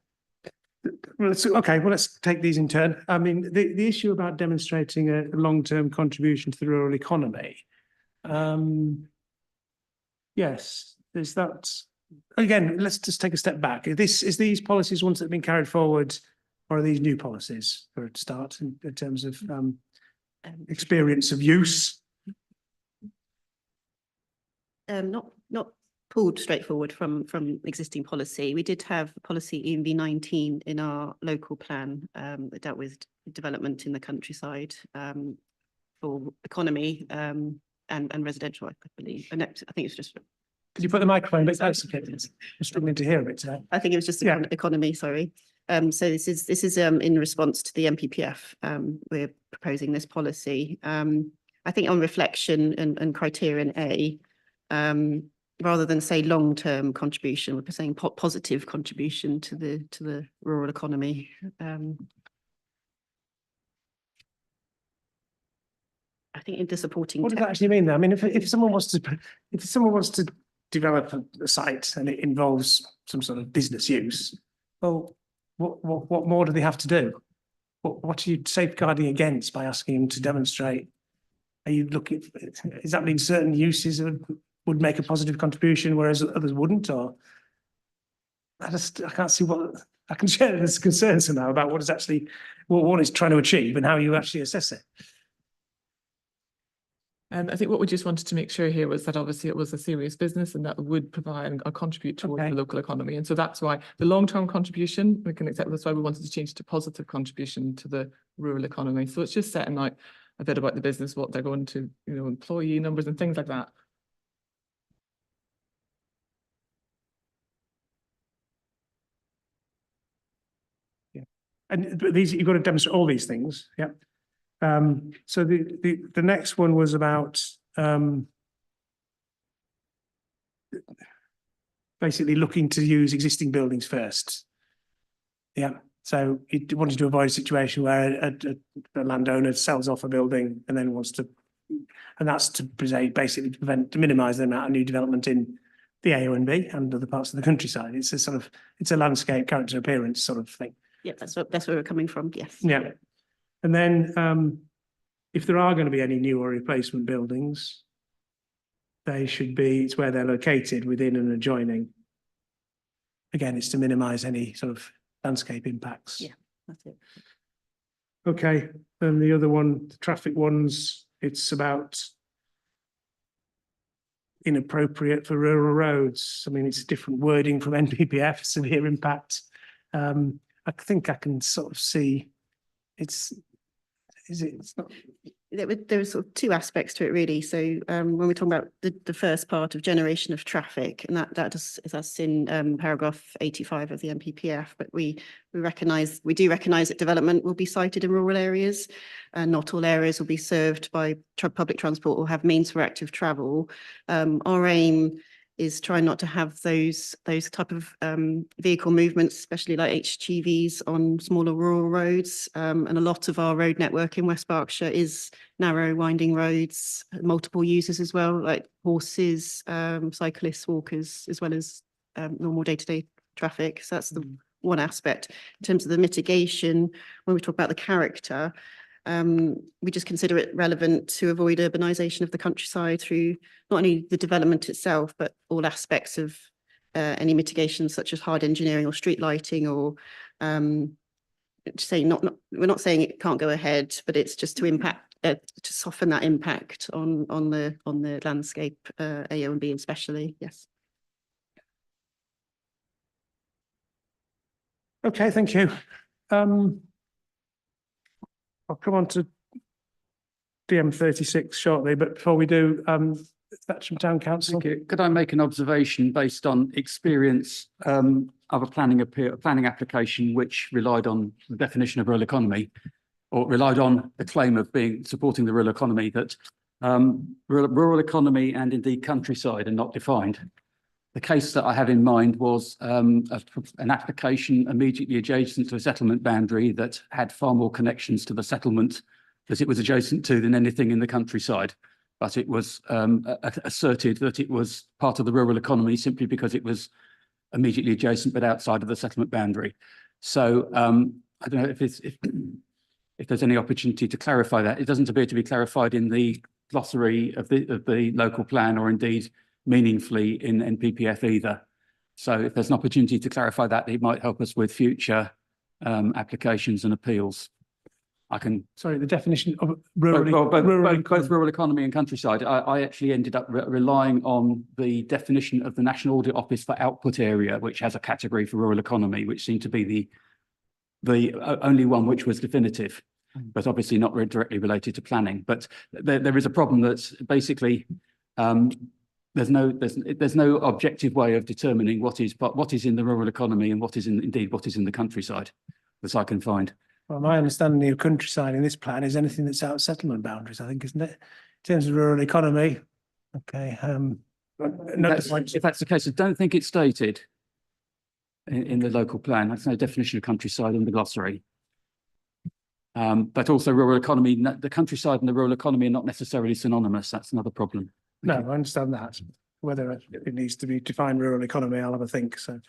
okay, well, let's take these in turn. I mean, the issue about demonstrating a long-term contribution to the rural economy. Yes, there's that. Again, let's just take a step back. Is these policies ones that have been carried forward, or are these new policies for a start in terms of experience of use? Not pulled straightforward from existing policy. We did have policy ENV19 in our local plan that dealt with development in the countryside for economy and residential, I believe. And I think it's just. Could you put the microphone a bit closer, Kate? I'm struggling to hear a bit today. I think it was just economy, sorry. So this is in response to the MPPF. We're proposing this policy. I think on reflection and criterion A, rather than say long-term contribution, we're saying positive contribution to the rural economy. I think in the supporting. What does that actually mean? Though? I mean, if someone wants to develop a site and it involves some sort of business use, well, what more do they have to do? What are you safeguarding against by asking them to demonstrate? Are you looking? Does that mean certain uses would make a positive contribution, whereas others wouldn't? Or I can't see what I can share. There's concerns now about what is actually what one is trying to achieve and how you actually assess it. And I think what we just wanted to make sure here was that obviously it was a serious business and that would provide or contribute towards the local economy. And so that's why the long-term contribution we can accept. That's why we wanted to change to positive contribution to the rural economy. So it's just setting out a bit about the business, what they're going to, employee numbers and things like that. Yeah, but these you've got to demonstrate all these things. Yeah. So the next one was about basically looking to use existing buildings first. Yeah. So you wanted to avoid a situation where a landowner sells off a building and then wants to, and that's to basically to minimise the amount of new development in the A and B and other parts of the countryside. It's a landscape character appearance sort of thing. Yeah, that's where we're coming from. Yes. Yeah. And then if there are going to be any new or replacement buildings, it's where they're located within and adjoining. Again, it's to minimise any sort of landscape impacts. Yeah, that's it. Okay, and the other one, the traffic ones, it's about inappropriate for rural roads. I mean, it's different wording from NPPF, severe impact. I think I can sort of see it's not. There are sort of two aspects to it really. So when we're talking about the first part of generation of traffic, and that's in paragraph 85 of the MPPF, but we do recognise that development will be sited in rural areas, and not all areas will be served by public transport or have means for active travel. Our aim is trying not to have those type of vehicle movements, especially like HGVs on smaller rural roads. And a lot of our road network in West Berkshire is narrow, winding roads, multiple users as well, like horses, cyclists, walkers, as well as normal day-to-day traffic. So that's the one aspect. In terms of the mitigation, when we talk about the character, we just consider it relevant to avoid urbanisation of the countryside through not only the development itself, but all aspects of any mitigations such as hard engineering or street lighting, or we're not saying it can't go ahead, but it's just to soften that impact on the landscape, AO and B especially. Yes. Okay, thank you. I'll come on to DM36 shortly, but before we do, that's from Town Council. Could I make an observation based on experience of a planning application which relied on the definition of rural economy, or relied on the claim of supporting the rural economy, that rural economy and indeed countryside are not defined. The case that I have in mind was an application immediately adjacent to a settlement boundary that had far more connections to the settlement that it was adjacent to than anything in the countryside. But it was asserted that it was part of the rural economy simply because it was immediately adjacent but outside of the settlement boundary. So I don't know if there's any opportunity to clarify that. It doesn't appear to be clarified in the glossary of the local plan, or indeed meaningfully in NPPF either. So if there's an opportunity to clarify that, it might help us with future applications and appeals. I can. Sorry, the definition of Both rural economy and countryside. I actually ended up relying on the definition of the National Audit Office for output area, which has a category for rural economy, which seemed to be the only one which was definitive, but obviously not directly related to planning. But there is a problem that's basically there's no objective way of determining what is in the rural economy and what is in the countryside, that I can find. Well, my understanding of countryside in this plan is anything that's out of settlement boundaries, I think, isn't it? In terms of rural economy. Okay. If that's the case, I don't think it's stated in the local plan. That's no definition of countryside in the glossary. But also rural economy, the countryside and the rural economy are not necessarily synonymous. That's another problem. No, I understand that. Whether it needs to be defined rural economy, I'll have a think. So in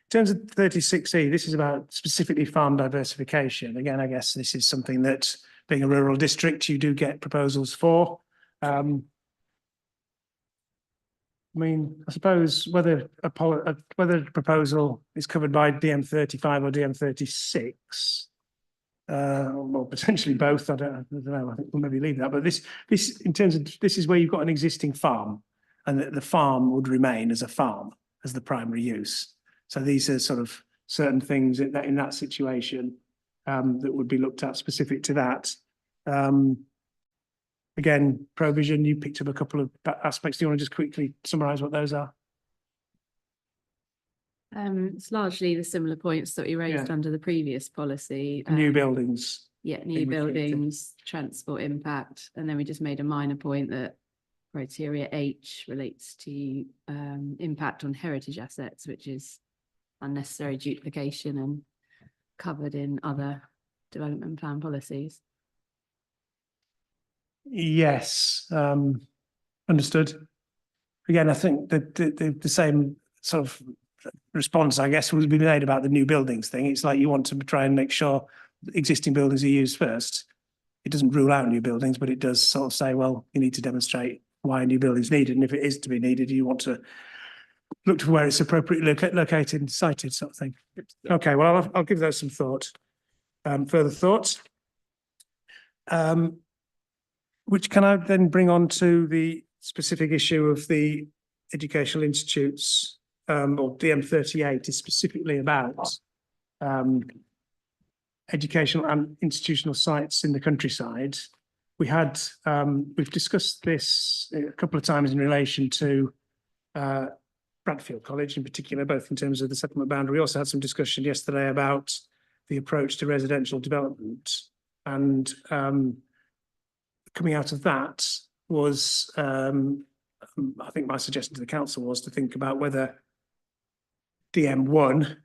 terms of 36E, this is about specifically farm diversification. Again, I guess this is something that, being a rural district, you do get proposals for. I mean, I suppose whether a proposal is covered by DM35 or DM36, or potentially both. I don't know. I think we'll maybe leave that. But this in terms of this is where you've got an existing farm, and the farm would remain as a farm as the primary use. So these are sort of certain things in that situation that would be looked at specific to that. Again, provision, you picked up a couple of aspects. Do you want to just quickly summarise what those are? It's largely the similar points that we raised under the previous policy. New buildings. Yeah, new buildings, transport impact, and then we just made a minor point that criteria H relates to impact on heritage assets, which is unnecessary duplication and covered in other development plan policies. Yes, understood. Again, I think that the same sort of response, I guess, would be made about the new buildings thing. It's like you want to try and make sure existing buildings are used first. It doesn't rule out new buildings, but it does sort of say, well, you need to demonstrate why a new building is needed. And if it is to be needed, you want to look to where it's appropriately located and sited, sort of thing. Okay, well, I'll give those some thought. Further thoughts. Which can I then bring on to the specific issue of the educational institutes, or DM38 is specifically about educational and institutional sites in the countryside. We've discussed this a couple of times in relation to Bradfield College in particular, both in terms of the settlement boundary. We also had some discussion yesterday about the approach to residential development, and coming out of that was, I think my suggestion to the council was to think about whether DM1,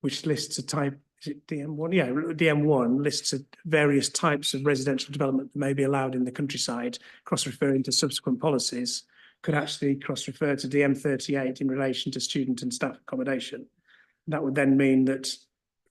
which lists a type, is it DM1? Yeah, DM1 lists various types of residential development that may be allowed in the countryside, cross-referring to subsequent policies, could actually cross-refer to DM38 in relation to student and staff accommodation. That would then mean that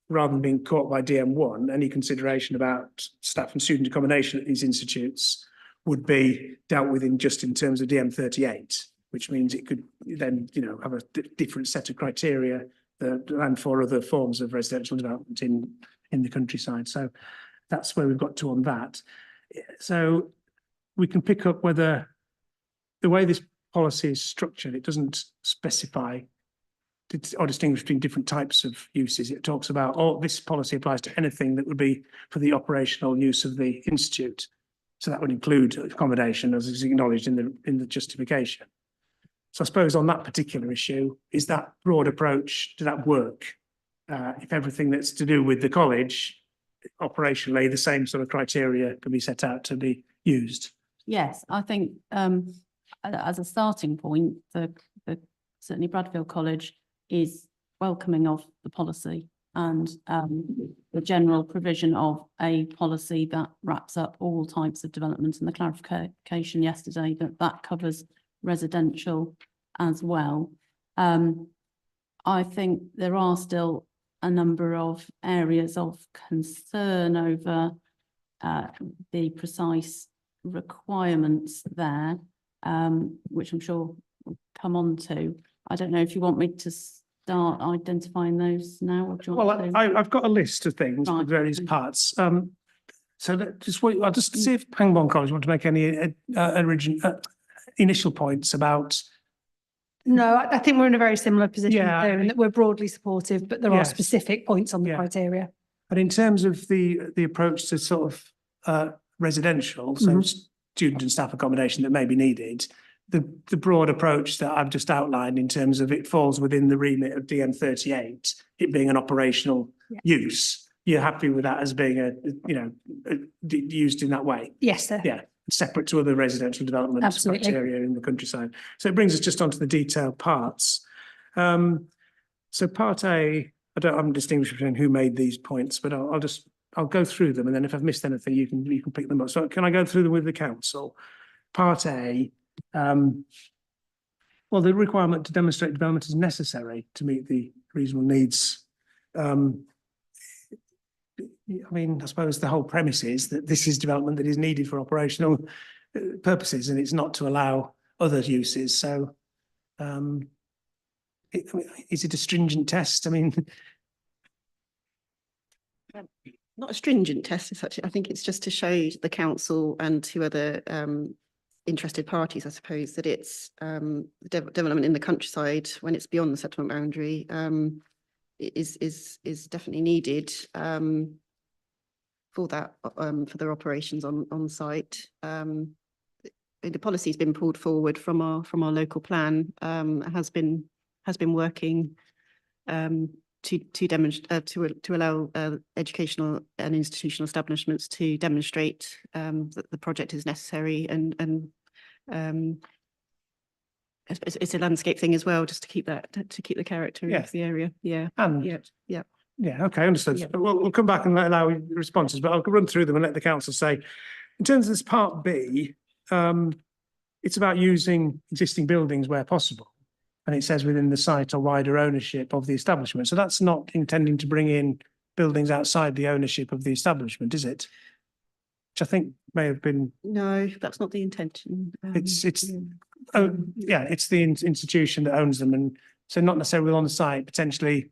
rather than being caught by DM1, any consideration about staff and student accommodation at these institutes would be dealt with in terms of DM38, which means it could then, have a different set of criteria and for other forms of residential development in the countryside. So that's where we've got to on that. So we can pick up whether the way this policy is structured, it doesn't specify or distinguish between different types of uses. It talks about, this policy applies to anything that would be for the operational use of the institute. So that would include accommodation, as is acknowledged in the justification. So I suppose on that particular issue, is that broad approach, does that work? If everything that's to do with the college, operationally, the same sort of criteria can be set out to be used? Yes, I think as a starting point, certainly Bradfield College is welcoming of the policy and the general provision of a policy that wraps up all types of development, and the clarification yesterday that covers residential as well. I think there are still a number of areas of concern over the precise requirements there, which I'm sure we'll come on to. I don't know if you want me to start identifying those now, or do you want Well, to? I've got a list of things Right, with various okay. parts. So just wait, I'll just see if Pangbourne College want to make any initial points about. No, I think we're in a very similar position Yeah, there, in that we're broadly supportive, but there are Yes. specific points on the Yeah. criteria. But in terms of the approach to sort of residential, so student and staff accommodation that may be needed, the broad approach that I've just outlined in terms of it falls within the remit of DM38, it being an operational use. You're happy with that as being used in that way? Yes, sir. Yeah, separate to other residential development Absolutely. criteria in the countryside. So it brings us just onto the detailed parts. So part A, I'm distinguishing between who made these points, but I'll go through them, and then if I've missed anything, you can pick them up. So can I go through them with the council? Part A, well, the requirement to demonstrate development is necessary to meet the reasonable needs. I mean, I suppose the whole premise is that this is development that is needed for operational purposes, and it's not to allow other uses. So, is it a stringent test? I mean, not a stringent test as such. I think it's just to show the council and to other interested parties, I suppose, that it's development in the countryside when it's beyond the settlement boundary is definitely needed for that for their operations on site. The policy's been pulled forward from our local plan. Has been working to demonstrate to allow educational and institutional establishments to demonstrate that the project is necessary, and it's a landscape thing as well, just to keep the character of the area. Yeah. And yeah. Okay, understood. Yeah. We'll come back and allow responses, but I'll run through them and let the council say. In terms of this part B, it's about using existing buildings where possible. And it says within the site or wider ownership of the establishment. So that's not intending to bring in buildings outside the ownership of the establishment, is it? Which I think may have been. No, that's not the intention. It's the institution that owns them, and so not necessarily on the site, potentially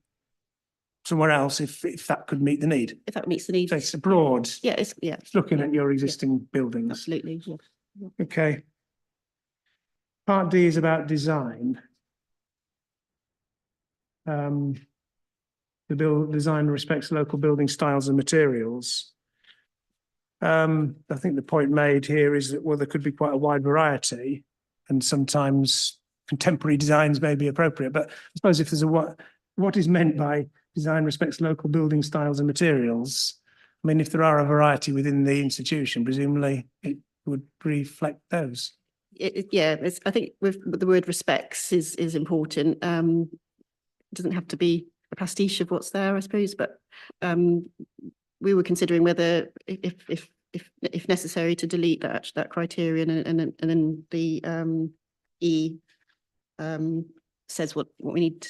somewhere else if that could meet the need. If that meets the need. So it's abroad. Yeah, it's looking at your existing buildings. Absolutely. Yeah. Okay. Part D is about design. The design respects local building styles and materials. I think the point made here is that, well, there could be quite a wide variety, and sometimes contemporary designs may be appropriate. But I suppose if there's what is meant by design respects local building styles and materials, I mean, if there are a variety within the institution, presumably it would reflect those. I think with the word respects is important. It doesn't have to be a pastiche of what's there, I suppose, but we were considering whether if necessary to delete that criterion, and then the E says what we need,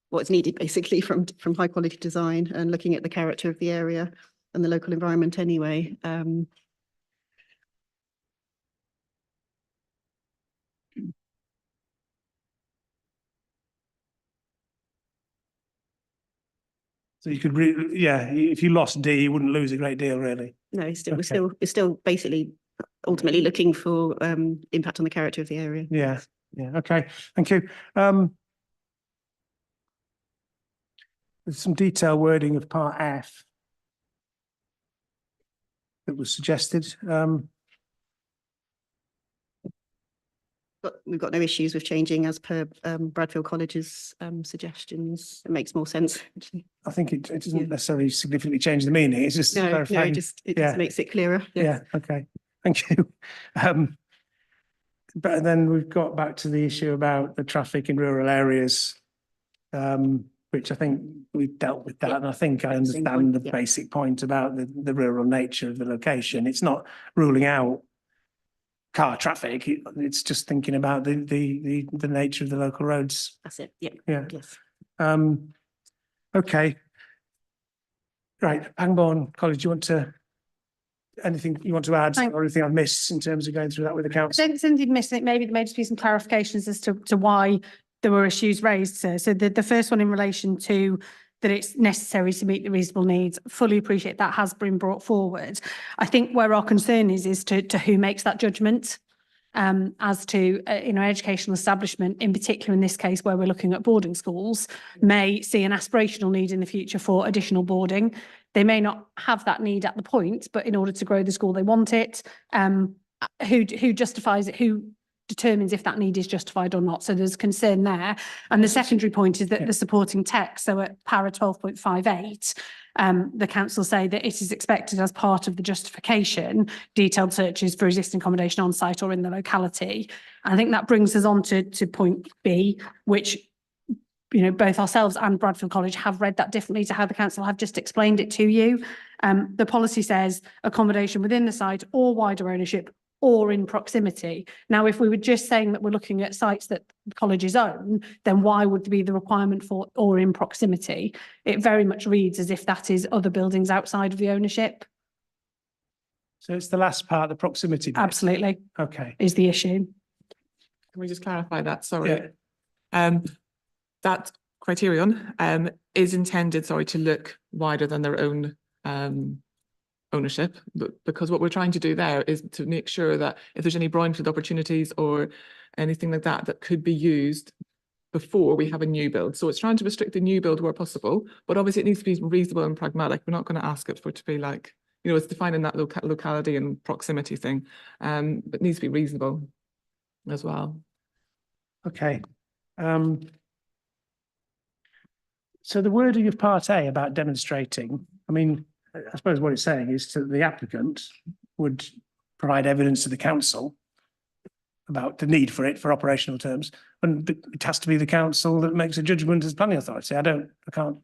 what's needed basically from high quality design, and looking at the character of the area and the local environment anyway. So you could, if you lost D, you wouldn't lose a great deal, really. No, we're still basically ultimately looking for impact on the character of the area. Yeah. Okay. Thank you. There's some detailed wording of part F that was suggested. We've got no issues with changing as per Bradfield College's suggestions. It makes more sense, actually. I think it doesn't necessarily significantly change the meaning. It's just clarifying. It just makes it clearer. Yeah. Okay. Thank you. But then we've got back to the issue about the traffic in rural areas, which I think we've dealt with that. And I think I understand the basic point about the rural nature of the location. It's not ruling out car traffic. It's just thinking about the nature of the local roads. That's it, yeah. Yeah. Yes. Okay. Right, Pangbourne College, do you want to, anything you want to add or anything I've missed in terms of going through that with the I council? don't think you'd miss it. Maybe there may just be some clarifications as to why there were issues raised, sir. So the first one in relation to that it's necessary to meet the reasonable needs, fully appreciate that has been brought forward. I think where our concern is to who makes that judgment. As to, educational establishment, in particular in this case where we're looking at boarding schools, may see an aspirational need in the future for additional boarding. They may not have that need at the point, but in order to grow the school, they want it. Who justifies it? Who determines if that need is justified or not? So there's concern there. And the secondary point is that the supporting text, so at para 12.58, the council say that it is expected as part of the justification, detailed searches for existing accommodation on site or in the locality. And I think that brings us on to point B, which, both ourselves and Bradfield College have read that differently to how the council have just explained it to you. The policy says accommodation within the site or wider ownership or in proximity. Now, if we were just saying that we're looking at sites that colleges own, then why would there be the requirement for or in proximity? It very much reads as if that is other buildings outside of the ownership. So it's the last part, the proximity bit. Absolutely. Okay. Is the issue. Can we just clarify that? Sorry. That criterion is intended, to look wider than their own ownership, but because what we're trying to do there is to make sure that if there's any brownfield opportunities or anything like that that could be used before we have a new build. So it's trying to restrict the new build where possible, but obviously it needs to be reasonable and pragmatic. We're not going to ask it for it to be like, it's defining that locality and proximity thing, but it needs to be reasonable as well. Okay. So the wording of part A about demonstrating, I suppose what it's saying is that the applicant would provide evidence to the council about the need for it for operational terms, and it has to be the council that makes a judgment as planning authority. I can't.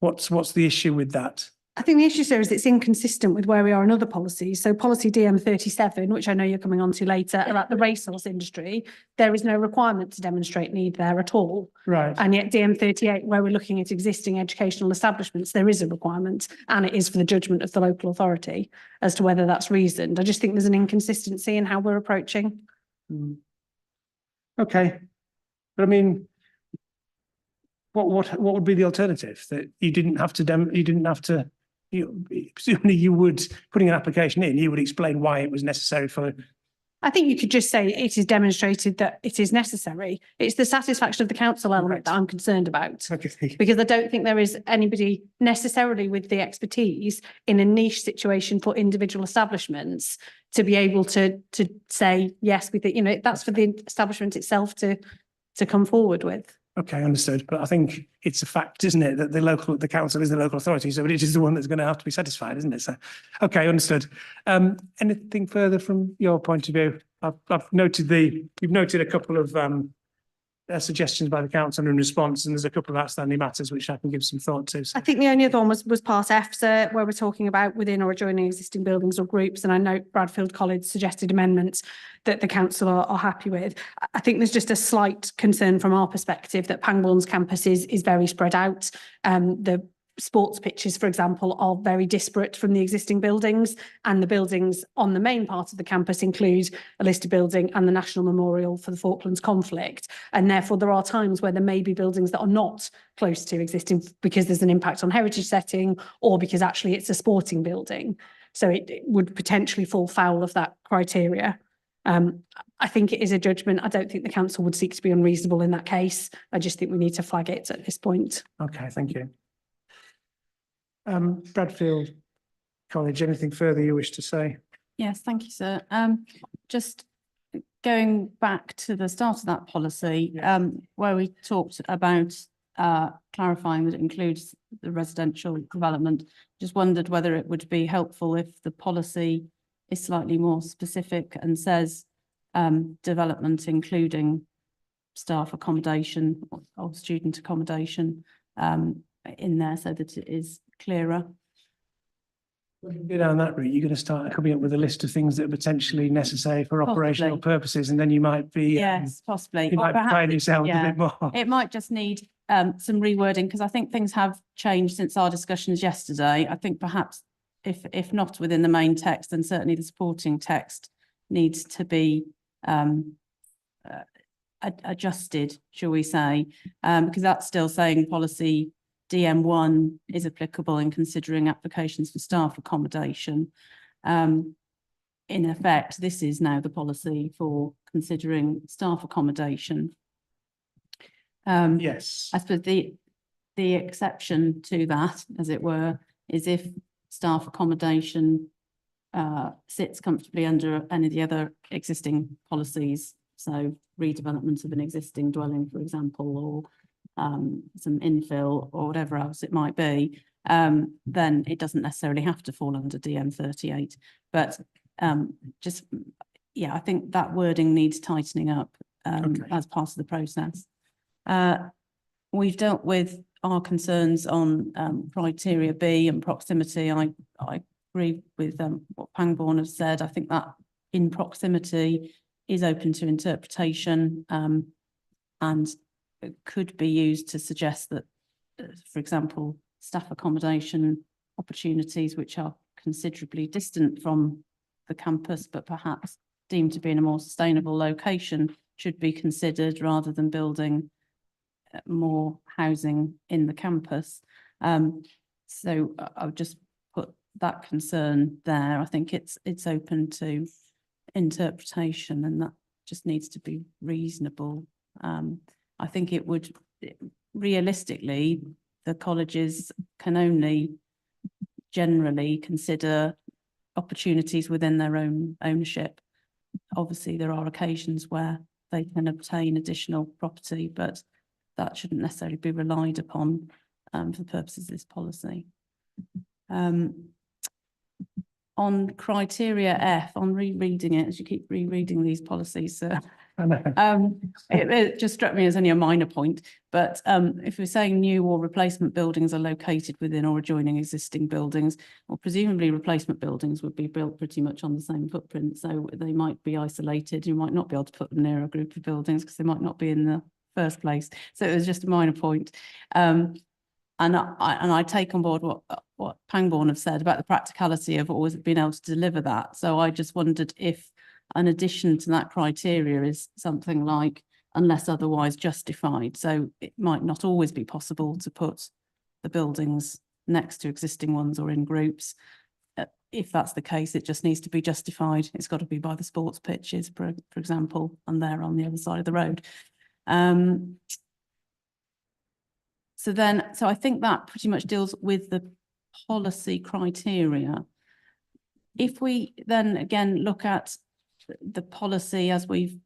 What's the issue with that? I think the issue, sir, is it's inconsistent with where we are in other policies. So policy DM37, which I know you're coming on to later, about the racehorse industry, there is no requirement to demonstrate need there at all. Right. And yet DM38, where we're looking at existing educational establishments, there is a requirement, and it is for the judgment of the local authority as to whether that's reasoned. I just think there's an inconsistency in how we're approaching. Okay. But what would be the alternative? That you didn't have to presumably you would, putting an application in, you would explain why it was necessary for. I think you could just say it is demonstrated that it is necessary. It's the satisfaction of the council element that I'm concerned about. Okay. Because I don't think there is anybody necessarily with the expertise in a niche situation for individual establishments to be able to say, yes, we think, that's for the establishment itself to come forward with. Okay, understood. But I think it's a fact, isn't it, that the council is the local authority, so it is the one that's going to have to be satisfied, isn't it? So, okay, understood. Anything further from your point of view? I've noted you've noted a couple of suggestions by the council in response, and there's a couple of outstanding matters which I can give some thought to. So. I think the only other one was part F, sir, where we're talking about within or adjoining existing buildings or groups. And I know Bradfield College suggested amendments that the council are happy with. I think there's just a slight concern from our perspective that Pangbourne's campus is very spread out. The sports pitches, for example, are very disparate from the existing buildings, and the buildings on the main part of the campus include a listed building and the National Memorial for the Falklands conflict. And therefore, there are times where there may be buildings that are not close to existing because there's an impact on heritage setting, or because actually it's a sporting building. So it would potentially fall foul of that criteria. I think it is a judgment. I don't think the council would seek to be unreasonable in that case. I just think we need to flag it at this point. Okay, thank you. Bradfield College, anything further you wish to say? Yes, thank you, sir. Just going back to the start of that policy, where we talked about clarifying that it includes the residential development, just wondered whether it would be helpful if the policy is slightly more specific and says development including staff accommodation or student accommodation in there, so that it is clearer. When you go down that route, you're going to start coming up with a list of things that are potentially necessary for operational Possibly. purposes, and then you might be Yes, possibly. you Or might be perhaps trying it- yourself a yeah. bit more. It might just need some rewording, because I think things have changed since our discussions yesterday. I think perhaps if not within the main text, then certainly the supporting text needs to be adjusted, shall we say, because that's still saying policy DM1 is applicable in considering applications for staff accommodation. In effect, this is now the policy for considering staff accommodation. Yes. I suppose the exception to that, as it were, is if staff accommodation sits comfortably under any of the other existing policies. So redevelopment of an existing dwelling, for example, or some infill or whatever else it might be, then it doesn't necessarily have to fall under DM38. But just, yeah, I think that wording needs tightening up as part of the process. We've dealt with our concerns on criteria B and proximity. I agree with what Pangbourne has said. I think that in proximity is open to interpretation and it could be used to suggest that, for example, staff accommodation opportunities which are considerably distant from the campus but perhaps deemed to be in a more sustainable location should be considered rather than building more housing in the campus. So I'll just put that concern there. I think it's open to interpretation and that just needs to be reasonable. I think it would, realistically, the colleges can only generally consider opportunities within their own ownership. Obviously, there are occasions where they can obtain additional property, but that shouldn't necessarily be relied upon for the purposes of this policy. On criteria F, on rereading it, as you keep rereading these policies, it just struck me as only a minor point, but if we're saying new or replacement buildings are located within or adjoining existing buildings, well, presumably replacement buildings would be built pretty much on the same footprint, so they might be isolated. You might not be able to put them near a group of buildings because they might not be in the first place. So it was just a minor point. And I take on board what Pangbourne have said about the practicality of always being able to deliver that. So I just wondered if an addition to that criteria is something like unless otherwise justified. So it might not always be possible to put the buildings next to existing ones or in groups. If that's the case, it just needs to be justified. It's got to be by the sports pitches, for example, and they're on the other side of the road. So I think that pretty much deals with the policy criteria. If we then again look at the policy as we've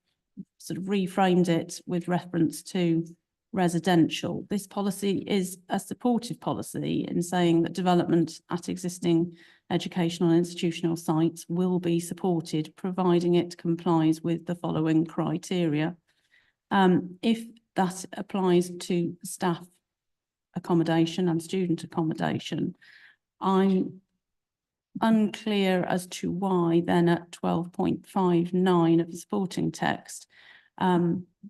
sort of reframed it with reference to residential, this policy is a supportive policy in saying that development at existing educational and institutional sites will be supported, providing it complies with the following criteria. If that applies to staff accommodation and student accommodation, I'm unclear as to why then at 12.59 of the supporting text,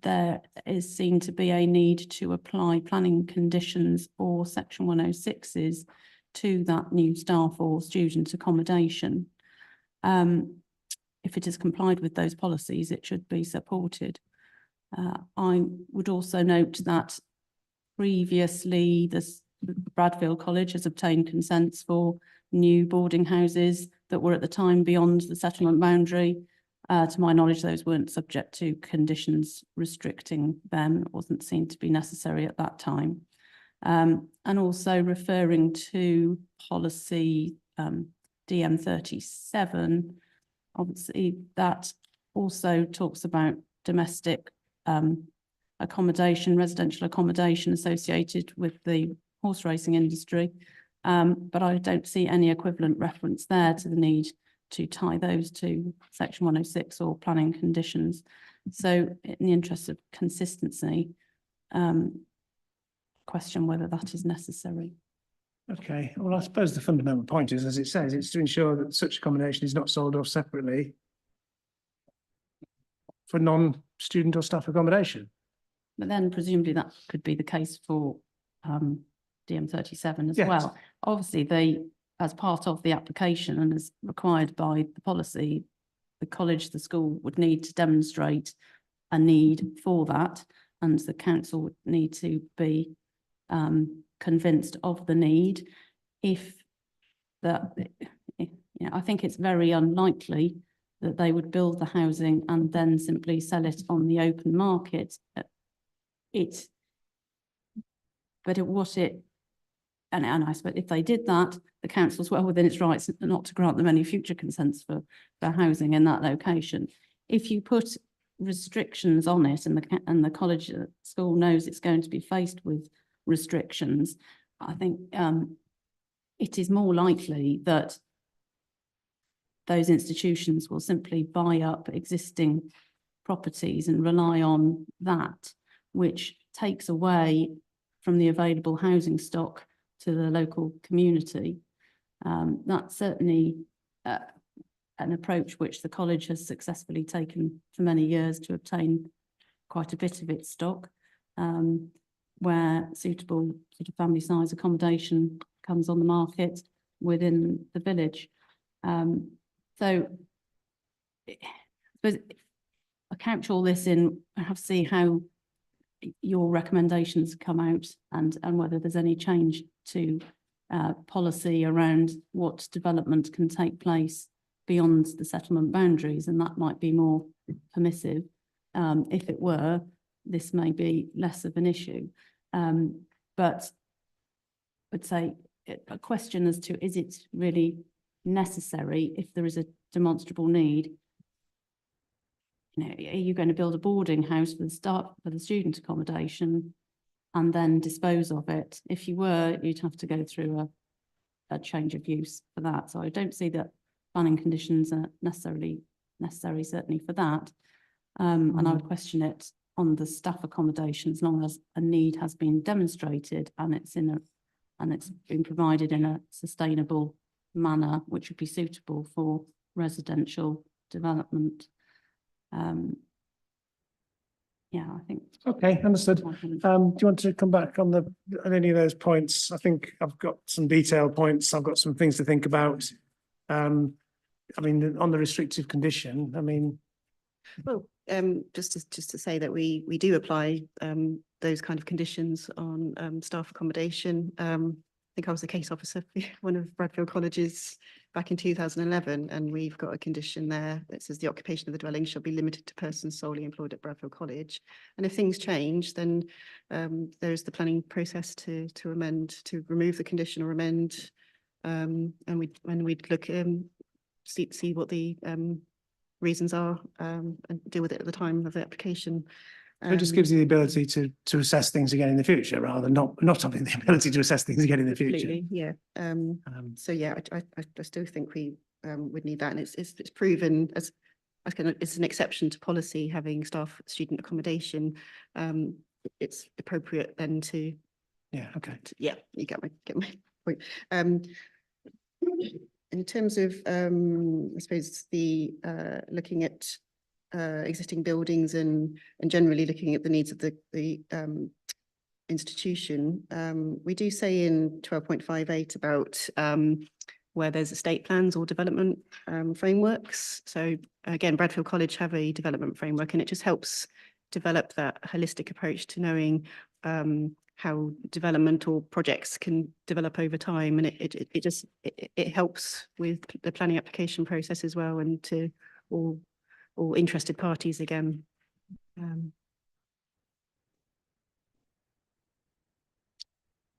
there is seen to be a need to apply planning conditions or section 106s to that new staff or student accommodation. If it is complied with those policies, it should be supported. I would also note that previously the Bradfield College has obtained consents for new boarding houses that were at the time beyond the settlement boundary. To my knowledge, those weren't subject to conditions restricting them. It wasn't seen to be necessary at that time. And also referring to policy DM37, obviously that also talks about domestic accommodation, residential accommodation associated with the horse racing industry. But I don't see any equivalent reference there to the need to tie those to section 106 or planning conditions. So in the interest of consistency, question whether that is necessary. Okay, well, I suppose the fundamental point is, as it says, it's to ensure that such accommodation is not sold off separately for non-student or staff accommodation. But then presumably that could be the case for DM37 as Yes. well. Obviously, they, as part of the application and as required by the policy, the college, the school would need to demonstrate a need for that, and the council would need to be convinced of the need. If that, I think it's very unlikely that they would build the housing and then simply sell it on the open market. And I suppose if they did that, the council's well within its rights not to grant them any future consents for housing in that location. If you put restrictions on it, and the college school knows it's going to be faced with restrictions, I think it is more likely that those institutions will simply buy up existing properties and rely on that, which takes away from the available housing stock to the local community. That's certainly an approach which the college has successfully taken for many years to obtain quite a bit of its stock, where suitable sort of family size accommodation comes on the market within the village. So I couch all this in, I have to see how your recommendations come out and whether there's any change to policy around what development can take place beyond the settlement boundaries, and that might be more permissive. If it were, this may be less of an issue. But I'd say a question as to, is it really necessary if there is a demonstrable need? You know, are you going to build a boarding house for the student accommodation and then dispose of it? If you were, you'd have to go through a change of use for that. So I don't see that planning conditions are necessary, certainly for that. And I would question it on the staff accommodation, as long as a need has been demonstrated and it's been provided in a sustainable manner, which would be suitable for residential development. Yeah, I think. Okay, understood. Do you want to come back on any of those points? I think I've got some detailed points. I've got some things to think about. I mean, on the restrictive condition, I mean. Well, just to say that we do apply those kind of conditions on staff accommodation. I think I was the case officer for one of Bradfield Colleges back in 2011, and we've got a condition there that says the occupation of the dwelling shall be limited to persons solely employed at Bradfield College. And if things change, then there's the planning process to amend, to remove the condition or amend, and we'd look see what the reasons are and deal with it at the time of the application. So it just gives you the ability to assess things again in the future, rather than not having the ability to assess things again in the future. Absolutely, yeah. So yeah, I still think we would need that, and it's proven as kind of, it's an exception to policy having staff student accommodation. It's appropriate then to. Yeah. Okay. Yeah, you get my point. In terms of, I suppose the looking at existing buildings and generally looking at the needs of the institution, we do say in 12.58 about where there's estate plans or development frameworks. So again, Bradfield College have a development framework, and it just helps develop that holistic approach to knowing how developmental projects can develop over time, and it helps with the planning application process as well, and to all interested parties again.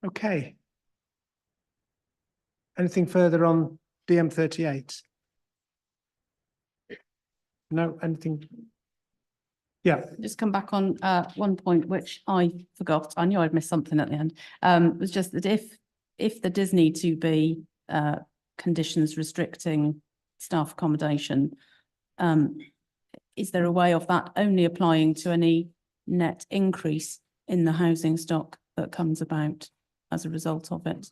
Okay. Anything further on DM38? No, anything? Yeah. Just come back on one point which I forgot. I knew I'd missed something at the end. Was just that if there does need to be conditions restricting staff accommodation, is there a way of that only applying to any net increase in the housing stock that comes about as a result of it?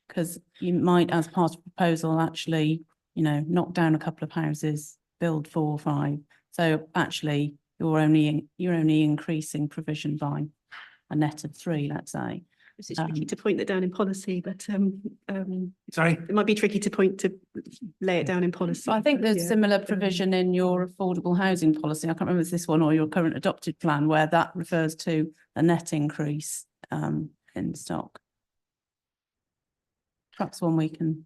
because you might, as part of the proposal, actually, you know, knock down a couple of houses, build 4 or 5. So actually, you're only increasing provision by a net of 3, let's say. It's tricky to point that down in policy, but sorry, it might be tricky to lay it down in policy. I think there's Yeah. similar provision in your affordable housing policy. I can't remember if it's this one or your current adopted plan, where that refers to a net increase in stock. Perhaps one we can.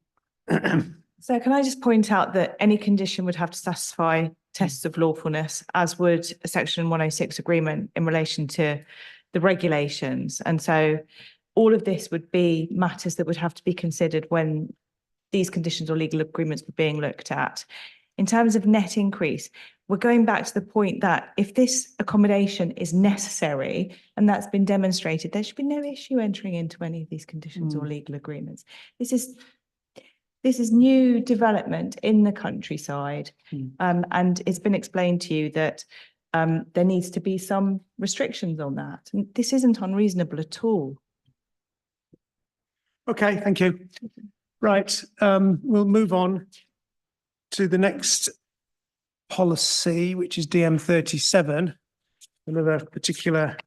So can I just point out that any condition would have to satisfy tests of lawfulness, as would a section 106 agreement in relation to the regulations. And so all of this would be matters that would have to be considered when these conditions or legal agreements were being looked at. In terms of net increase, we're going back to the point that if this accommodation is necessary and that's been demonstrated, there should be no issue entering into any of these conditions or legal agreements. This is new development in the countryside, and it's been explained to you that there needs to be some restrictions on that. And this isn't unreasonable at all. Okay, thank you. Right, we'll move on to the next policy, which is DM 37, another particular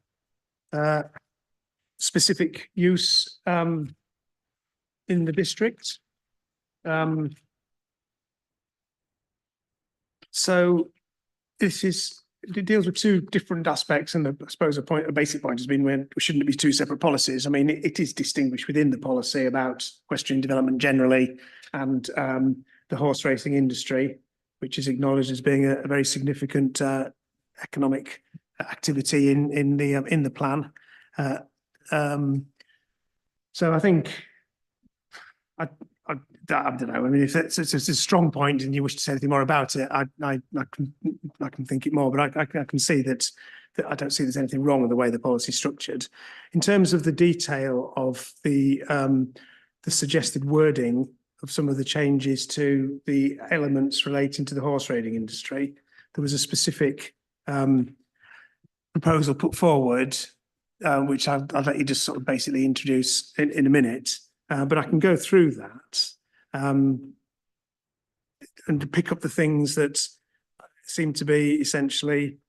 specific use in the district. So it deals with 2 different aspects, and I suppose a basic point has been, when shouldn't it be 2 separate policies? I mean, it is distinguished within the policy about equestrian development generally and the horse racing industry, which is acknowledged as being a very significant economic activity in the plan. So I think I don't know. I mean, if it's a strong point and you wish to say anything more about it, I can think it more. But I can see that I don't see there's anything wrong with the way the policy is structured. In terms of the detail of the suggested wording of some of the changes to the elements relating to the horse racing industry, there was a specific proposal put forward, which I'll let you just sort of basically introduce in a minute. But I can go through that and to pick up the things that seem to be essentially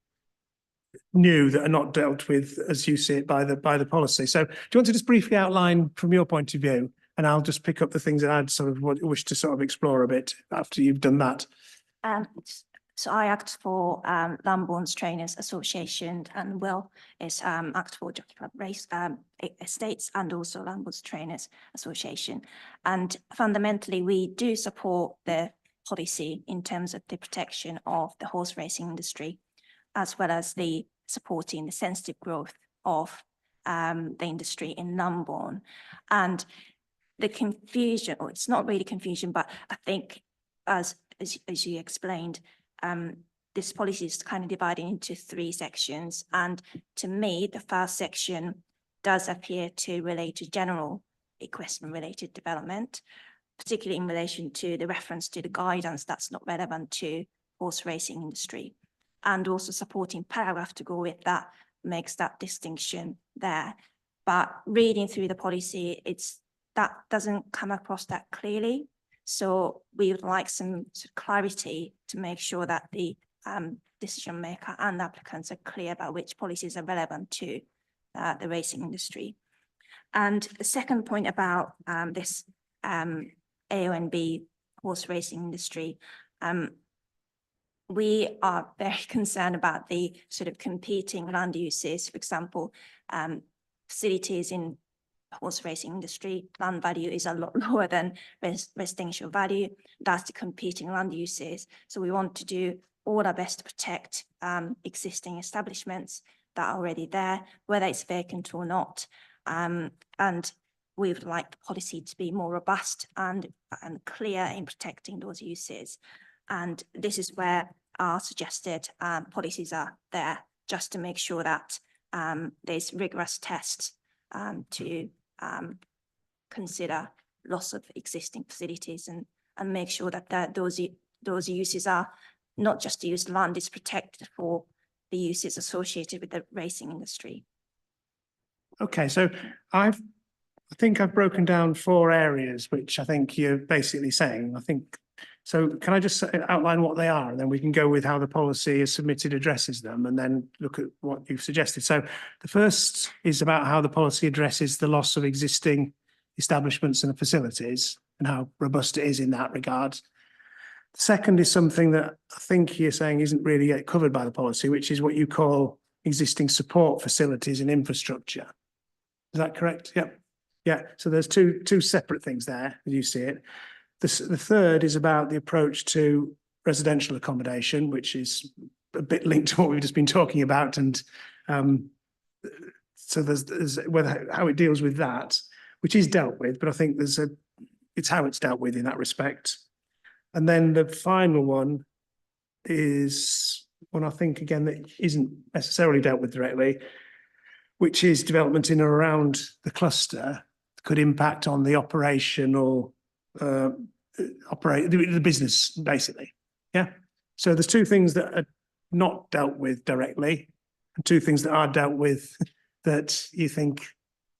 new, that are not dealt with as you see it by the policy. So do you want to just briefly outline from your point of view, and I'll just pick up the things that I'd sort of wish to sort of explore a bit after you've done that. So I act for Lambourne's Trainers Association, and Will is act for Jockey Club Race Estates and also Lambourne's Trainers Association. And fundamentally, we do support the policy in terms of the protection of the horse racing industry, as well as the supporting the sensitive growth of the industry in Lambourne. And the confusion, or it's not really confusion, but I think as you explained, this policy is kind of divided into 3 sections. And to me, the first section does appear to relate to general equestrian related development, particularly in relation to the reference to the guidance that's not relevant to horse racing industry, and also supporting paragraph to go with that makes that distinction there. But reading through the policy, that doesn't come across that clearly. So we would like some sort of clarity to make sure that the decision maker and applicants are clear about which policies are relevant to the racing industry. And the second point about this AONB horse racing industry, we are very concerned about the sort of competing land uses. For example, facilities in horse racing industry, land value is a lot lower than residential value. That's the competing land uses. So we want to do all our best to protect existing establishments that are already there, whether it's vacant or not. And we would like the policy to be more robust and clear in protecting those uses. And this is where our suggested policies are there, just to make sure that there's rigorous tests to consider loss of existing facilities and make sure that those uses are not just to use land is protected for the uses associated with the racing industry. Okay, so I've I think I've broken down 4 areas, which I think you're basically saying. I think, so can I just outline what they are, and then we can go with how the policy as submitted addresses them, and then look at what you've suggested. So the first is about how the policy addresses the loss of existing establishments and facilities and how robust it is in that regard. The second is something that I think you're saying isn't really yet covered by the policy, which is what you call existing support facilities and infrastructure. Is that correct? Yep. Yeah. So there's two separate things there, as you see it. The third is about the approach to residential accommodation, which is a bit linked to what we've just been talking about. And so there's whether how it deals with that, which is dealt with, but I think it's how it's dealt with in that respect. And then the final one is one I think, again, that isn't necessarily dealt with directly, which is development in and around the cluster could impact on the operational the business, basically. Yeah. So there's 2 things that are not dealt with directly, and 2 things that are dealt with that you think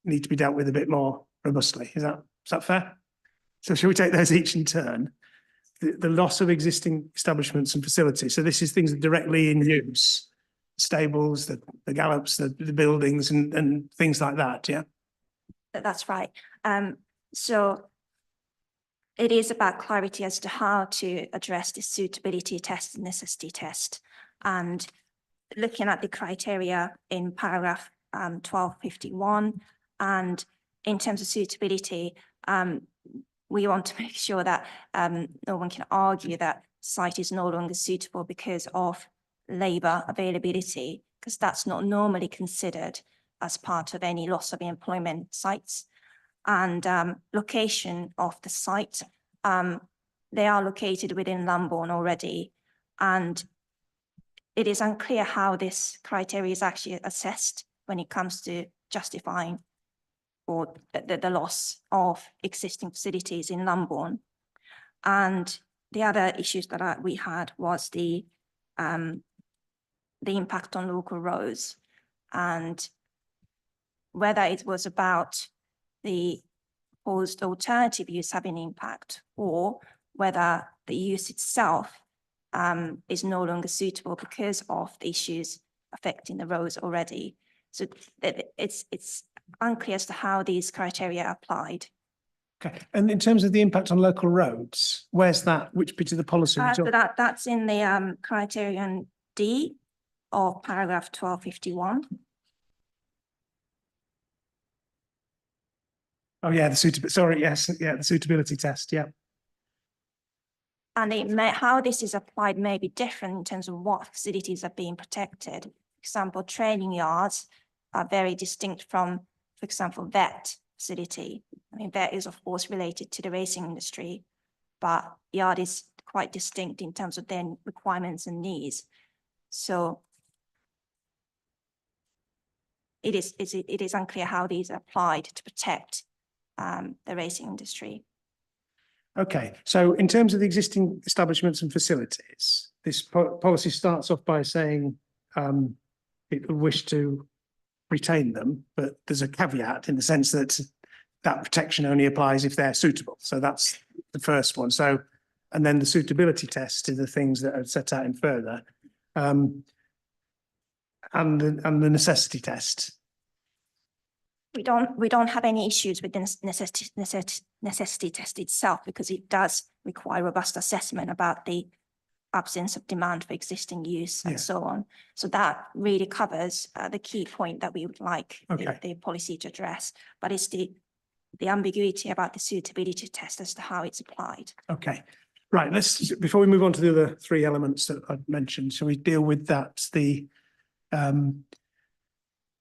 need to be dealt with a bit more robustly. Is that fair? So shall we take those each in turn? The loss of existing establishments and facilities. So this is things that are directly in use, stables, the gallops, the buildings, and things like that. Yeah. That's right. So it is about clarity as to how to address the suitability test and necessity test. And looking at the criteria in paragraph 1251, and in terms of suitability, we want to make sure that no one can argue that site is no longer suitable because of labour availability, because that's not normally considered as part of any loss of employment sites. And location of the site, they are located within Lambourne already, and it is unclear how this criteria is actually assessed when it comes to justifying or the loss of existing facilities in Lambourne. And the other issues that we had was the impact on local roads, and whether it was about the proposed alternative use having impact, or whether the use itself is no longer suitable because of the issues affecting the roads already. So it's unclear as to how these criteria are applied. Okay. And in terms of the impact on local roads, where's that? Which bit of the policy? So that's in the criterion D of paragraph 1251. Oh yeah, the suitability test. Yeah. And how this is applied may be different in terms of what facilities are being protected. For example, training yards are very distinct from, for example, vet facility. I mean, vet is of course related to the racing industry, but yard is quite distinct in terms of their requirements and needs. So it is unclear how these are applied to protect the racing industry. Okay, so in terms of the existing establishments and facilities, this policy starts off by saying it will wish to retain them, but there's a caveat in the sense that that protection only applies if they're suitable. So that's the first one. So, and then the suitability test is the things that are set out in further, and the necessity test. We don't have any issues with the necessity test itself, because it does require robust assessment about the absence of demand for existing use and so on. So that really covers the key point that we would like the policy to address, but it's the ambiguity about the suitability test as to how it's applied. Okay, right. Let's, before we move on to the other 3 elements that I mentioned, shall we deal with that? The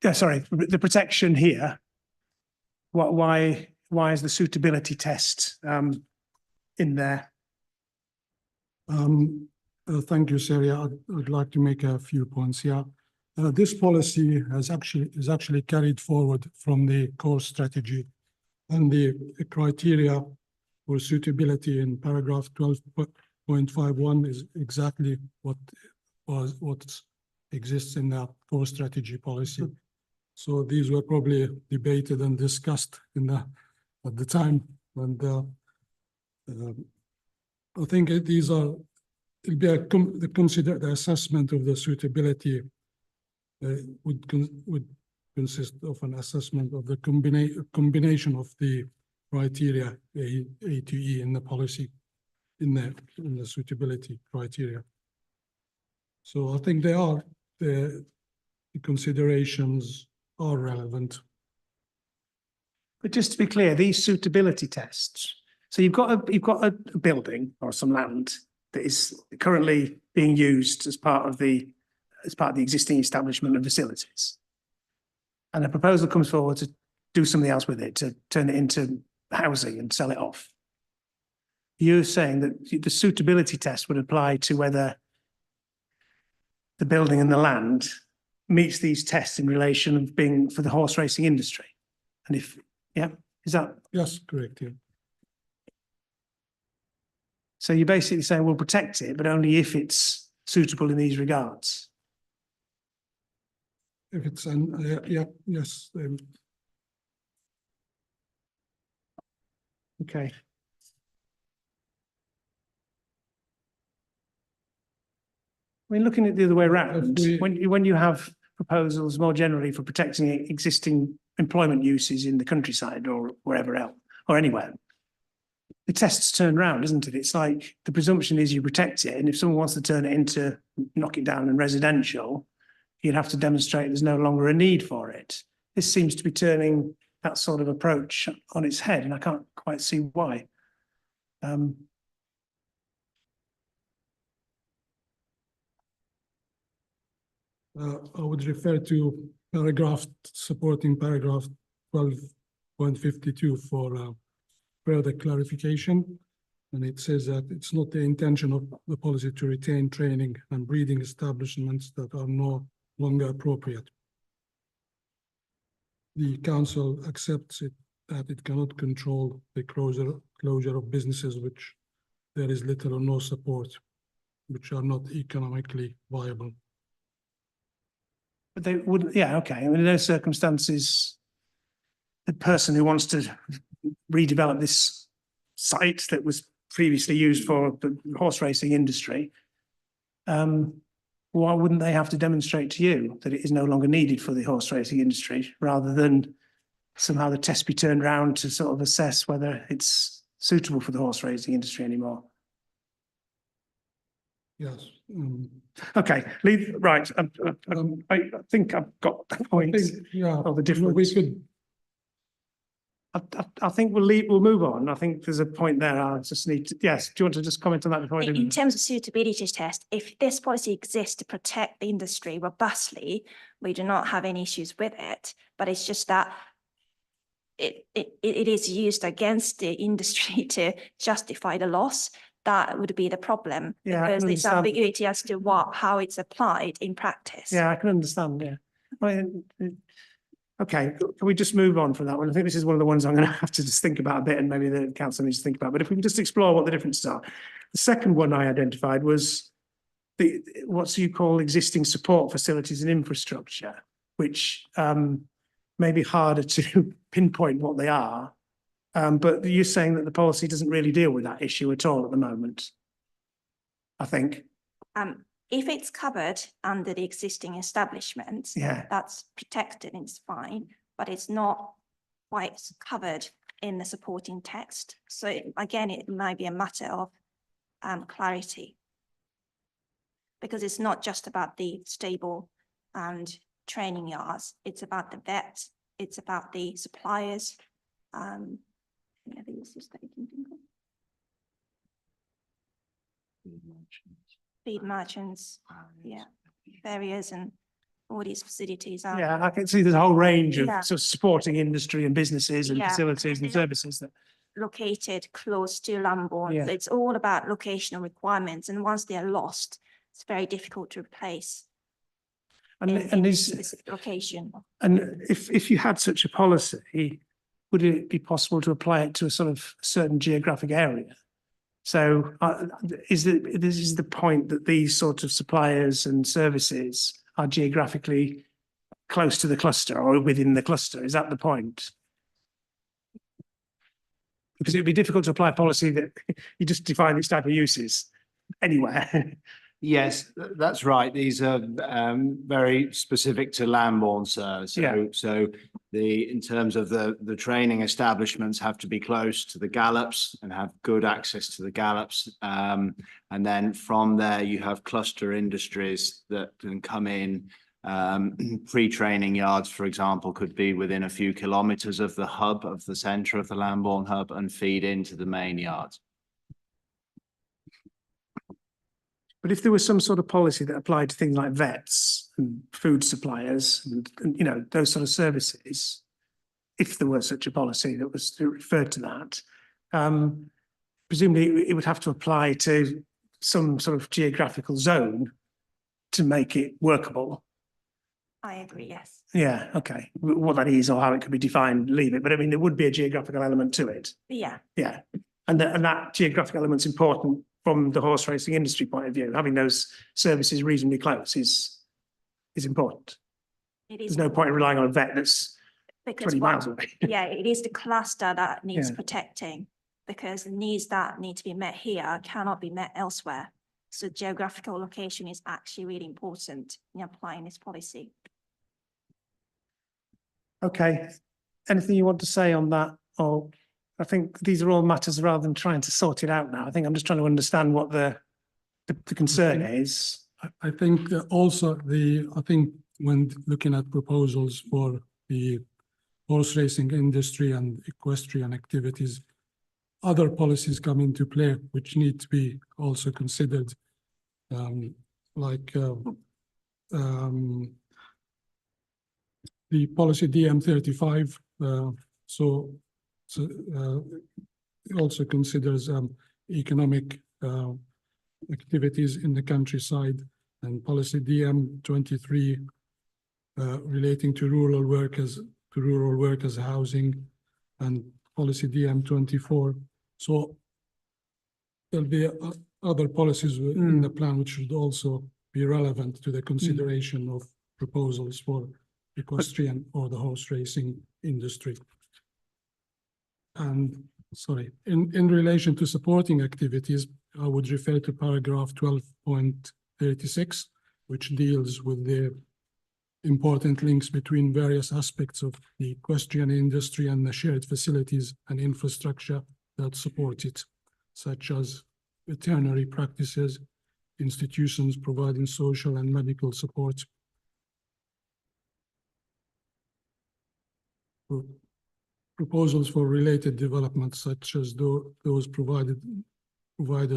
the protection here. Why is the suitability test in there? Thank you, Sarah. I'd like to make a few points here. This policy is actually carried forward from the core strategy, and the criteria for suitability in paragraph 12.51 is exactly what exists in the core strategy policy. So these were probably debated and discussed at the time. And I think these are, it'll be the assessment of the suitability would consist of an assessment of the combination of the criteria A to E in the policy, in the suitability criteria. So I think the considerations are relevant. But just to be clear, these suitability tests, so you've got a building or some land that is currently being used as part of the existing establishment and facilities. And a proposal comes forward to do something else with it, to turn it into housing and sell it off. You're saying that the suitability test would apply to whether the building and the land meets these tests in relation of being for the horse racing industry. And if, yeah, is that? Yes, correct, yeah. So you're basically saying we'll protect it, but only if it's suitable in these regards. If it's yes. Okay. I mean, looking at the other way around, when you have proposals more generally for protecting existing employment uses in the countryside or wherever else, or anywhere, the test's turned round, isn't it? It's like the presumption is you protect it, and if someone wants to turn it into, knock it down and residential, you'd have to demonstrate there's no longer a need for it. This seems to be turning that sort of approach on its head, and I can't quite see why. I would refer to supporting paragraph 12.52 for further clarification. And it says that it's not the intention of the policy to retain training and breeding establishments that are no longer appropriate. The council accepts that it cannot control the closure of businesses which there is little or no support, which are not economically viable. But they wouldn't, yeah, okay. I mean, in those circumstances, the person who wants to redevelop this site that was previously used for the horse racing industry, why wouldn't they have to demonstrate to you that it is no longer needed for the horse racing industry, rather than somehow the test be turned around to sort of assess whether it's suitable for the horse racing industry anymore? Yes. Okay, right. I think I've got the point of the difference. I think we'll move on. I think there's a point there. I just need to, yes, do you want to just comment on that before I do? In terms of suitability test, if this policy exists to protect the industry robustly, we do not have any issues with it, but it's just that it is used against the industry to justify the loss. That would be the problem, because there's ambiguity as to how it's applied in practice. Yeah, I can understand. Yeah. I mean, okay, can we just move on from that one? I think this is one of the ones I'm going to have to just think about a bit, and maybe the council needs to think about. But if we can just explore what the differences are. The second one I identified was what you call existing support facilities and infrastructure, which may be harder to pinpoint what they are. But you're saying that the policy doesn't really deal with that issue at all at the moment, I think. If it's covered under the existing establishments, that's protected and it's fine, but it's not quite covered in the supporting text. So again, it might be a matter of clarity, because it's not just about the stable and training yards. It's about the vets. It's about the suppliers. I think it's just that you can think of. Feed merchants, yeah, farriers and all these facilities are. Yeah, I can see there's a whole range of sort of supporting industry and businesses and facilities and services that located close to Lambourne. Yeah. So it's all about locational requirements, and once they are lost, it's very difficult to replace. And is specific location. And if you had such a policy, would it be possible to apply it to a sort of certain geographic area? So this is the point that these sort of suppliers and services are geographically close to the cluster or within the cluster. Is that the point? Because it'd be difficult to apply policy that you just define this type of uses anywhere. Yes, that's right. These are very specific to Lambourne, sir. So in terms of the training establishments have to be close to the gallops and have good access to the gallops. And then from there you have cluster industries that can come in. Pre-training yards, for example, could be within a few kilometres of the hub, of the centre of the Lambourne hub, and feed into the main yards. But if there was some sort of policy that applied to things like vets and food suppliers and you know, those sort of services, if there was such a policy that was referred to that, presumably it would have to apply to some sort of geographical zone to make it workable. I agree, yes. Yeah, okay. What that is or how it could be defined, leave it. But I mean, there would be a geographical element to it. Yeah. Yeah. And that geographical element's important from the horse racing industry point of view. Having those services reasonably close is important. It is. There's no point in relying on a vet that's Because 20 miles away. Yeah, it is the cluster that needs Yeah. protecting, because the needs that need to be met here cannot be met elsewhere. So geographical location is actually really important in applying this policy. Okay. Anything you want to say on that? Or I think these are all matters rather than trying to sort it out now. I think I'm just trying to understand what the concern is. I think also I think when looking at proposals for the horse racing industry and equestrian activities, other policies come into play which need to be also considered, like the policy DM35. It also considers economic activities in the countryside, and policy DM23 relating to rural workers housing, and policy DM24. So there'll be other policies in the plan which should also be relevant to the consideration of proposals for equestrian or the horse racing industry. And sorry, in relation to supporting activities, I would refer to paragraph 12.36, which deals with the important links between various aspects of the equestrian industry and the shared facilities and infrastructure that support it, such as veterinary practices, institutions providing social and medical support, proposals for related developments, such as those providers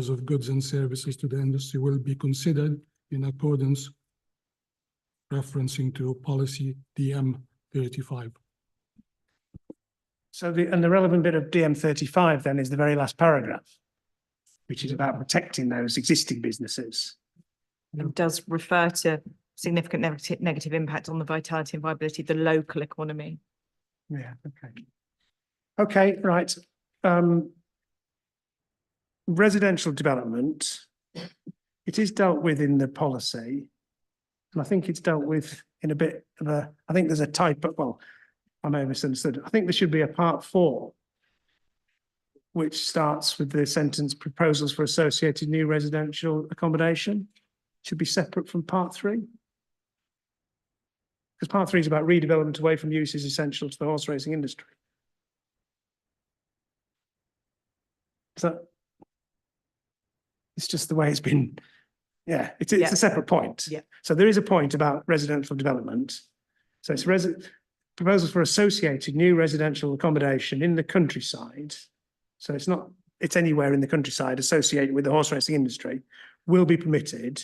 of goods and services to the industry, will be considered in accordance referencing to policy DM35. So the relevant bit of DM35 then is the very last paragraph, which is about protecting those existing businesses. And does refer to significant negative impact on the vitality and viability of the local economy. Yeah, okay. Okay, right. Residential development, it is dealt with in the policy. And I think it's dealt with in a bit of I think there's a type, well, I may have misunderstood. I think there should be a part 4, which starts with the sentence proposals for associated new residential accommodation. Should be separate from part 3. Because part 3 is about redevelopment away from uses essential to the horse racing industry. So it's just the way it's been. Yeah, it's a separate point. Yeah. So there is a point about residential development. So it's proposals for associated new residential accommodation in the countryside. So it's anywhere in the countryside associated with the horse racing industry will be permitted.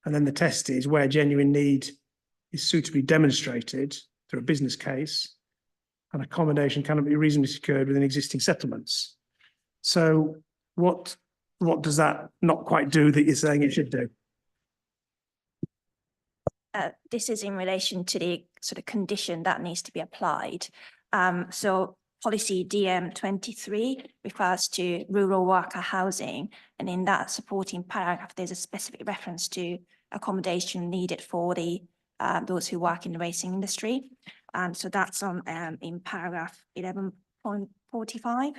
And then the test is where genuine need is suitably demonstrated through a business case, and accommodation cannot be reasonably secured within existing settlements. So what does that not quite do that you're saying it should do? This is in relation to the sort of condition that needs to be applied. So policy DM23 refers to rural worker housing, and in that supporting paragraph, there's a specific reference to accommodation needed for the those who work in the racing industry. So that's on in paragraph 11.45.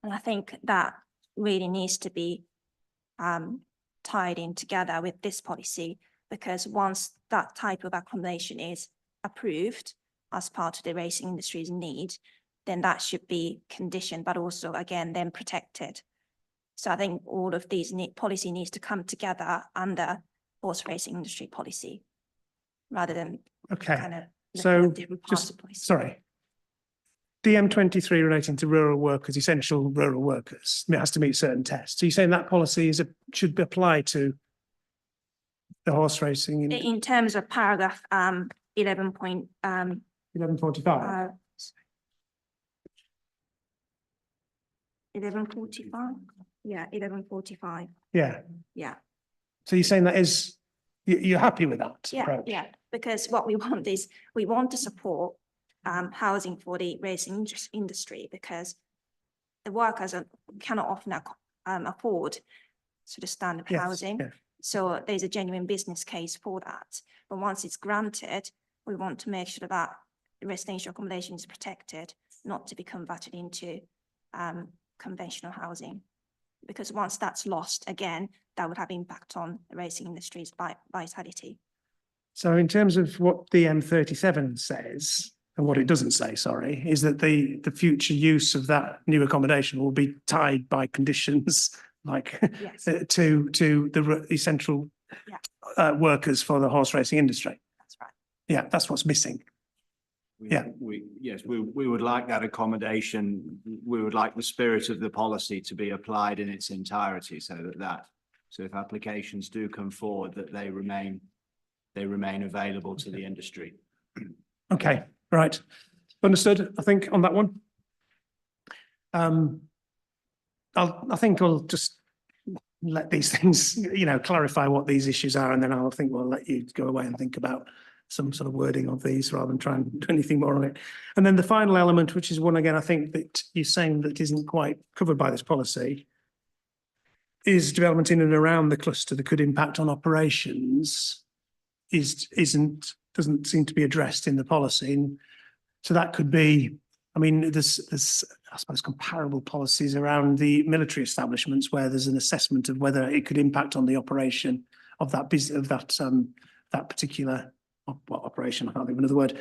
And I think that really needs to be tied in together with this policy, because once that type of accommodation is approved as part of the racing industry's need, then that should be conditioned, but also again, then protected. So I think all of these policy needs to come together under horse racing industry policy, rather than kind of so different parts just of policy. sorry. DM23 relating to rural workers, essential rural workers, it has to meet certain tests. So you're saying that policy should apply to the horse racing In terms of paragraph 11.45. 11:45. Yeah, 11:45. Yeah. Yeah. So you're saying that is, you're happy with that approach? Yeah, because what we want is, we want to support housing for the racing industry, because the workers cannot often afford sort of standard housing. Yeah. So there's a genuine business case for that. But once it's granted, we want to make sure that residential accommodation is protected, not to be converted into conventional housing. Because once that's lost, again, that would have impact on the racing industry's vitality. So in terms of what DM37 says, and what it doesn't say, sorry, is that the future use of that new accommodation will be tied by conditions like to the essential workers for the horse racing industry. That's right. Yeah, that's what's missing. Yes, we would like that accommodation. We would like the spirit of the policy to be applied in its entirety, so if applications do come forward, that they remain available to the industry. Okay, right. Understood, I think, on that one. I think I'll just let these things, clarify what these issues are, and then I think we'll let you go away and think about some sort of wording of these rather than try and do anything more on it. And then the final element, which is one, again, I think that you're saying that isn't quite covered by this policy, is development in and around the cluster that could impact on operations doesn't seem to be addressed in the policy. And so that could be, I mean, there's I suppose comparable policies around the military establishments where there's an assessment of whether it could impact on the operation of that business, that particular operation. I can't think of another word.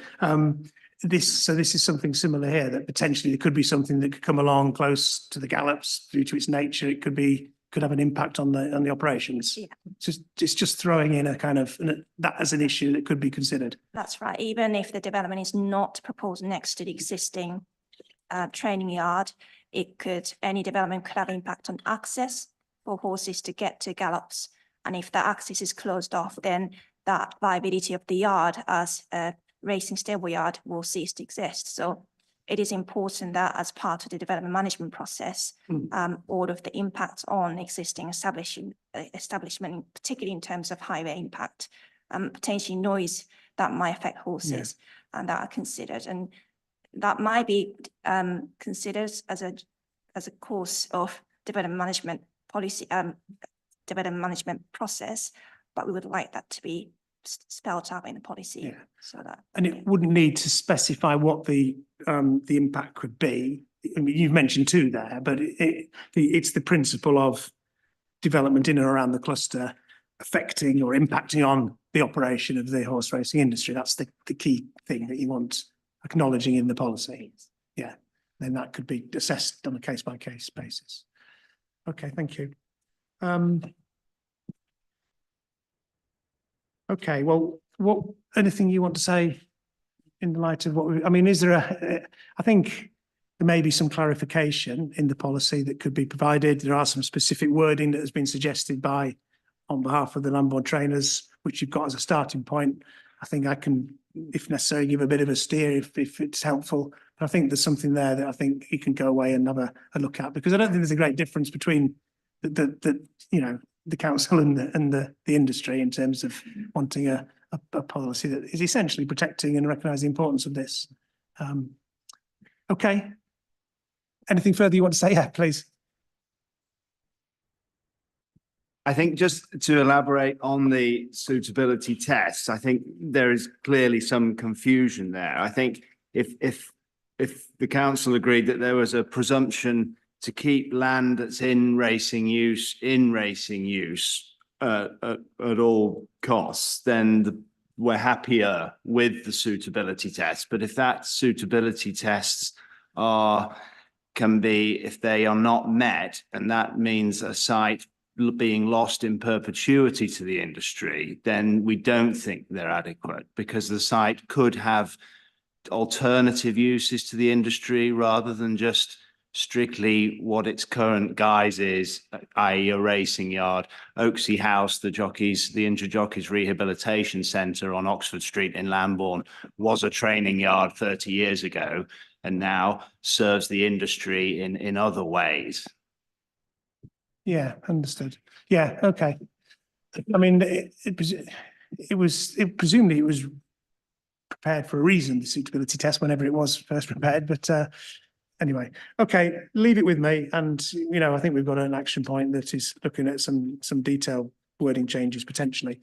This is something similar here, that potentially there could be something that could come along close to the gallops due to its nature. It could have an impact on the operations. Yeah. It's just throwing in a kind of that as an issue that could be considered. That's right. Even if the development is not proposed next to the existing training yard, any development could have impact on access for horses to get to gallops. And if that access is closed off, then that viability of the yard as a racing stable yard will cease to exist. So it is important that as part of the development management process, all of the impacts on existing establishment, particularly in terms of highway impact, potentially noise that might affect horses, and that are considered. And that might be considered as a course of development management policy, development management process, but we would like that to be spelled out in the policy. So that, and it wouldn't need to specify what the impact could be. I mean, you've mentioned two there, but it's the principle of development in and around the cluster affecting or impacting on the operation of the horse racing industry. That's the key thing that you want acknowledging in the policy. Yeah, then that could be assessed on a case-by-case basis. Okay, thank you. Okay, well, anything you want to say in the light of what I mean, is there I think there may be some clarification in the policy that could be provided. There are some specific wording that has been suggested on behalf of the land board trainers, which you've got as a starting point. I think I can, if necessary, give a bit of a steer if it's helpful. But I think there's something there that I think you can go away and have a look at, because I don't think there's a great difference between the council and the industry in terms of wanting a policy that is essentially protecting and recognising the importance of this. Okay. Anything further you want to say? Yeah, please. I think just to elaborate on the suitability tests, I think there is clearly some confusion there. I think if the council agreed that there was a presumption to keep land that's in racing use at all costs, then we're happier with the suitability test. But if that suitability tests can be, if they are not met, and that means a site being lost in perpetuity to the industry, then we don't think they're adequate, because the site could have alternative uses to the industry rather than just strictly what its current guise is, i.e. a racing yard. Oaksey House, the Injured Jockeys Rehabilitation Centre on Oxford Street in Lambourne, was a training yard 30 years ago and now serves the industry in other ways. Yeah, understood. Yeah, okay. I mean, presumably it was prepared for a reason, the suitability test, whenever it was first prepared, but anyway, okay, leave it with me. And, you know, I think we've got an action point that is looking at some detailed wording changes potentially.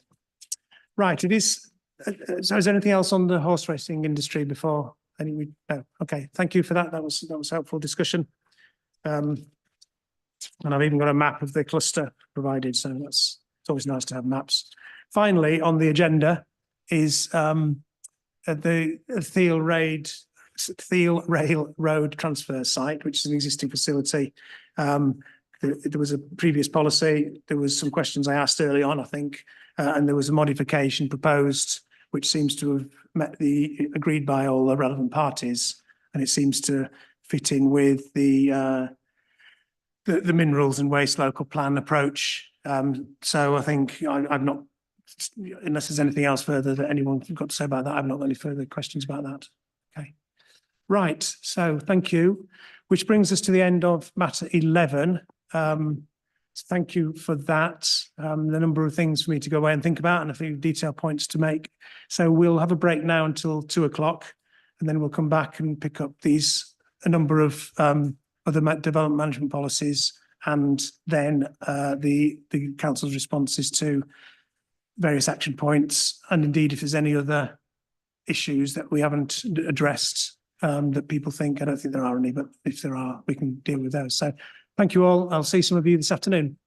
Right, it is, so is there anything else on the horse racing industry before? No, okay, thank you for that. That was helpful discussion. And I've even got a map of the cluster provided, so it's always nice to have maps. Finally, on the agenda is the Thiel Rail Road transfer site, which is an existing facility. There was a previous policy. There was some questions I asked early on, I think, and there was a modification proposed, which seems to have agreed by all the relevant parties, and it seems to fit in with the minerals and waste local plan approach. So I think I've not, unless there's anything else further that anyone got to say about that, I've not got any further questions about that. Okay. Right, so thank you, which brings us to the end of matter 11. So thank you for that. The number of things for me to go away and think about and a few detailed points to make. So we'll have a break now until 2 o'clock, and then we'll come back and pick up a number of other development management policies, and then the council's responses to various action points, and indeed if there's any other issues that we haven't addressed that people think, I don't think there are any, but if there are, we can deal with those. So thank you all. I'll see some of you this afternoon.